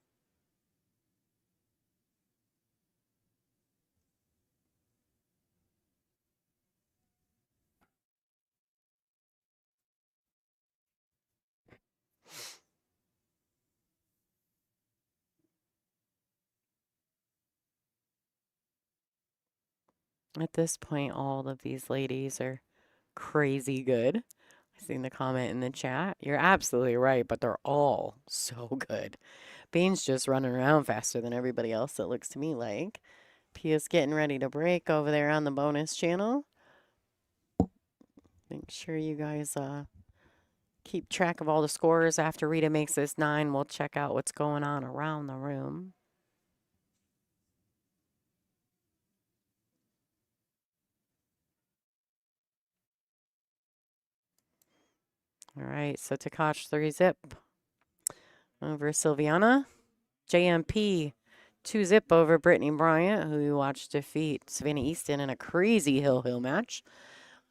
At this point, all of these ladies are crazy good. I seen the comment in the chat. You're absolutely right, but they're all so good. Bean's just running around faster than everybody else, it looks to me like. Pia's getting ready to break over there on the bonus channel. Make sure you guys keep track of all the scores. After Rita makes this 9, we'll check out what's going on around the room. All right, so Takash 3-zip over Silviana. JMP 2-zip over Brittany Bryant, who we watched defeat Savannah Easton in a crazy hill match.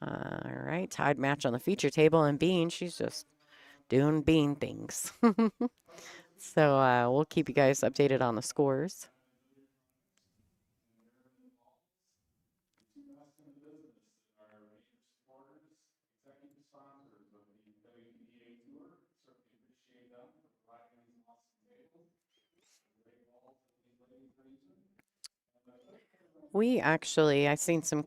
All right, tied match on the feature table. And Bean, she's just doing Bean things. So we'll keep you guys updated on the scores. We actually, I seen some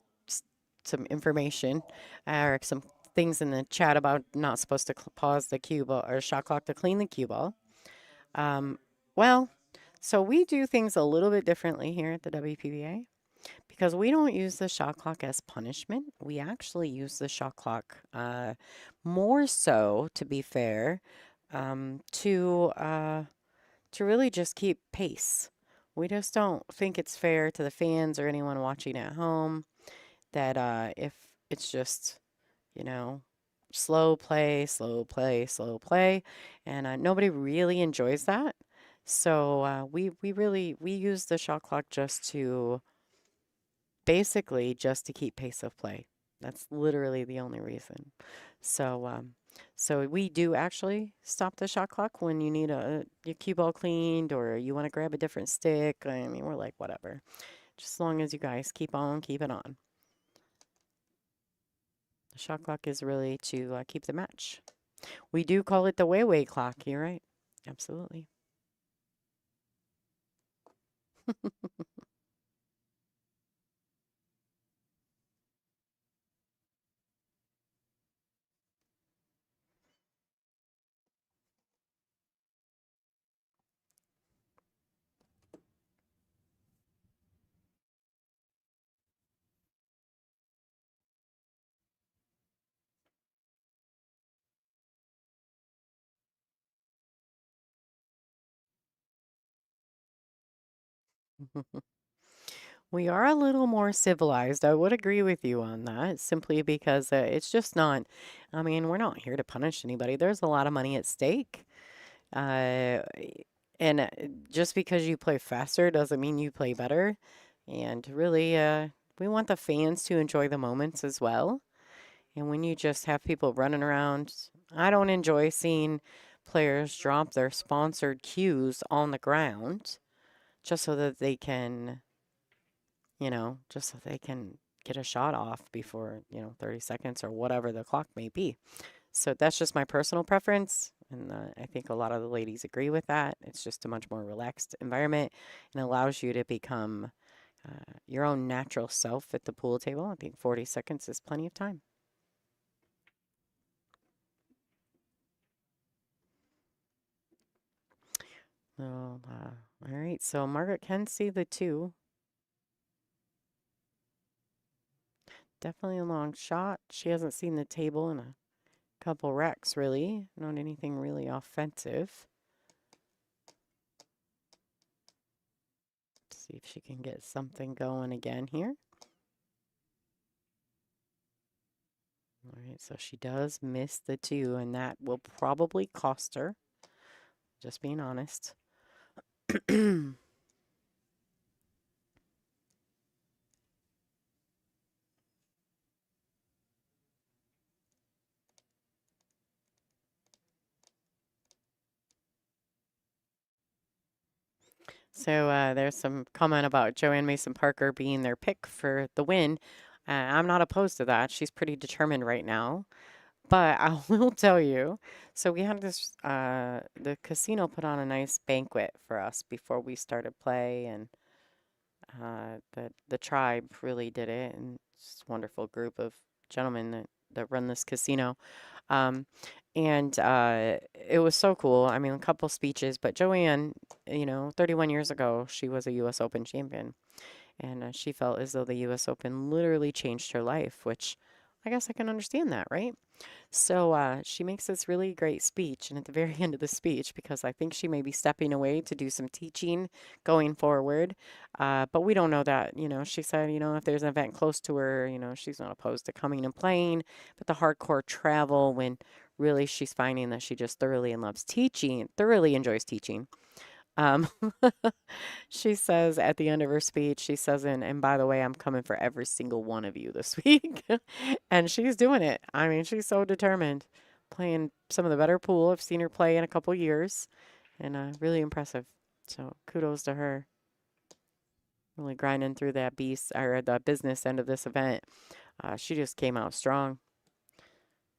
information or some things in the chat about not supposed to pause the cue ball or shot clock to clean the cue ball. Well, so we do things a little bit differently here at the WPBA because we don't use the shot clock as punishment. We actually use the shot clock more so, to be fair, to really just keep pace. We just don't think it's fair to the fans or anyone watching at home that if it's just, you know, slow play, slow play, slow play, and nobody really enjoys that. So we use the shot clock just to basically just to keep pace of play. That's literally the only reason. So we do actually stop the shot clock when you need your cue ball cleaned or you want to grab a different stick. I mean, we're like, whatever. Just as long as you guys keep on keeping on. The shot clock is really to keep the match. We do call it the way clock. You're right. Absolutely. We are a little more civilized. I would agree with you on that, simply because it's just not, I mean, we're not here to punish anybody. There's a lot of money at stake. Uh, and just because you play faster doesn't mean you play better. And really, we want the fans to enjoy the moments as well. And when you just have people running around, I don't enjoy seeing players drop their sponsored cues on the ground just so that they can, just so they can get a shot off before, 30 seconds or whatever the clock may be. So that's just my personal preference. And I think a lot of the ladies agree with that. It's just a much more relaxed environment and allows you to become your own natural self at the pool table. I think 40 seconds is plenty of time. All right, so Margaret can see the 2. Definitely a long shot. She hasn't seen the table in a couple wrecks, really. Not anything really offensive. Let's see if she can get something going again here. All right, so she does miss the 2, and that will probably cost her. Just being honest. So there's some comment about Joanne Mason Parker being their pick for the win. I'm not opposed to that. She's pretty determined right now. But I will tell you, so we had this, the casino put on a nice banquet for us before we started play, and the tribe really did it, and it's a wonderful group of gentlemen that run this casino. Um, and it was so cool. I mean, a couple speeches, but Joanne, 31 years ago, she was a U.S. Open champion, and she felt as though the U.S. Open literally changed her life, which I guess I can understand that, right? So she makes this really great speech, and at the very end of the speech, because I think she may be stepping away to do some teaching going forward, but we don't know that. She said, if there's an event close to her, she's not opposed to coming and playing, but the hardcore travel when really she's finding that she just thoroughly loves teaching, thoroughly enjoys teaching. Um, she says at the end of her speech, she says, and by the way, I'm coming for every single one of you this week. And she's doing it. I mean, she's so determined, playing some of the better pool. I've seen her play in a couple years, and really impressive. So kudos to her. Really grinding through that beast or the business end of this event. She just came out strong.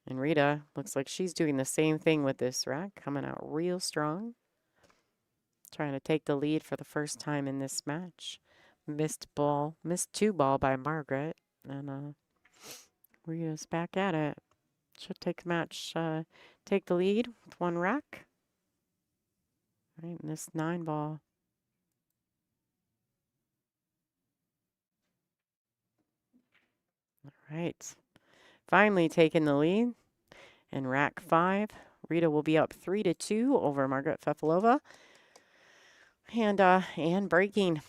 And Rita looks like she's doing the same thing with this rack, coming out real strong. Trying to take the lead for the first time in this match. Missed two ball by Margaret. And Rita's back at it. Should take the match, take the lead with one rack. Right, and this 9 ball. All right. Finally taking the lead. In rack 5, Rita will be up 3-2 over Margaret Fefilova. And breaking.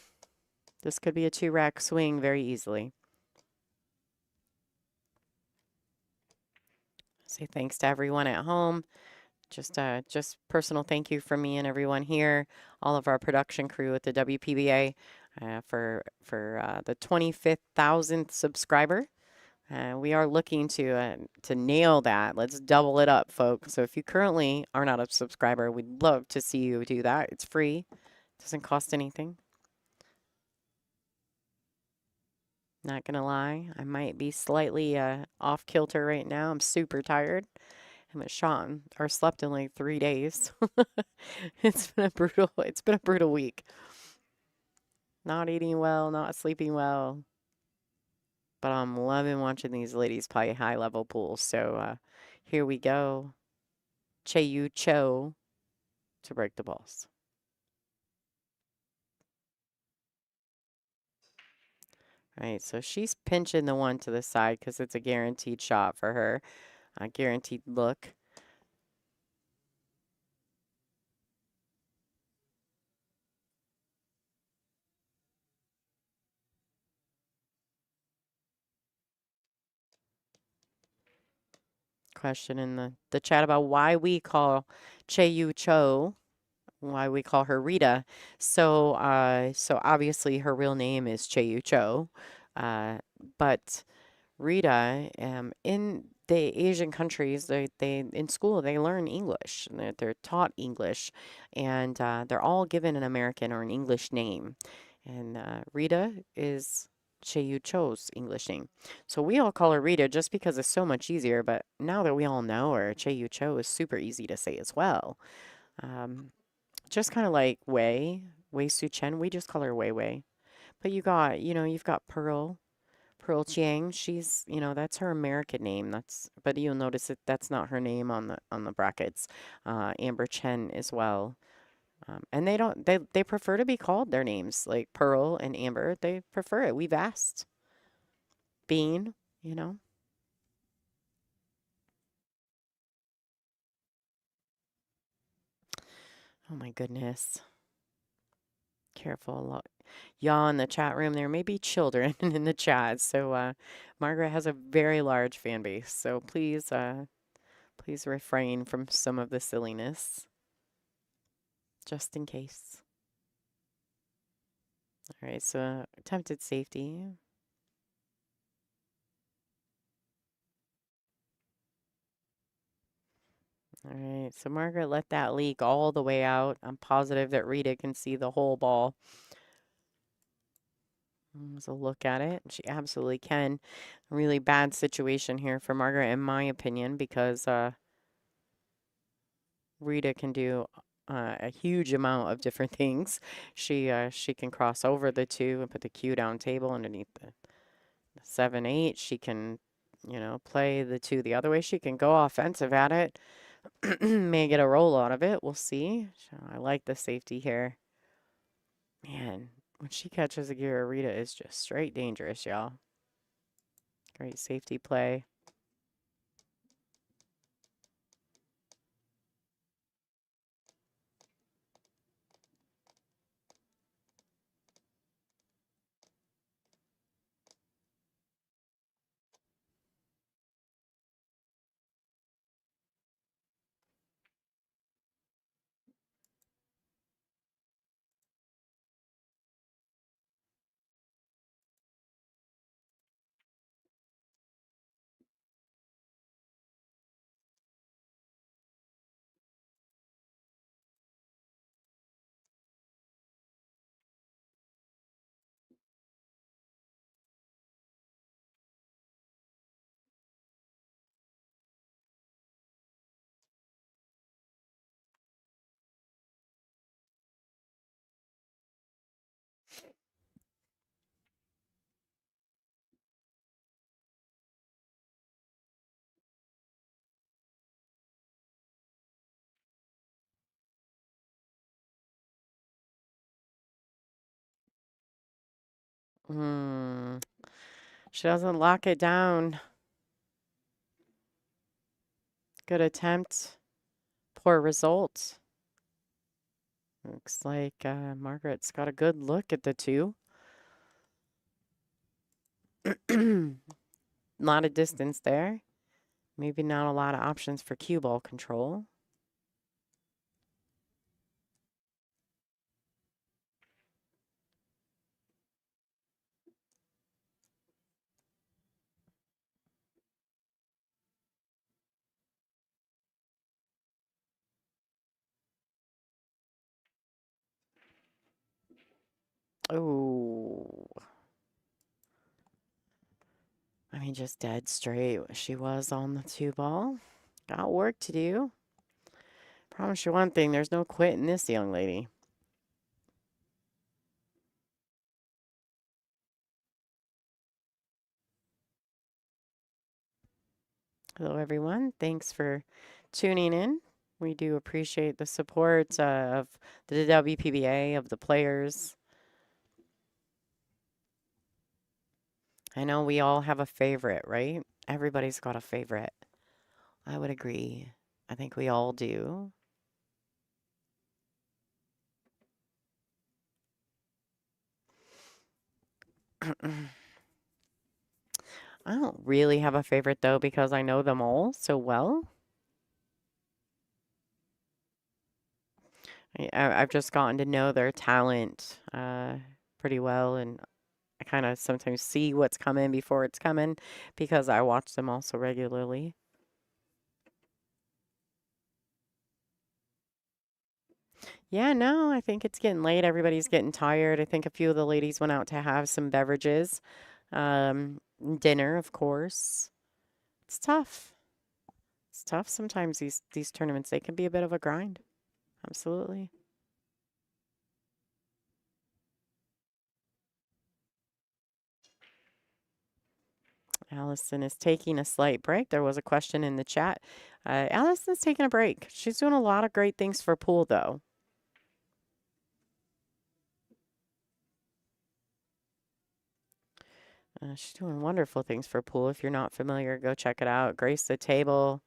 This could be a 2-rack swing very easily. Say thanks to everyone at home. Just personal thank you from me and everyone here, all of our production crew at the WPBA for the 25,000th subscriber. We are looking to nail that. Let's double it up, folks. So if you currently are not a subscriber, we'd love to see you do that. It's free. Doesn't cost anything. Not gonna lie, I might be slightly off kilter right now. I'm super tired. I haven't shot or slept in like 3 days. It's been a brutal week. Not eating well, not sleeping well. But I'm loving watching these ladies play high level pool. So here we go. Che-Yu Cho to break the balls. Right, so she's pinching the one to the side because it's a guaranteed shot for her. A guaranteed look. Question in the chat about why we call Che-Yu Cho, why we call her Rita. So obviously her real name is Che-Yu Cho, but Rita, in the Asian countries, they in school they learn English. They're taught English, and they're all given an American or an English name. And Rita is Che-Yu Cho's English name. So we all call her Rita just because it's so much easier. But now that we all know her, Che-Yu Cho is super easy to say as well. Just kind of like Wei Su Chen. We just call her Wei Wei. But you've got Pearl Chiang. She's, that's her American name. But you'll notice that that's not her name on the brackets. Amber Chen as well. And they prefer to be called their names, like Pearl and Amber. They prefer it. We've asked. Bean, Oh my goodness. Careful. Y'all in the chat room, there may be children in the chat. So Margaret has a very large fan base. So please refrain from some of the silliness. Just in case. All right, so attempted safety. All right, so Margaret let that leak all the way out. I'm positive that Rita can see the whole ball. Let's look at it. She absolutely can. A really bad situation here for Margaret, in my opinion, because Rita can do a huge amount of different things. She can cross over the 2 and put the cue down table underneath the 7-8. She can, play the 2 the other way. She can go offensive at it. May get a roll out of it. We'll see. So I like the safety here. Man, when she catches a gear, Rita is just straight dangerous, y'all. Great safety play. Hmm. She doesn't lock it down. Good attempt. Poor result. Looks like Margaret's got a good look at the 2. Lot of distance there. Maybe not a lot of options for cue ball control. Oh. I mean, just dead straight. She was on the 2 ball. Got work to do. Promise you one thing, there's no quitting this young lady. Hello, everyone. Thanks for tuning in. We do appreciate the support of the WPBA, of the players. I know we all have a favorite, right? Everybody's got a favorite. I would agree. I think we all do. I don't really have a favorite, though, because I know them all so well. I've just gotten to know their talent pretty well, and I kind of sometimes see what's coming before it's coming because I watch them all so regularly. Yeah, no, I think it's getting late. Everybody's getting tired. I think a few of the ladies went out to have some beverages, dinner, of course. It's tough. It's tough sometimes, these tournaments. They can be a bit of a grind. Absolutely. Allison is taking a slight break. There was a question in the chat. Allison's taking a break. She's doing a lot of great things for pool, though. She's doing wonderful things for pool. If you're not familiar, go check it out. Grace the table,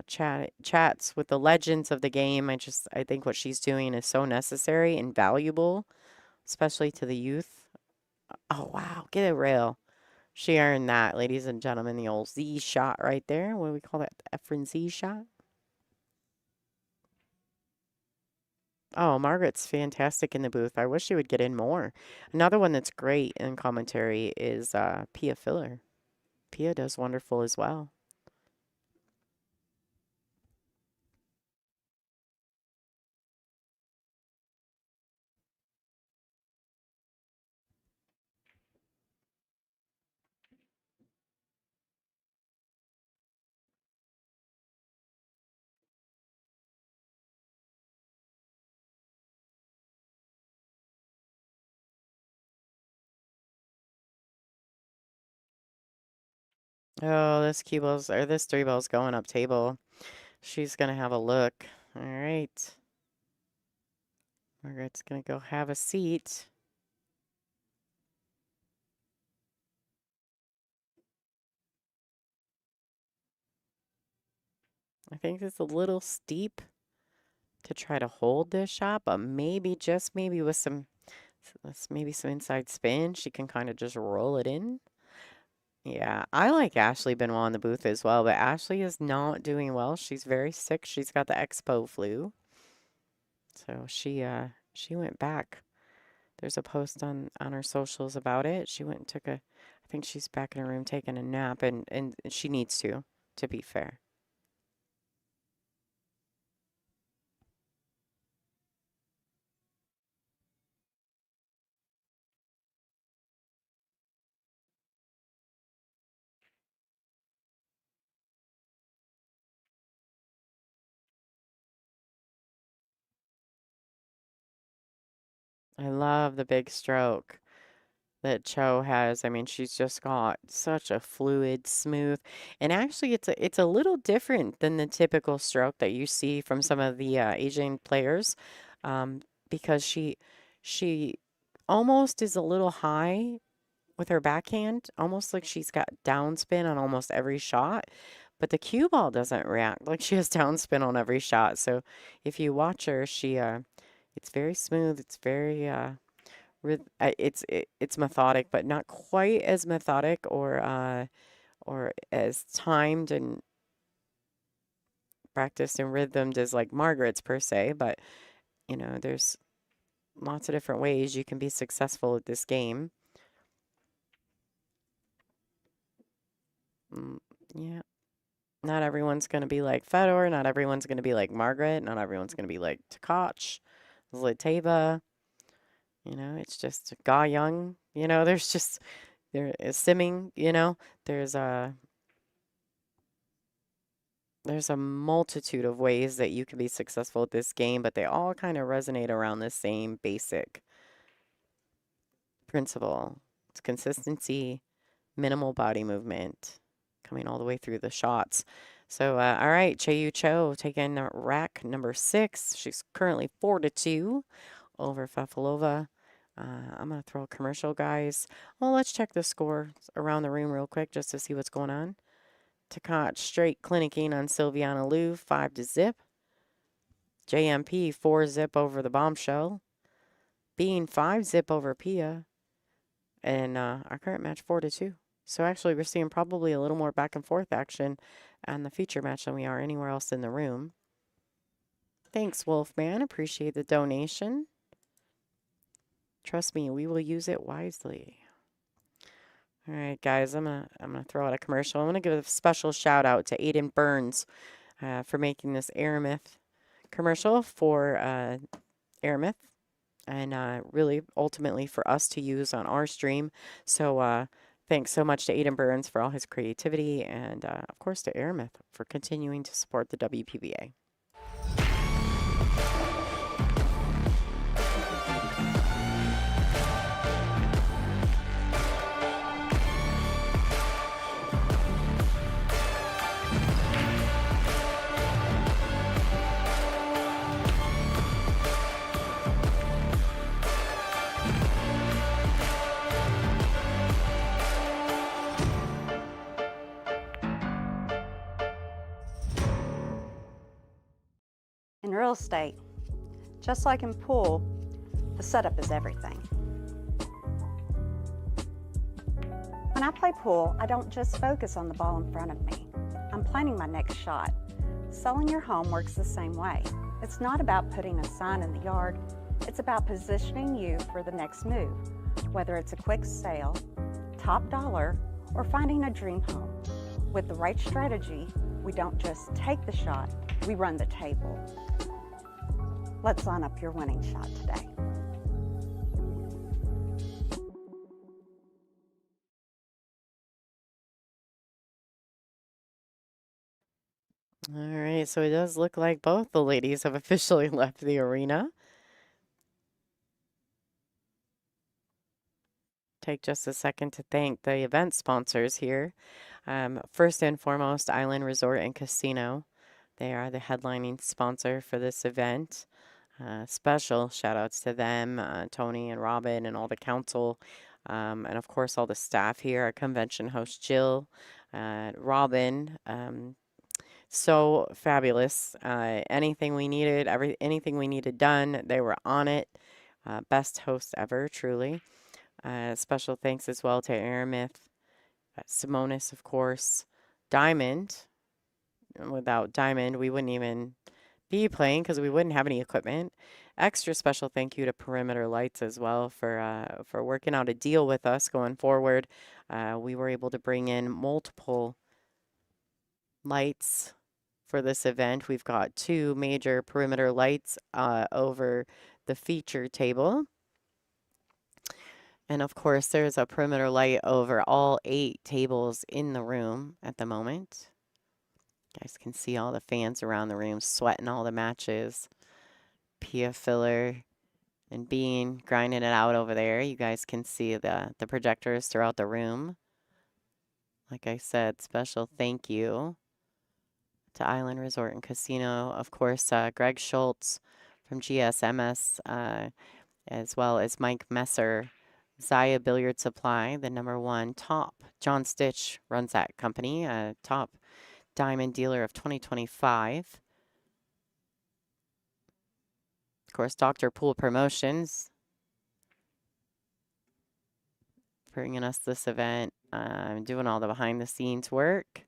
chats with the legends of the game. I think what she's doing is so necessary and valuable, especially to the youth. Oh, wow. Get a rail. She earned that, ladies and gentlemen. The old Z shot right there. What do we call that? The Efren Z shot? Oh, Margaret's fantastic in the booth. I wish she would get in more. Another one that's great in commentary is Pia Filler. Pia does wonderful as well. Oh, this cue ball's or this three ball's going up table. She's gonna have a look. All right. Margaret's gonna go have a seat. I think it's a little steep to try to hold this shot, but maybe, just maybe with maybe some inside spin, she can kind of just roll it in. Yeah, I like Ashley Benoit in the booth as well, but Ashley is not doing well. She's very sick. She's got the expo flu. So she went back. There's a post on her socials about it. She went and took I think she's back in her room taking a nap, and she needs to be fair. I love the big stroke that Cho has. I mean, she's just got such a fluid, smooth, and actually it's a little different than the typical stroke that you see from some of the Asian players, um, because she almost is a little high with her backhand, almost like she's got downspin on almost every shot. But the cue ball doesn't react like she has downspin on every shot. So if you watch her, it's very smooth. It's very it's methodic, but not quite as methodic or as timed and practiced and rhythmed as like Margaret's per se. But there's lots of different ways you can be successful at this game. Yeah. Not everyone's going to be like Fedor. Not everyone's going to be like Margaret. Not everyone's going to be like Tkach, Zliteva. It's just Ga Young. There is Simming. There's a multitude of ways that you can be successful at this game, but they all kind of resonate around the same basic principle. It's consistency, minimal body movement, coming all the way through the shots. So, all right, Chaeyu Cho taking rack number 6. She's currently 4-2 over Fefilova. I'm going to throw a commercial, guys. Well, let's check the score around the room real quick just to see what's going on. Tkach straight clinicking on Silviana Liu, 5-0. JMP 4-0 over the Bombshell. Bean 5-0 over Pia. And our current match 4-2. So actually, we're seeing probably a little more back and forth action on the feature match than we are anywhere else in the room. Thanks, Wolfman. Appreciate the donation. Trust me, we will use it wisely. All right, guys, I'm gonna throw out a commercial. I'm gonna give a special shout out to Aiden Burns for making this Aramith commercial for Aramith, and really ultimately for us to use on our stream. So thanks so much to Aiden Burns for all his creativity, and of course to Aramith for continuing to support the WPBA. In real estate, just like in pool, the setup is everything. When I play pool, I don't just focus on the ball in front of me. I'm planning my next shot. Selling your home works the same way. It's not about putting a sign in the yard. It's about positioning you for the next move, whether it's a quick sale, top dollar, or finding a dream home. With the right strategy, we don't just take the shot, we run the table. Let's line up your winning shot today. All right, so it does look like both the ladies have officially left the arena. Take just a second to thank the event sponsors here. First and foremost, Island Resort and Casino. They are the headlining sponsor for this event. Special shout outs to them, Tony and Robin and all the council, and of course all the staff here, our convention host Jill, Robin. So fabulous. Anything we needed, anything we needed done, they were on it. Best hosts ever, truly. Special thanks as well to Aramith, Simonis, of course, Diamond. Without Diamond, we wouldn't even be playing because we wouldn't have any equipment. Extra special thank you to Perimeter Lights as well for working out a deal with us going forward. We were able to bring in multiple lights for this event. We've got 2 major perimeter lights over the feature table. And of course, there's a perimeter light over all 8 tables in the room at the moment. You guys can see all the fans around the room sweating all the matches. Pia Filler and Bean grinding it out over there. You guys can see the projectors throughout the room. Like I said, special thank you to Island Resort and Casino. Of course, Greg Schultz from GSMS, as well as Mike Messer, Zaya Billiard Supply, the #1 top. John Stitch runs that company, top diamond dealer of 2025. Of course, Dr. Pool Promotions bringing us this event, doing all the behind the scenes work.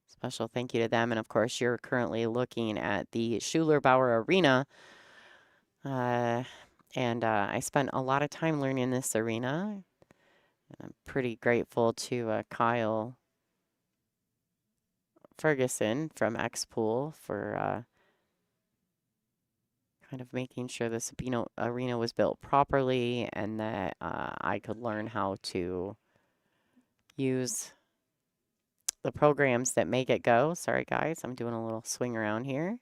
Special thank you to them. And of course, you're currently looking at the Schuler Bauer Arena. I spent a lot of time learning this arena. I'm pretty grateful to Kyle Ferguson from X-Pool for kind of making sure this arena was built properly and that I could learn how to use the programs that make it go. Sorry, guys, I'm doing a little swing around here.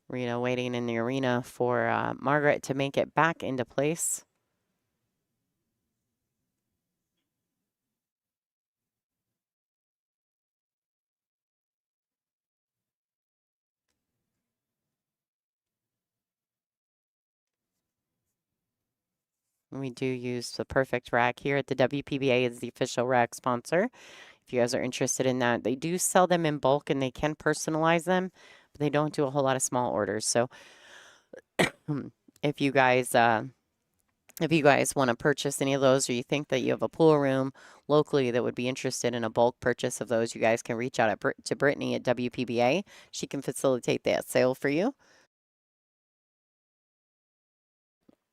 Rita waiting in the arena for Margaret to make it back into place. We do use the Perfect Rack here at the WPBA as the official rack sponsor. If you guys are interested in that, they do sell them in bulk and they can personalize them, but they don't do a whole lot of small orders. So if you guys want to purchase any of those, or you think that you have a pool room locally that would be interested in a bulk purchase of those, you guys can reach out to Brittany at WPBA. She can facilitate that sale for you.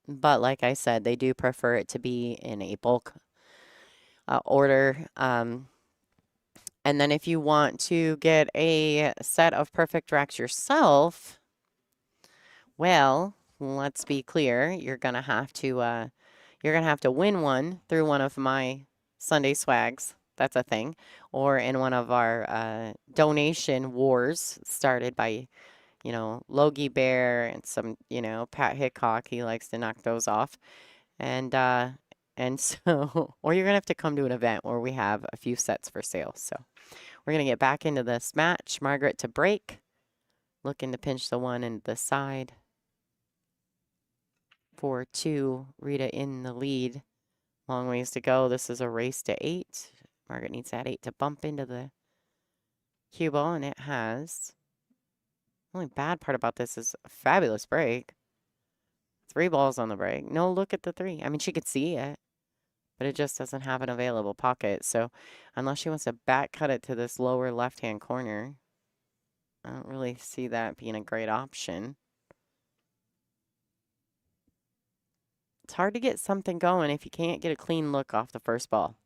But like I said, they do prefer it to be in a bulk order. And then if you want to get a set of Perfect Racks yourself, well, let's be clear, you're gonna have to win one through one of my Sunday swags. That's a thing, or in one of our donation wars started by Logie Bear and some, Pat Hickok. He likes to knock those off. And so, or you're going to have to come to an event where we have a few sets for sale. So we're going to get back into this match. Margaret to break. Looking to pinch the 1 into the side. 4-2. Rita in the lead. Long ways to go. This is a race to 8. Margaret needs that 8 to bump into the cue ball, and it has. The only bad part about this is a fabulous break. 3 balls on the break. No look at the 3. I mean, she could see it, but it just doesn't have an available pocket. So unless she wants to back cut it to this lower left-hand corner, I don't really see that being a great option. It's hard to get something going if you can't get a clean look off the first ball.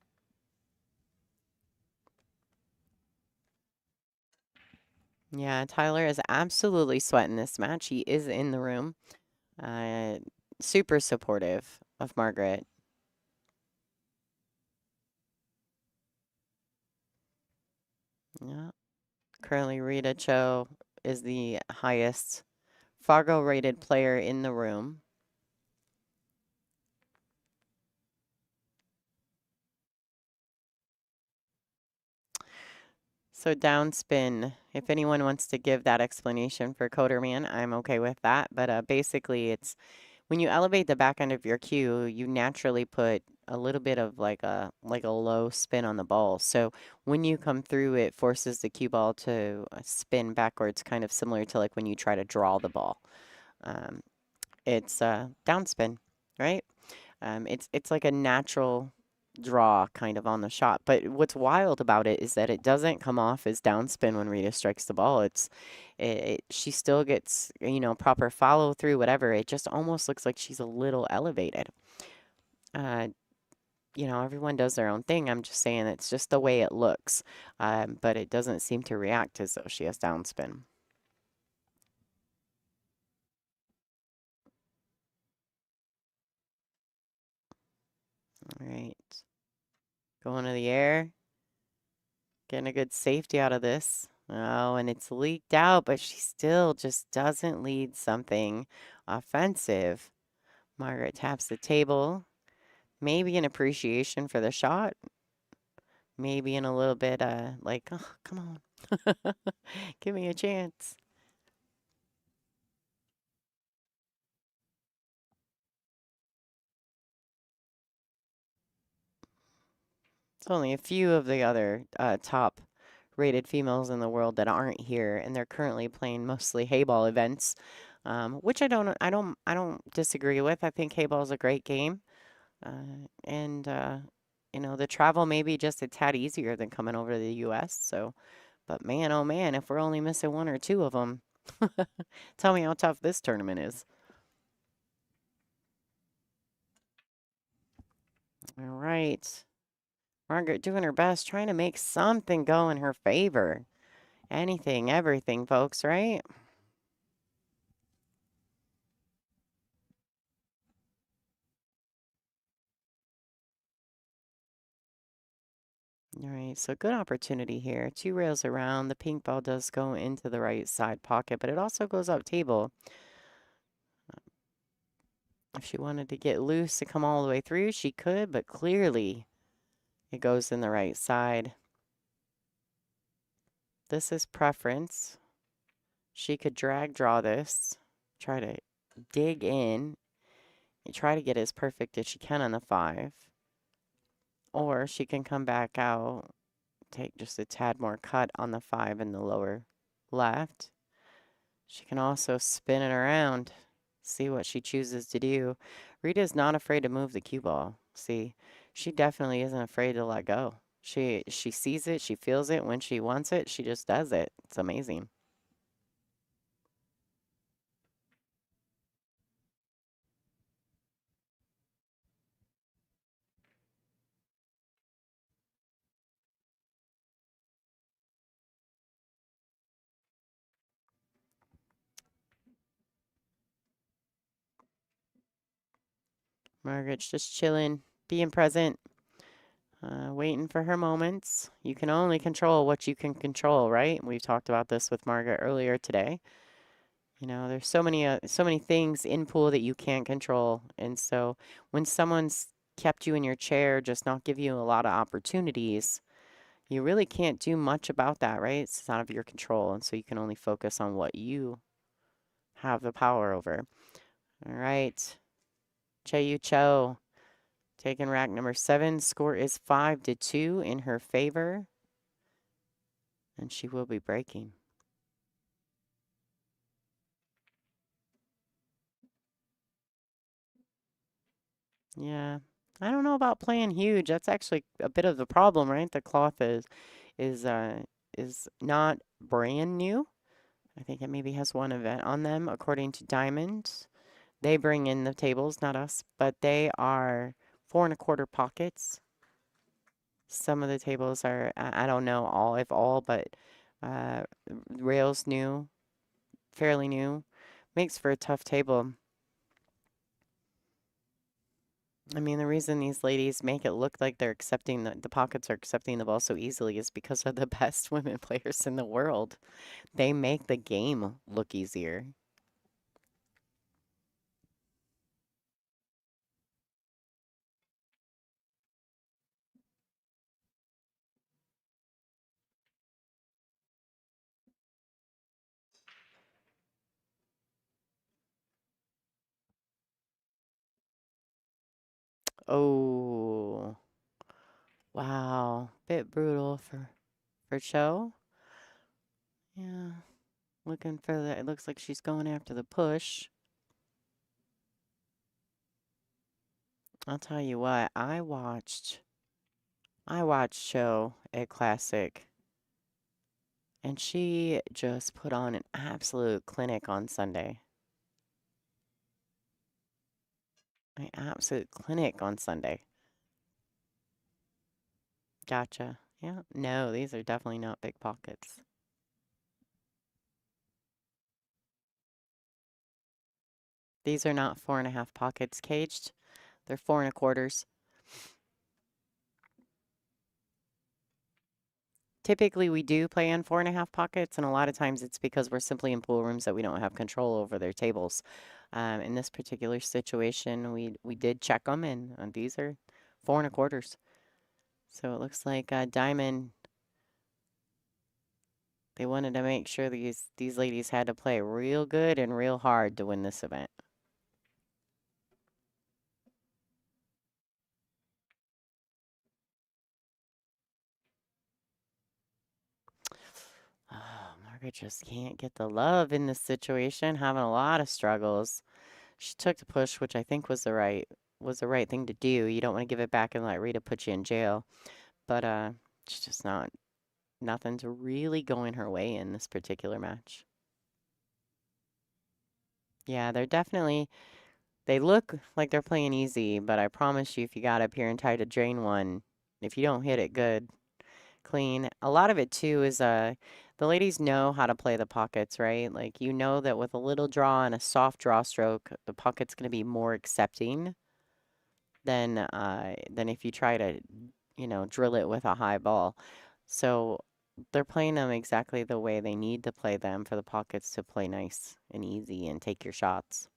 Yeah, Tyler is absolutely sweating this match. He is in the room. Super supportive of Margaret. Yeah. Currently, Rita Cho is the highest Fargo rated player in the room. So downspin, if anyone wants to give that explanation for Coderman, I'm okay with that. But basically, it's when you elevate the back end of your cue, you naturally put a little bit of like a low spin on the ball. So when you come through, it forces the cue ball to spin backwards, kind of similar to like when you try to draw the ball. Um, it's downspin, right? It's like a natural draw kind of on the shot. But what's wild about it is that it doesn't come off as downspin when Rita strikes the ball. She still gets, proper follow through, whatever. It just almost looks like she's a little elevated. Uh, everyone does their own thing. I'm just saying it's just the way it looks. But it doesn't seem to react as though she has downspin. All right. Going to the air. Getting a good safety out of this. Oh, and it's leaked out, but she still just doesn't lead something offensive. Margaret taps the table. Maybe an appreciation for the shot. Maybe in a little bit, like, oh, come on. Give me a chance. It's only a few of the other top rated females in the world that aren't here, and they're currently playing mostly hayball events, which I don't disagree with. I think hayball is a great game, and the travel may be just a tad easier than coming over to the U.S. So, but man, oh man, if we're only missing one or two of them, tell me how tough this tournament is. All right. Margaret doing her best, trying to make something go in her favor. Anything, everything, folks, right? All right, so good opportunity here. Two rails around. The pink ball does go into the right side pocket, but it also goes up table. If she wanted to get loose to come all the way through, she could, but clearly it goes in the right side. This is preference. She could drag draw this, try to dig in, and try to get as perfect as she can on the 5. Or she can come back out, take just a tad more cut on the 5 in the lower left. She can also spin it around, see what she chooses to do. Rita is not afraid to move the cue ball. See, she definitely isn't afraid to let go. She sees it, she feels it. When she wants it, she just does it. It's amazing. Margaret's just chilling, being present, waiting for her moments. You can only control what you can control, right? We've talked about this with Margaret earlier today. There's so many things in pool that you can't control. And so when someone's kept you in your chair, just not give you a lot of opportunities, you really can't do much about that, right? It's out of your control. And so you can only focus on what you have the power over. All right. Chayu Cho taking rack number 7. Score is 5-2 in her favor. And she will be breaking. Yeah. I don't know about playing huge. That's actually a bit of the problem, right? The cloth is uh is not brand new. I think it maybe has one event on them according to Diamond. They bring in the tables, not us, but they are 4¼ pockets. Some of the tables are I don't know all, but rails new, fairly new. Makes for a tough table. I mean, the reason these ladies make it look like they're accepting the pockets are accepting the ball so easily is because of the best women players in the world. They make the game look easier. Oh, wow. Bit brutal for Cho. Yeah. Looking for the, it looks like she's going after the push. I'll tell you what, I watched Cho at Classic, and she just put on an absolute clinic on Sunday. An absolute clinic on Sunday. Gotcha. Yeah. No, these are definitely not big pockets. These are not 4.5 pockets caged. They're 4 1/4s. Typically, we do play in 4.5 pockets, and a lot of times it's because we're simply in pool rooms that we don't have control over their tables. In this particular situation, we did check them, and these are 4 1/4s. So it looks like Diamond. They wanted to make sure these ladies had to play real good and real hard to win this event. Oh, Margaret just can't get the love in this situation, having a lot of struggles. She took the push, which I think was the right thing to do. You don't want to give it back and let Rita put you in jail. But she's just nothing's really going her way in this particular match. Yeah, they look like they're playing easy, but I promise you, if you got up here and tried to drain one, if you don't hit it good, clean. A lot of it too is the ladies know how to play the pockets, right? Like you know that with a little draw and a soft draw stroke, the pocket's going to be more accepting than if you try to, drill it with a high ball. So they're playing them exactly the way they need to play them for the pockets to play nice and easy and take your shots.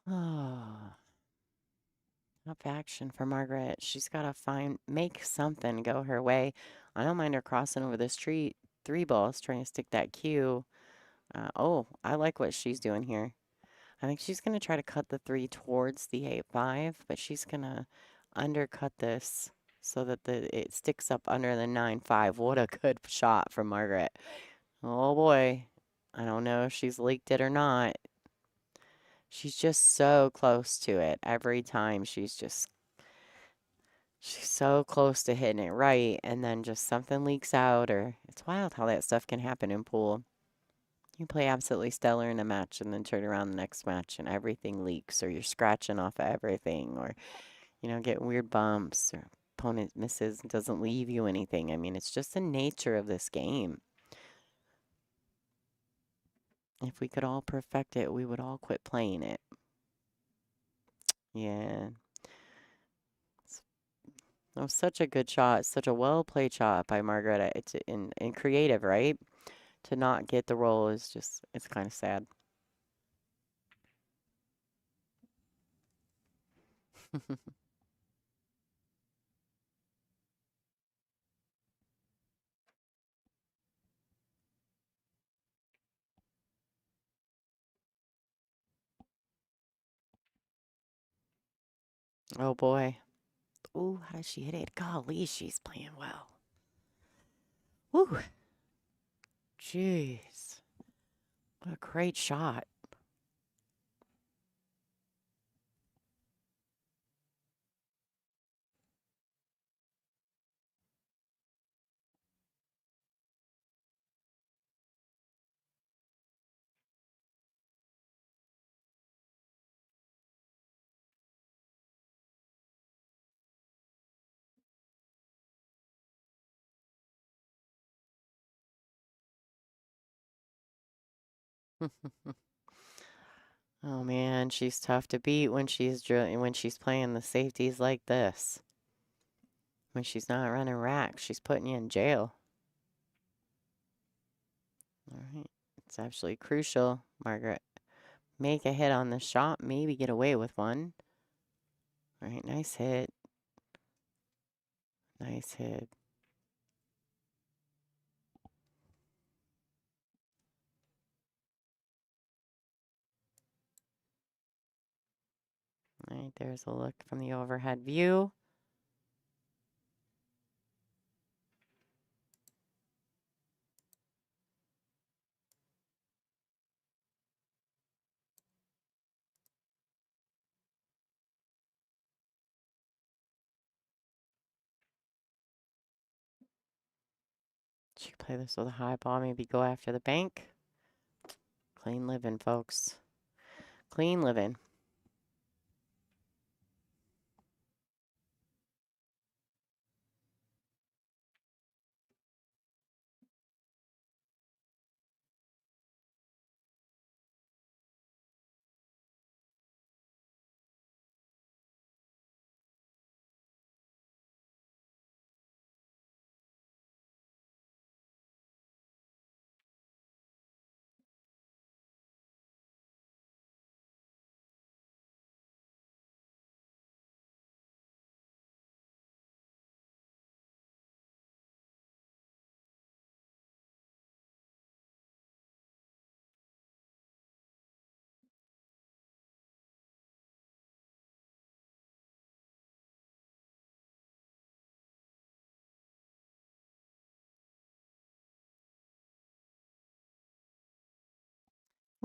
Oh, up action for Margaret. She's got to make something go her way. I don't mind her crossing over the street. 3 balls trying to stick that cue. Oh, I like what she's doing here. I think she's going to try to cut the 3 towards the 8-5, but she's going to undercut this so that it sticks up under the 9-5. What a good shot from Margaret. Oh boy. I don't know if she's leaked it or not. She's just so close to it every time. She's so close to hitting it right, and then just something leaks out, or it's wild how that stuff can happen in pool. You play absolutely stellar in a match and then turn around the next match and everything leaks, or you're scratching off of everything, or, getting weird bumps, or opponent misses and doesn't leave you anything. I mean, it's just the nature of this game. If we could all perfect it, we would all quit playing it. Yeah. That was such a good shot, such a well-played shot by Margaret. It's in creative, right? To not get the roll is just, it's kind of sad. Oh boy. Ooh, how does she hit it? Golly, she's playing well. Ooh, jeez. What a great shot. Oh man, she's tough to beat when she's playing the safeties like this. When she's not running racks, she's putting you in jail. All right, it's absolutely crucial, Margaret. Make a hit on the shot, maybe get away with one. All right, nice hit. Nice hit. All right, there's a look from the overhead view. She could play this with a high ball, maybe go after the bank. Clean living, folks. Clean living.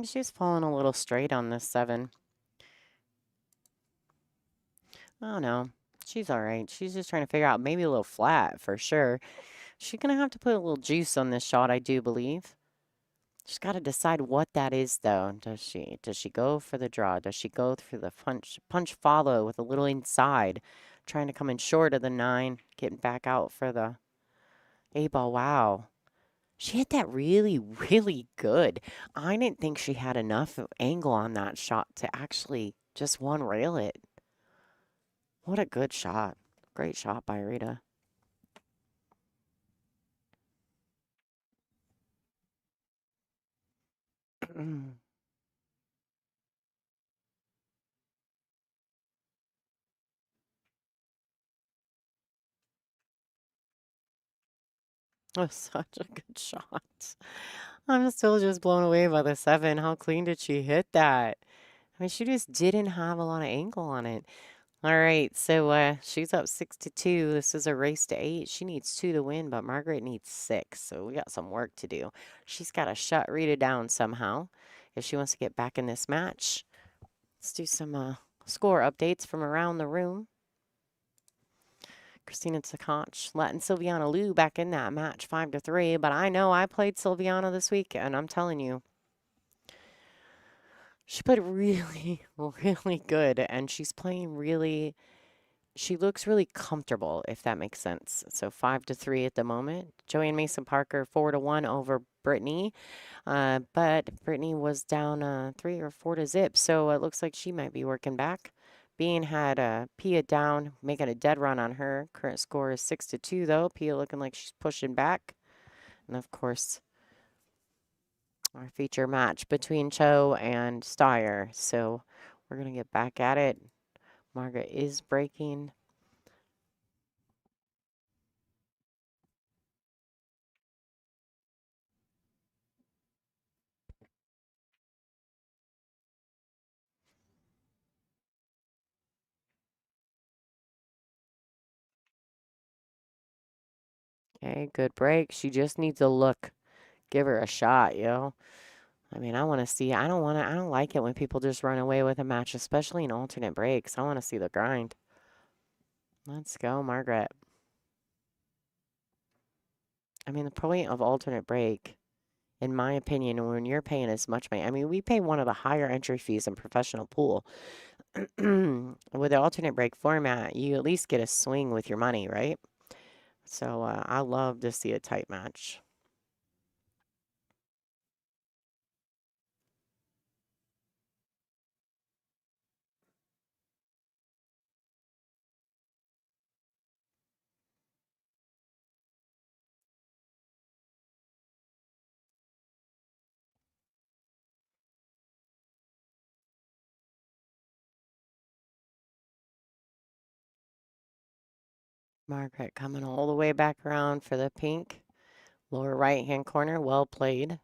She's falling a little straight on this 7. Oh no, she's all right. She's just trying to figure out maybe a little flat for sure. She's going to have to put a little juice on this shot, I do believe. She's got to decide what that is, though. Does she go for the draw? Does she go through the punch follow with a little inside, trying to come in short of the 9, getting back out for the 8-ball? Wow. She hit that really, really good. I didn't think she had enough angle on that shot to actually just one rail it. What a good shot. Great shot by Rita. That was such a good shot. I'm still just blown away by the 7. How clean did she hit that? I mean, she just didn't have a lot of angle on it. All right, so she's up 6-2. This is a race to 8. She needs 2 to win, but Margaret needs 6. So we got some work to do. She's got to shut Rita down somehow if she wants to get back in this match. Let's do some score updates from around the room. Christina Tkach letting Silviana Liu back in that match 5-3. But I know I played Silviana this week, and I'm telling you, she played really, really good. And she's playing really, she looks really comfortable, if that makes sense. So 5-3 at the moment. Joanne Mason Parker 4-1 over Brittany. But Brittany was down 3 or 4-0. So it looks like she might be working back. Bean had Pia down, making a dead run on her. Current score is 6-2, though. Pia looking like she's pushing back. And, of course, our feature match between Cho and Steyer. So we're going to get back at it. Margaret is breaking. Okay, good break. She just needs a look. Give her a shot, yo. I mean, I want to see. I don't like it when people just run away with a match, especially in alternate breaks. I want to see the grind. Let's go, Margaret. I mean, the point of alternate break, in my opinion, when you're paying as much money, I mean, we pay one of the higher entry fees in professional pool. With the alternate break format, you at least get a swing with your money, right? So I love to see a tight match. Margaret coming all the way back around for the pink. Lower right-hand corner, well played.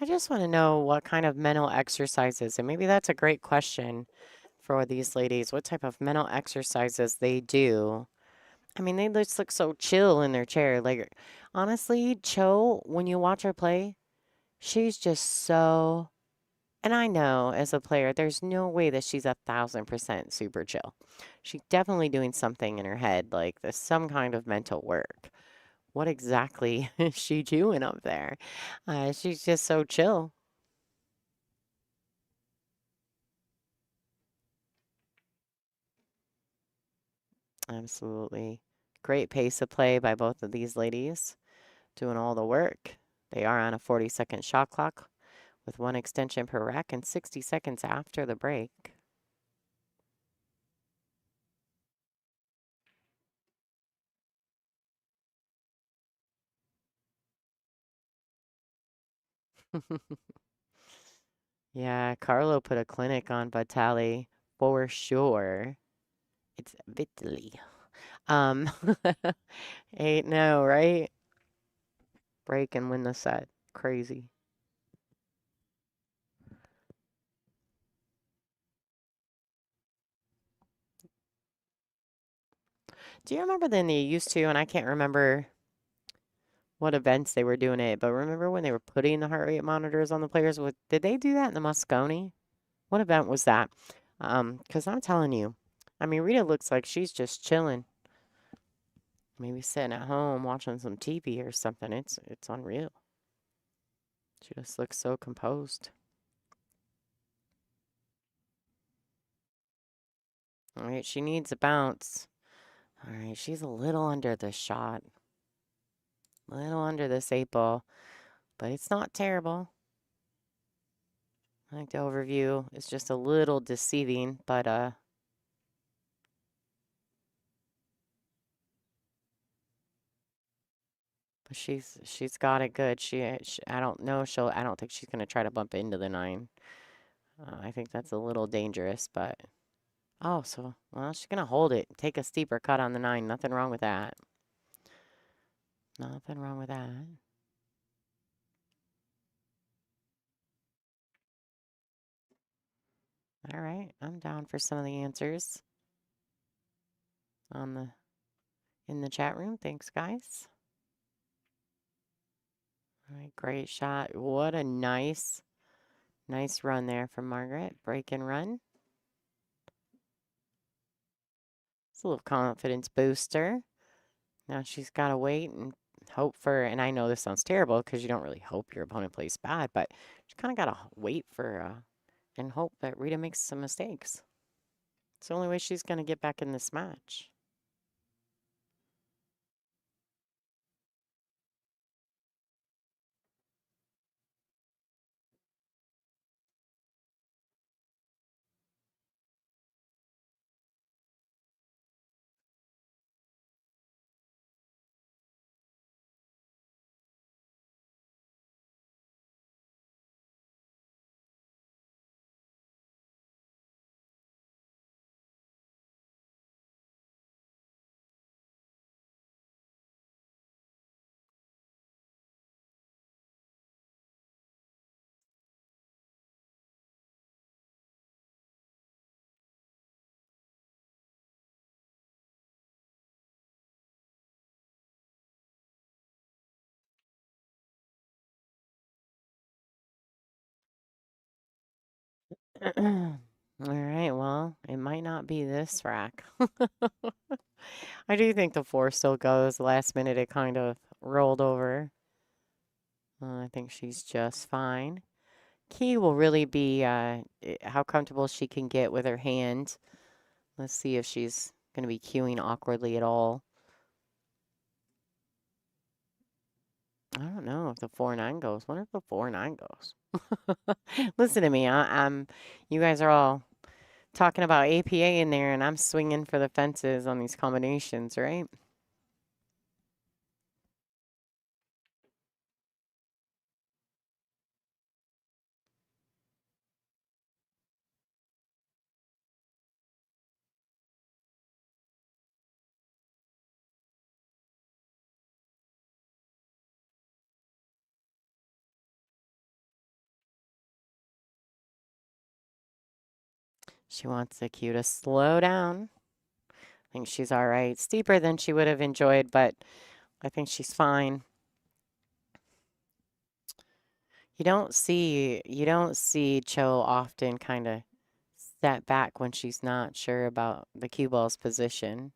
I just want to know what kind of mental exercises, and maybe that's a great question for these ladies, what type of mental exercises they do. I mean, they just look so chill in their chair. Like, honestly, Cho, when you watch her play, she's just so, and I know as a player, there's no way that she's 1,000% super chill. She's definitely doing something in her head, like there's some kind of mental work. What exactly is she doing up there? She's just so chill. Absolutely. Great pace of play by both of these ladies, doing all the work. They are on a 40-second shot clock with 1 extension per rack and 60 seconds after the break. Yeah, Carlo put a clinic on Vitali for sure. It's Vitali. Um, 8-0, right? Break and win the set. Crazy. Do you remember then they used to, and I can't remember what events they were doing it, but remember when they were putting the heart rate monitors on the players? Did they do that in the Moscone? What event was that? Because I'm telling you, I mean, Rita looks like she's just chilling. Maybe sitting at home watching some TV or something. It's unreal. She just looks so composed. All right, she needs a bounce. All right, she's a little under the shot. A little under this 8-ball, but it's not terrible. I think the overview is just a little deceiving, but she's got it good. I don't know, I don't think she's gonna try to bump into the 9. I think that's a little dangerous, but oh, so well, she's gonna hold it, take a steeper cut on the 9. Nothing wrong with that. Nothing wrong with that. All right, I'm down for some of the answers on in the chat room. Thanks, guys. All right, great shot. What a nice run there from Margaret. Break and run. It's a little confidence booster. Now she's got to wait and hope for, and I know this sounds terrible because you don't really hope your opponent plays bad, but she kind of got to wait for and hope that Rita makes some mistakes. It's the only way she's going to get back in this match. All right, well, it might not be this rack. I do think the 4 still goes. Last minute, it kind of rolled over. I think she's just fine. Key will really be how comfortable she can get with her hand. Let's see if she's going to be cueing awkwardly at all. I don't know if the 4-9 goes. Wonder if the 4-9 goes. Listen to me. You guys are all talking about APA in there, and I'm swinging for the fences on these combinations, right? She wants the cue to slow down. I think she's all right. Steeper than she would have enjoyed, but I think she's fine. You don't see Cho often kind of step back when she's not sure about the cue ball's position.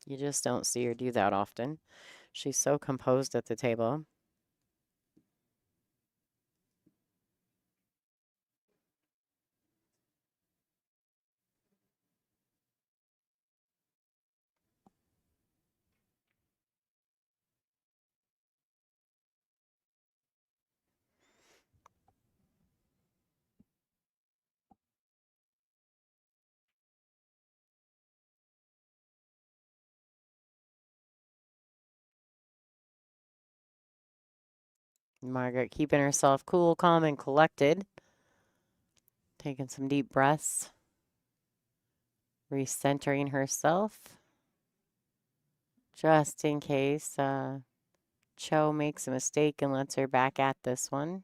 You just don't see her do that often. She's so composed at the table. Margaret keeping herself cool, calm, and collected. Taking some deep breaths. Recentering herself. Just in case Cho makes a mistake and lets her back at this one.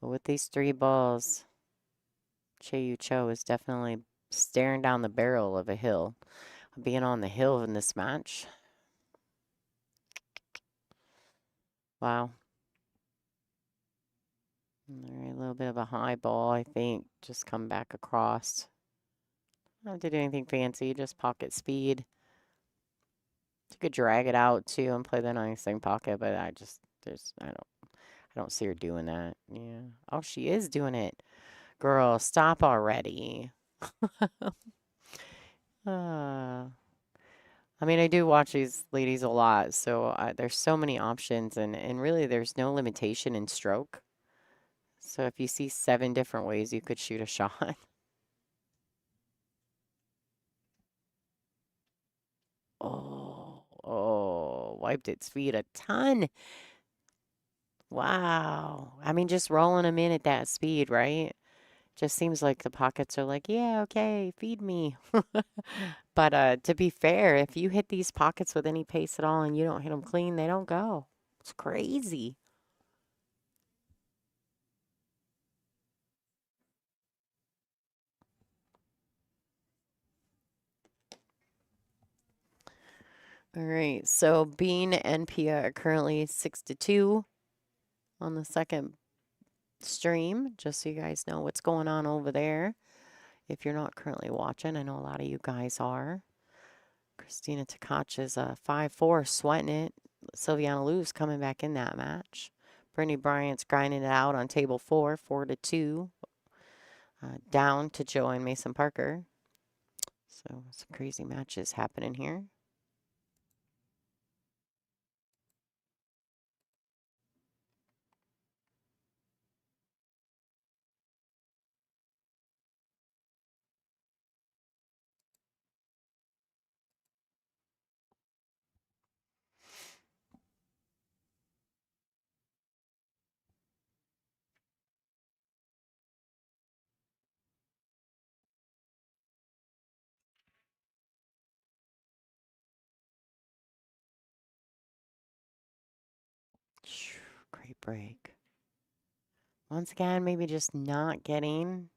But with these 3 balls, Che-Yu Cho is definitely staring down the barrel of a hill. Being on the hill in this match. Wow. All right, a little bit of a high ball, I think. Just come back across. Don't have to do anything fancy, just pocket speed. You could drag it out too and play the nice thing pocket, but I don't see her doing that. Yeah. Oh, she is doing it. Girl, stop already. I mean, I do watch these ladies a lot, so there's so many options, and really there's no limitation in stroke. So if you see 7 different ways you could shoot a shot. Wiped its feet a ton. Wow. I mean, just rolling them in at that speed, right? Just seems like the pockets are like, yeah, okay, feed me. But to be fair, if you hit these pockets with any pace at all and you don't hit them clean, they don't go. It's crazy. All right, so Bean and Pia are currently 6-2 on the second stream, just so you guys know what's going on over there. If you're not currently watching, I know a lot of you guys are. Christina Tkach is 5-4, sweating it. Sylviana Lou's coming back in that match. Brittany Bryant's grinding it out on table 4, 4-2. Down to Joanne Mason Parker. So some crazy matches happening here. Great break. Once again, maybe just not getting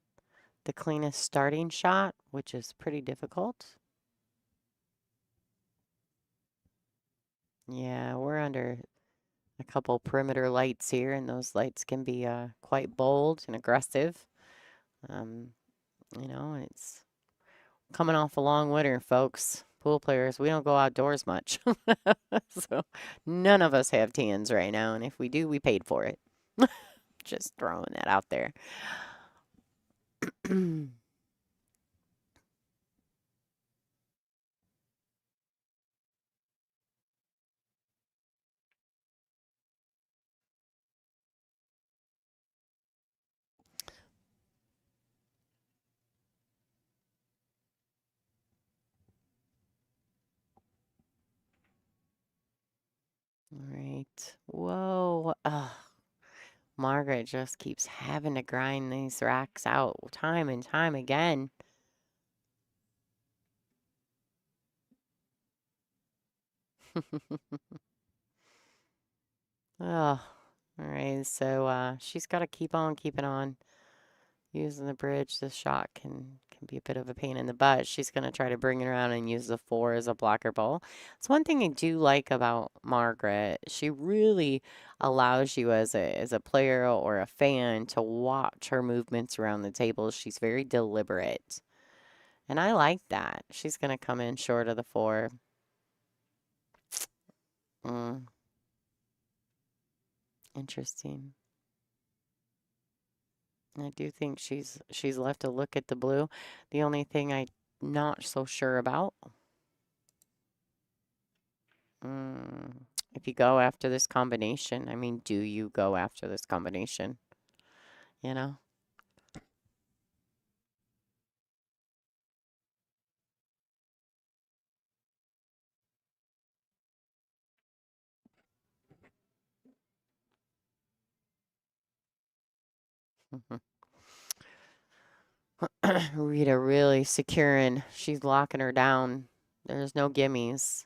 the cleanest starting shot, which is pretty difficult. Yeah, we're under a couple perimeter lights here, and those lights can be quite bold and aggressive. You know, it's coming off a long winter, folks. Pool players, we don't go outdoors much. So none of us have tans right now, and if we do, we paid for it. Just throwing that out there. right. Whoa. Ugh. Margaret just keeps having to grind these racks out time and time again. Oh, all right. So she's got to keep on keeping on using the bridge. The shot can be a bit of a pain in the butt. She's going to try to bring it around and use the 4 as a blocker ball. It's one thing I do like about Margaret. She really allows you as a player or a fan to watch her movements around the table. She's very deliberate. And I like that. She's going to come in short of the 4. Mm, interesting. I do think she's left a look at the blue. The only thing I'm not so sure about, mm, if you go after this combination, I mean, do you go after this combination? You know? Rita really securing. She's locking her down. There's no gimmies.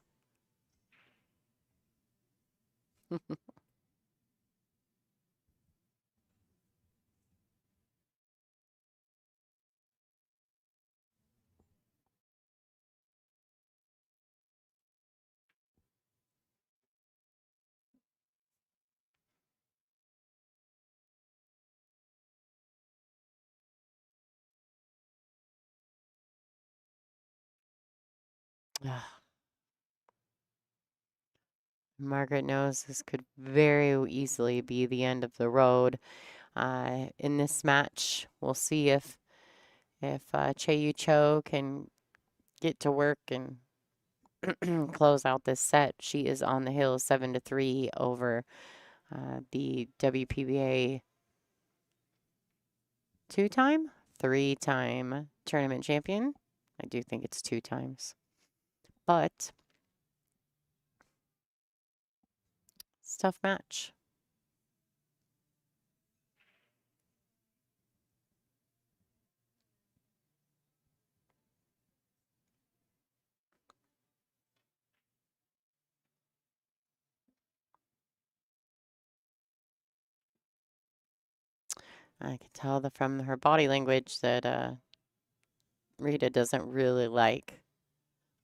Margaret knows this could very easily be the end of the road. In this match, we'll see if Che Cho can get to work and close out this set. She is on the hill 7-3 over the WPBA 2-time, 3-time tournament champion. I do think it's 2 times, but it's a tough match. I can tell from her body language that Rita doesn't really like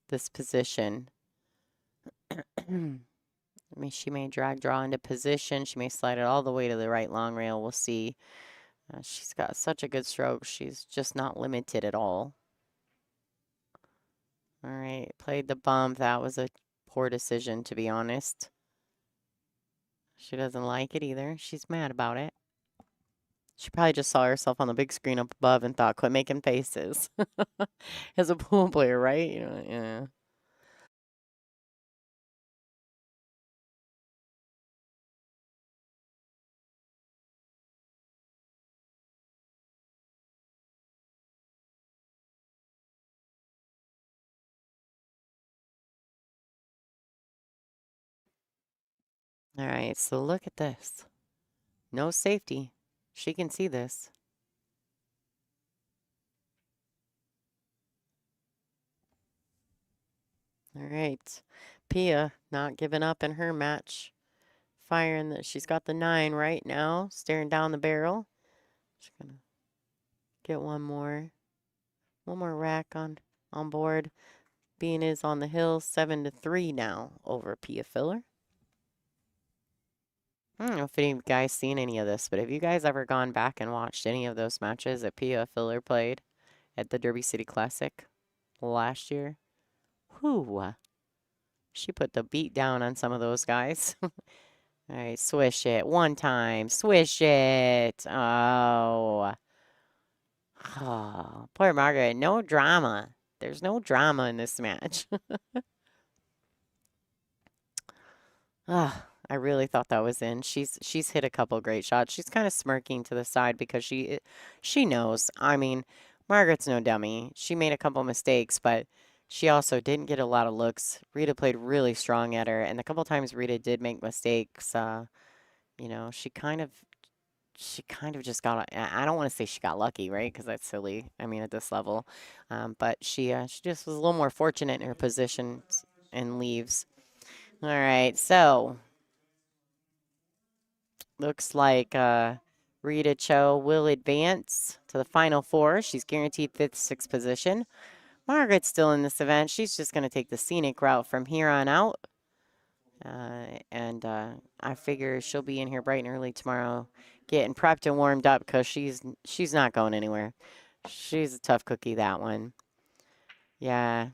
this position. I mean, she may drag draw into position. She may slide it all the way to the right long rail. We'll see. She's got such a good stroke. She's just not limited at all. All right, played the bump. That was a poor decision, to be honest. She doesn't like it either. She's mad about it. She probably just saw herself on the big screen up above and thought, quit making faces. As a pool player, right? You know, yeah. All right, so look at this. No safety. She can see this. All right. Pia not giving up in her match. Firing that she's got the 9 right now, staring down the barrel. She's gonna get one more rack on board. Bean is on the hill 7-3 now over Pia Filler. I don't know if any of you guys seen any of this, but have you guys ever gone back and watched any of those matches that Pia Filler played at the Derby City Classic last year? Whew. She put the beat down on some of those guys. All right, swish it. One time. Swish it. Oh. Oh, poor Margaret. No drama. There's no drama in this match. Ah, I really thought that was in. She's hit a couple great shots. She's kind of smirking to the side because she knows. I mean, Margaret's no dummy. She made a couple mistakes, but She also didn't get a lot of looks. Rita played really strong at her, and a couple times Rita did make mistakes. You know, she kind of just got. I don't want to say she got lucky, right? Because that's silly. I mean, at this level, but she just was a little more fortunate in her positions and leaves. All right, so looks like Rita Cho will advance to the final four. She's guaranteed fifth, sixth position. Margaret's still in this event. She's just going to take the scenic route from here on out. And I figure she'll be in here bright and early tomorrow getting prepped and warmed up because she's not going anywhere. She's a tough cookie, that one. Yeah.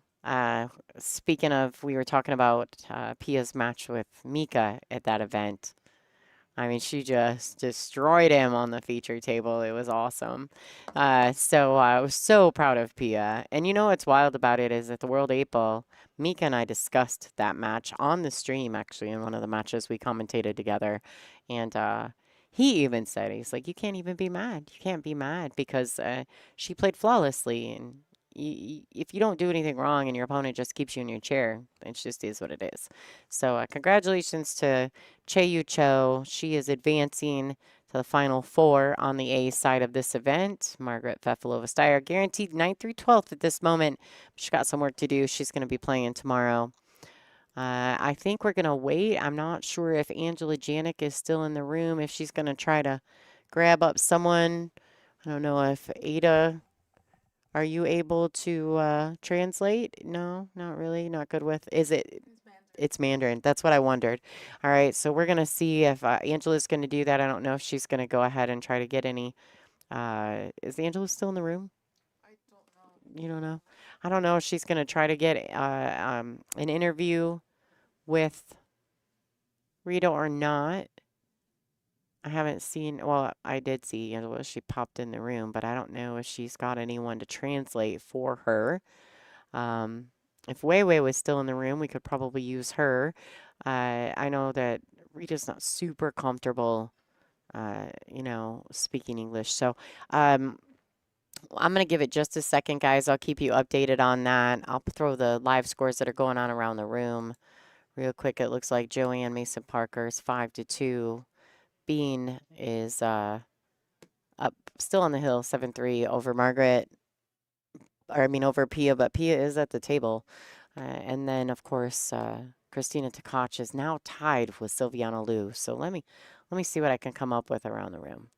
Speaking of, we were talking about Pia's match with Mika at that event. I mean, she just destroyed him on the feature table. It was awesome. So I was so proud of Pia. And you know what's wild about it is at the World 8 Ball, Mika and I discussed that match on the stream, actually, in one of the matches we commentated together. And he even said, he's like, you can't even be mad. You can't be mad because she played flawlessly. And if you don't do anything wrong and your opponent just keeps you in your chair, it just is what it is. So congratulations to Che-Yu Cho. She is advancing to the final four on the A side of this event. Margaret Fefilova-Steyer guaranteed 9th through 12th at this moment. She's got some work to do. She's going to be playing tomorrow. I think we're going to wait. I'm not sure if Angela Janik is still in the room, if she's going to try to grab up someone. I don't know if Ada... Are you able to translate? No, not really. Not good with. Is it? It's Mandarin. That's what I wondered. All right, so we're gonna see if Angela's gonna do that. I don't know if she's gonna go ahead and try to get any. Is Angela still in the room? I don't know. You don't know? I don't know if she's gonna try to get an interview with Rita or not. I haven't seen, well, I did see Angela. She popped in the room, but I don't know if she's got anyone to translate for her. If Weiwei was still in the room, we could probably use her. I know that Rita's not super comfortable, you know, speaking English. So I'm going to give it just a second, guys. I'll keep you updated on that. I'll throw the live scores that are going on around the room real quick. It looks like Joanne Mason Parker's 5-2. Bean is up still on the hill, 7-3 over Margaret, or I mean over Pia, but Pia is at the table. And then, of course, Christina Tkach is now tied with Silviana Liu. So let me see what I can come up with around the room.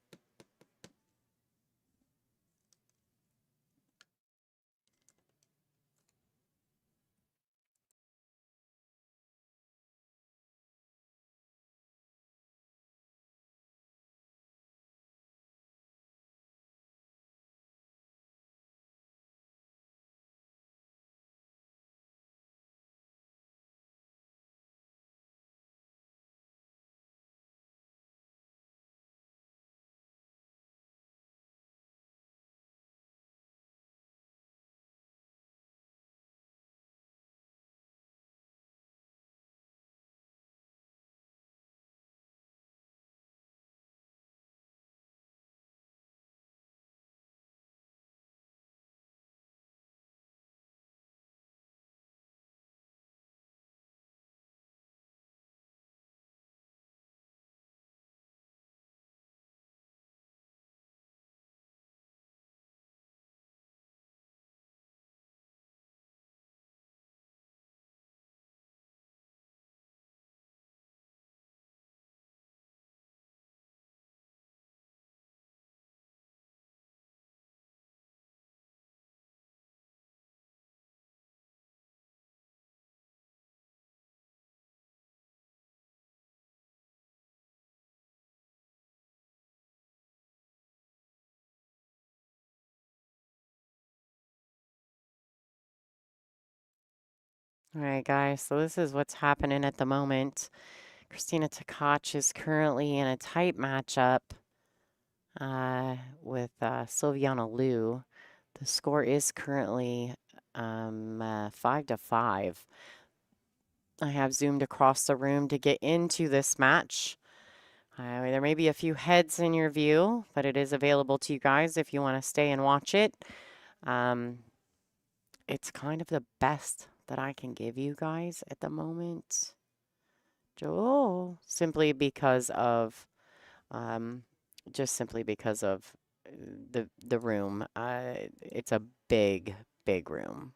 All right, guys, so this is what's happening at the moment. Christina Tkach is currently in a tight matchup with Silviana Liu. The score is currently 5-5. I have zoomed across the room to get into this match. There may be a few heads in your view, but it is available to you guys if you want to stay and watch it. it's kind of the best that I can give you guys at the moment. Joel, simply because of um, just simply because of the room. It's a big room.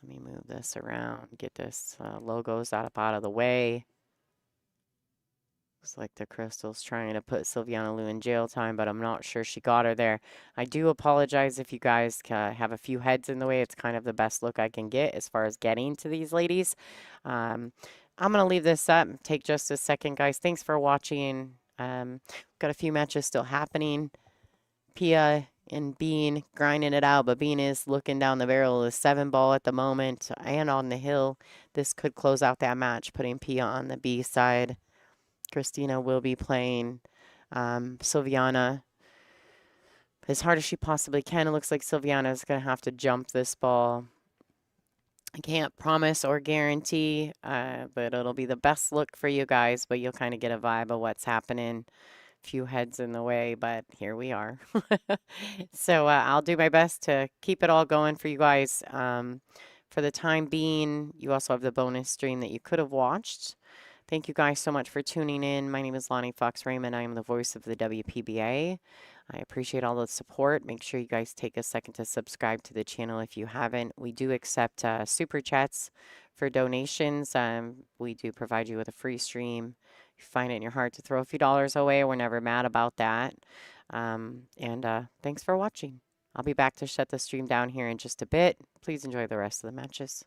Let me move this around, get this logos out of the way. Looks like the Crystal's trying to put Sylviana Lou in jail time, but I'm not sure she got her there. I do apologize if you guys have a few heads in the way. It's kind of the best look I can get as far as getting to these ladies. I'm going to leave this up. Take just a second, guys. Thanks for watching. We've got a few matches still happening. Pia and Bean grinding it out, but Bean is looking down the barrel of the 7-ball at the moment and on the hill. This could close out that match, putting Pia on the B side. Christina will be playing Sylviana as hard as she possibly can. It looks like Sylviana is going to have to jump this ball. I can't promise or guarantee, but it'll be the best look for you guys, but you'll kind of get a vibe of what's happening. Few heads in the way, but here we are. So I'll do my best to keep it all going for you guys. For the time being, you also have the bonus stream that you could have watched. Thank you guys so much for tuning in. My name is Lonnie Fox-Raymond. I am the voice of the WPBA. I appreciate all the support. Make sure you guys take a second to subscribe to the channel if you haven't. We do accept super chats for donations. We do provide you with a free stream. If you find it in your heart to throw a few dollars away, we're never mad about that. Thanks for watching. I'll be back to shut the stream down here in just a bit. Please enjoy the rest of the matches.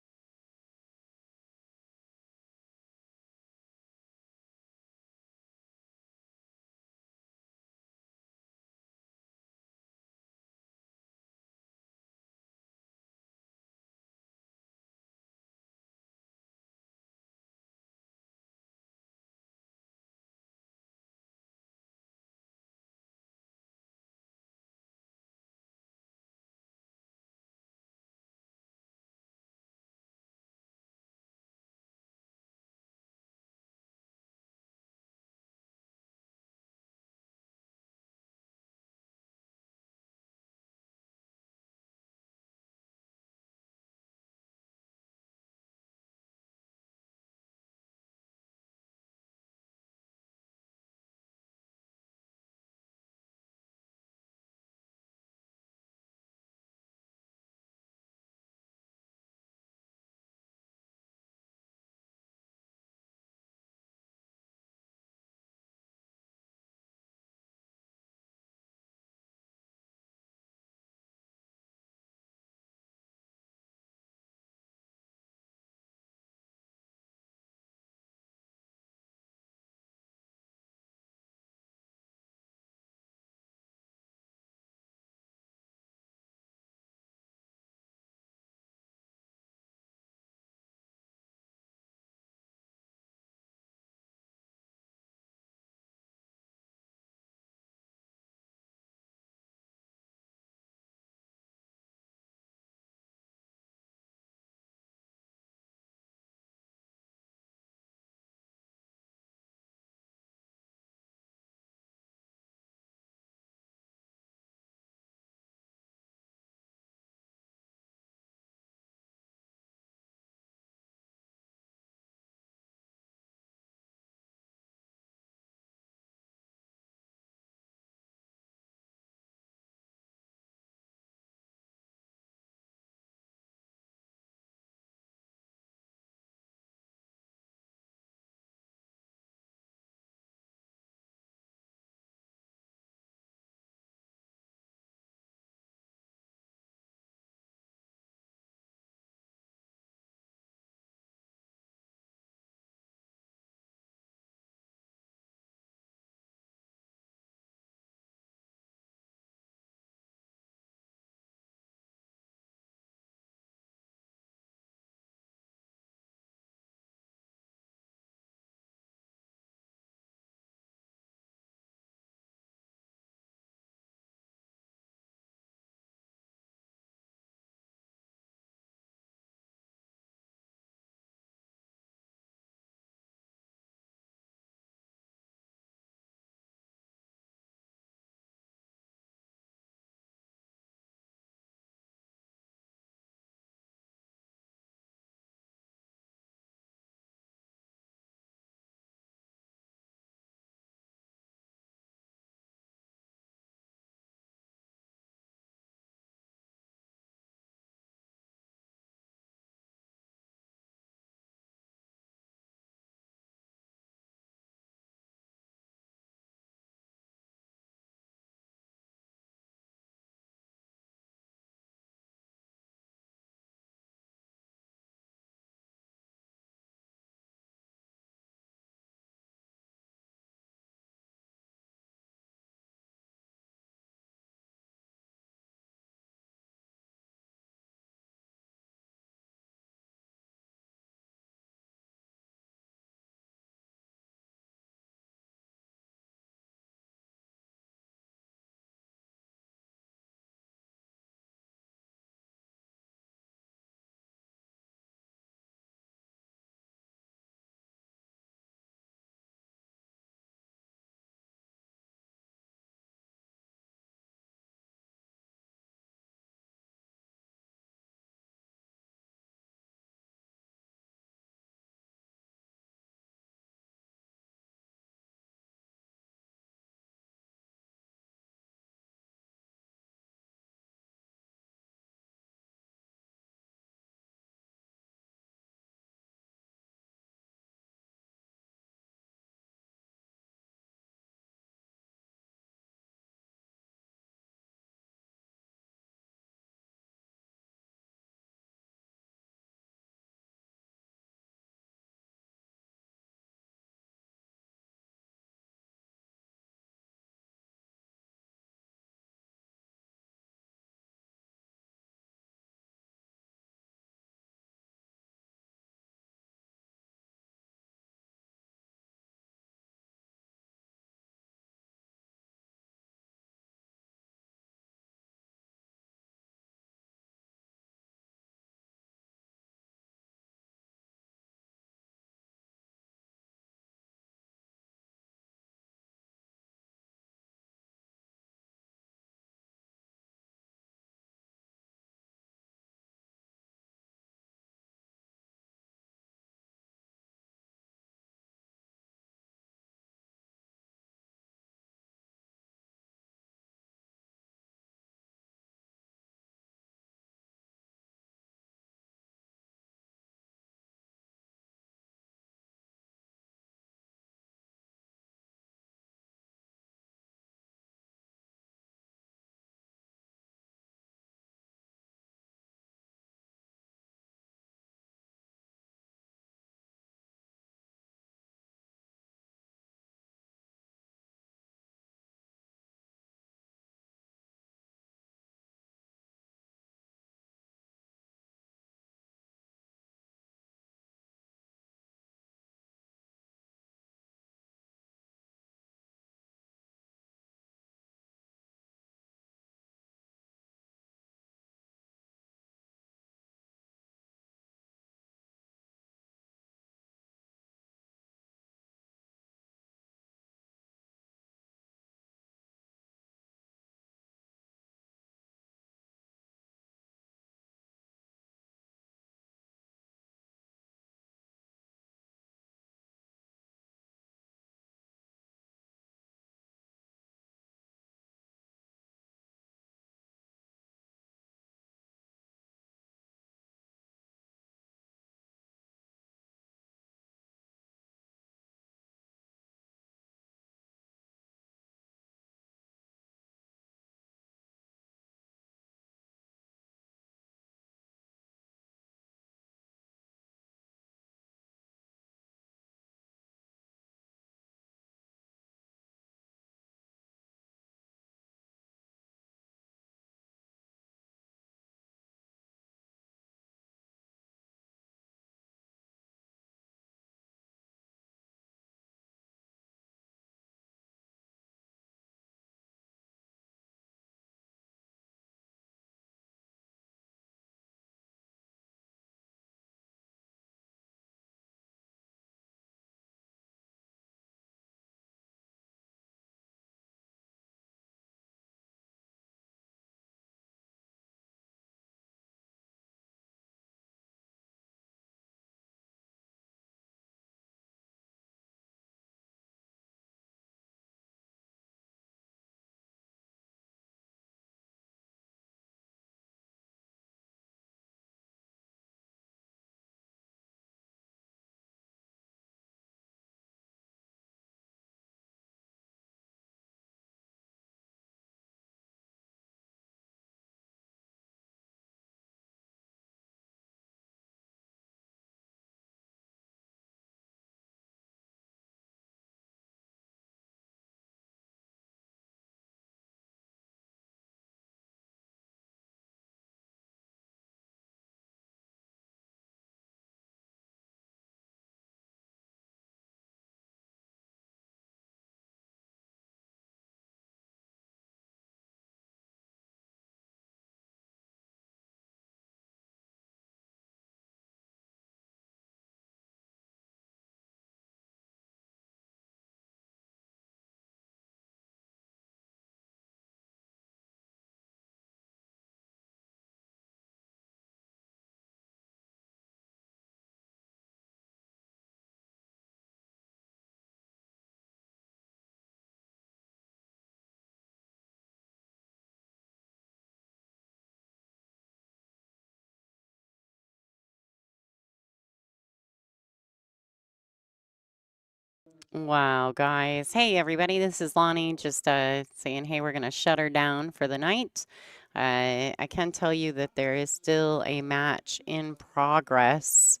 Wow, guys. Hey, everybody, this is Lonnie just saying, hey, we're going to shut her down for the night. I can tell you that there is still a match in progress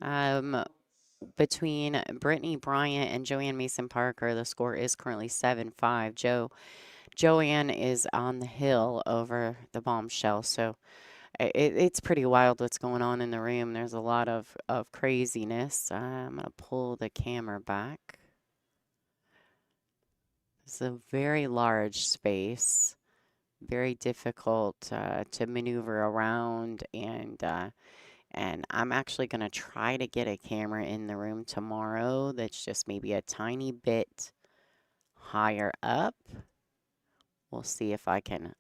um, between Brittany Bryant and Joanne Mason Parker. The score is currently 7-5. Joanne is on the hill over the Bombshell, so it's pretty wild what's going on in the room. There's a lot of craziness. I'm going to pull the camera back. It's a very large space, very difficult to maneuver around, and I'm actually going to try to get a camera in the room tomorrow that's just maybe a tiny bit higher up. We'll see if I can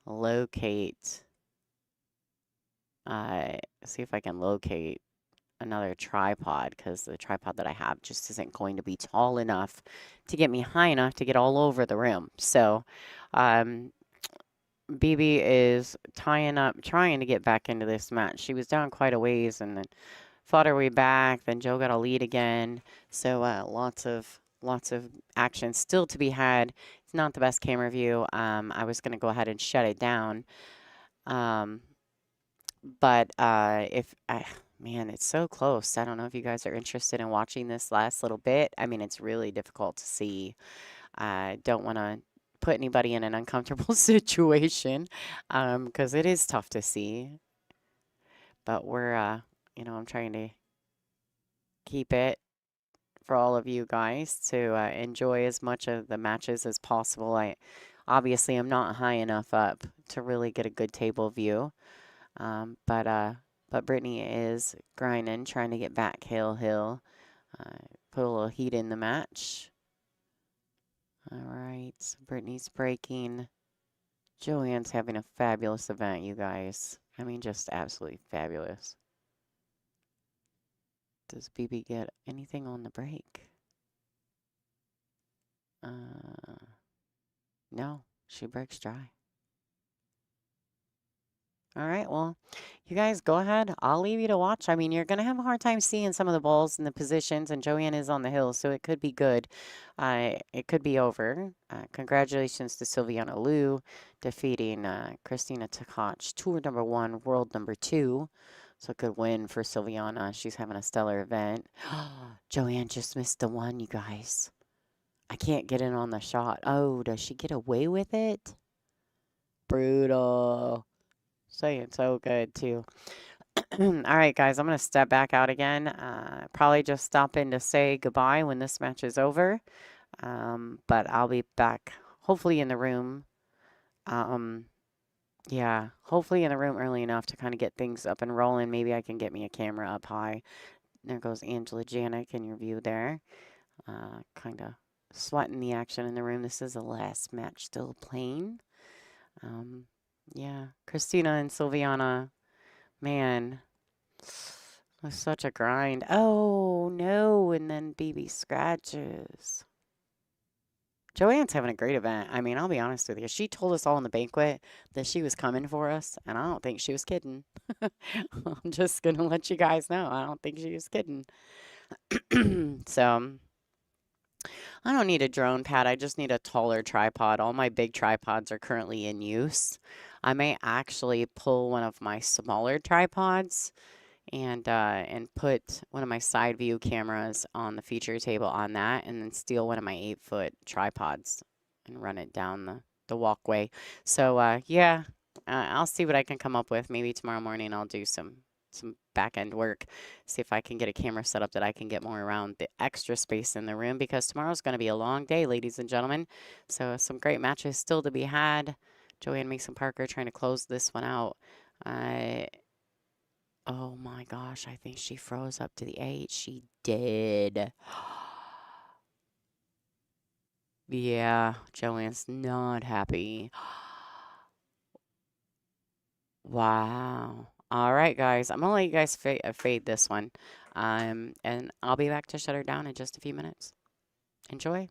locate, see if I can locate another tripod, because the tripod that I have just isn't going to be tall enough to get me high enough to get all over the room. So, BB is tying up, trying to get back into this match. She was down quite a ways and then fought her way back. Then Joe got a lead again. So lots of action still to be had. It's not the best camera view. I was going to go ahead and shut it down. But man, it's so close. I don't know if you guys are interested in watching this last little bit. I mean, it's really difficult to see. I don't want to put anybody in an uncomfortable situation because it is tough to see. But we're, I'm trying to keep it for all of you guys to enjoy as much of the matches as possible. Obviously I'm not high enough up to really get a good table view. But Brittany is grinding, trying to get back hill. Put a little heat in the match. All right, so Brittany's breaking. Joanne's having a fabulous event, you guys. I mean, just absolutely fabulous. Does BB get anything on the break? No, she breaks dry. All right, well, you guys go ahead. I'll leave you to watch. I mean, you're going to have a hard time seeing some of the balls and the positions, and Joanne is on the hill, so it could be good. It could be over. Congratulations to Silviana Liu defeating Christina Tkach, tour number 1, world number 2. So a good win for Silviana. She's having a stellar event. Joanne just missed the one, you guys. I can't get in on the shot. Oh, does she get away with it? Brutal. Saying so good too. All right, guys, I'm going to step back out again. Probably just stop in to say goodbye when this match is over. But I'll be back hopefully in the room. Yeah, hopefully in the room early enough to kind of get things up and rolling. Maybe I can get me a camera up high. There goes Angela Janik in your view there. Kind of sweating the action in the room. This is the last match still playing. Yeah, Christina and Silviana, man, it was such a grind. Oh, no, and then BB scratches. Joanne's having a great event. I mean, I'll be honest with you. She told us all in the banquet that she was coming for us, and I don't think she was kidding. I'm just going to let you guys know. I don't think she was kidding. So, I don't need a drone pad. I just need a taller tripod. All my big tripods are currently in use. I may actually pull one of my smaller tripods and put one of my side view cameras on the feature table on that, and then steal one of my 8-foot tripods and run it down the walkway. So yeah, I'll see what I can come up with. Maybe tomorrow morning I'll do some back end work, see if I can get a camera set up that I can get more around the extra space in the room, because tomorrow's going to be a long day, ladies and gentlemen. So some great matches still to be had. Joanne Mason Parker trying to close this one out. Oh my gosh, I think she froze up to the 8. She did. Yeah, Joanne's not happy. Wow. All right, guys. I'm going to let you guys fade this one. And I'll be back to shut her down in just a few minutes. Enjoy.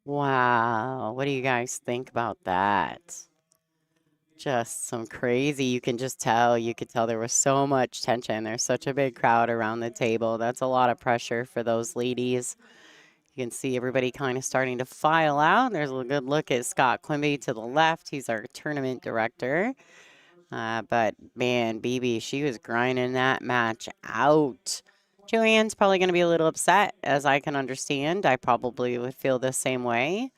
Wow. What do you guys think about that? Just some crazy. You can just tell. You could tell there was so much tension. There's such a big crowd around the table. That's a lot of pressure for those ladies. You can see everybody kind of starting to file out. There's a good look at Scott Quimby to the left. He's our tournament director. But man, BB, she was grinding that match out. Joanne's probably going to be a little upset, as I can understand. I probably would feel the same way.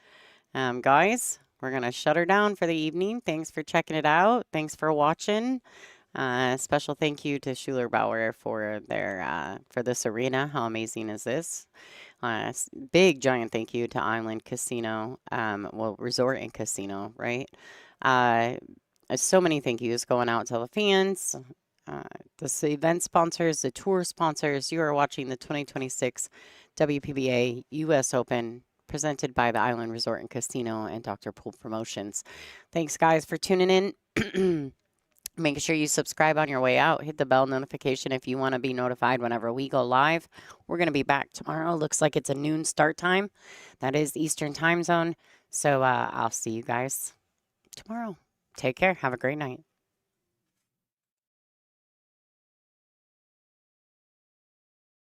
Guys, we're going to shut her down for the evening. Thanks for checking it out. Thanks for watching. Special thank you to Schuler Bauer for their for this arena. How amazing is this? Big giant thank you to Island Casino, well, Resort and Casino, right? So many thank yous going out to the fans, the event sponsors, the tour sponsors. You are watching the 2026 WPBA U.S. Open presented by the Island Resort and Casino and Dr. Pool Promotions. Thanks, guys, for tuning in. Make sure you subscribe on your way out. Hit the bell notification if you want to be notified whenever we go live. We're going to be back tomorrow. Looks like it's a noon start time. That is Eastern time zone. So I'll see you guys tomorrow. Take care. Have a great night.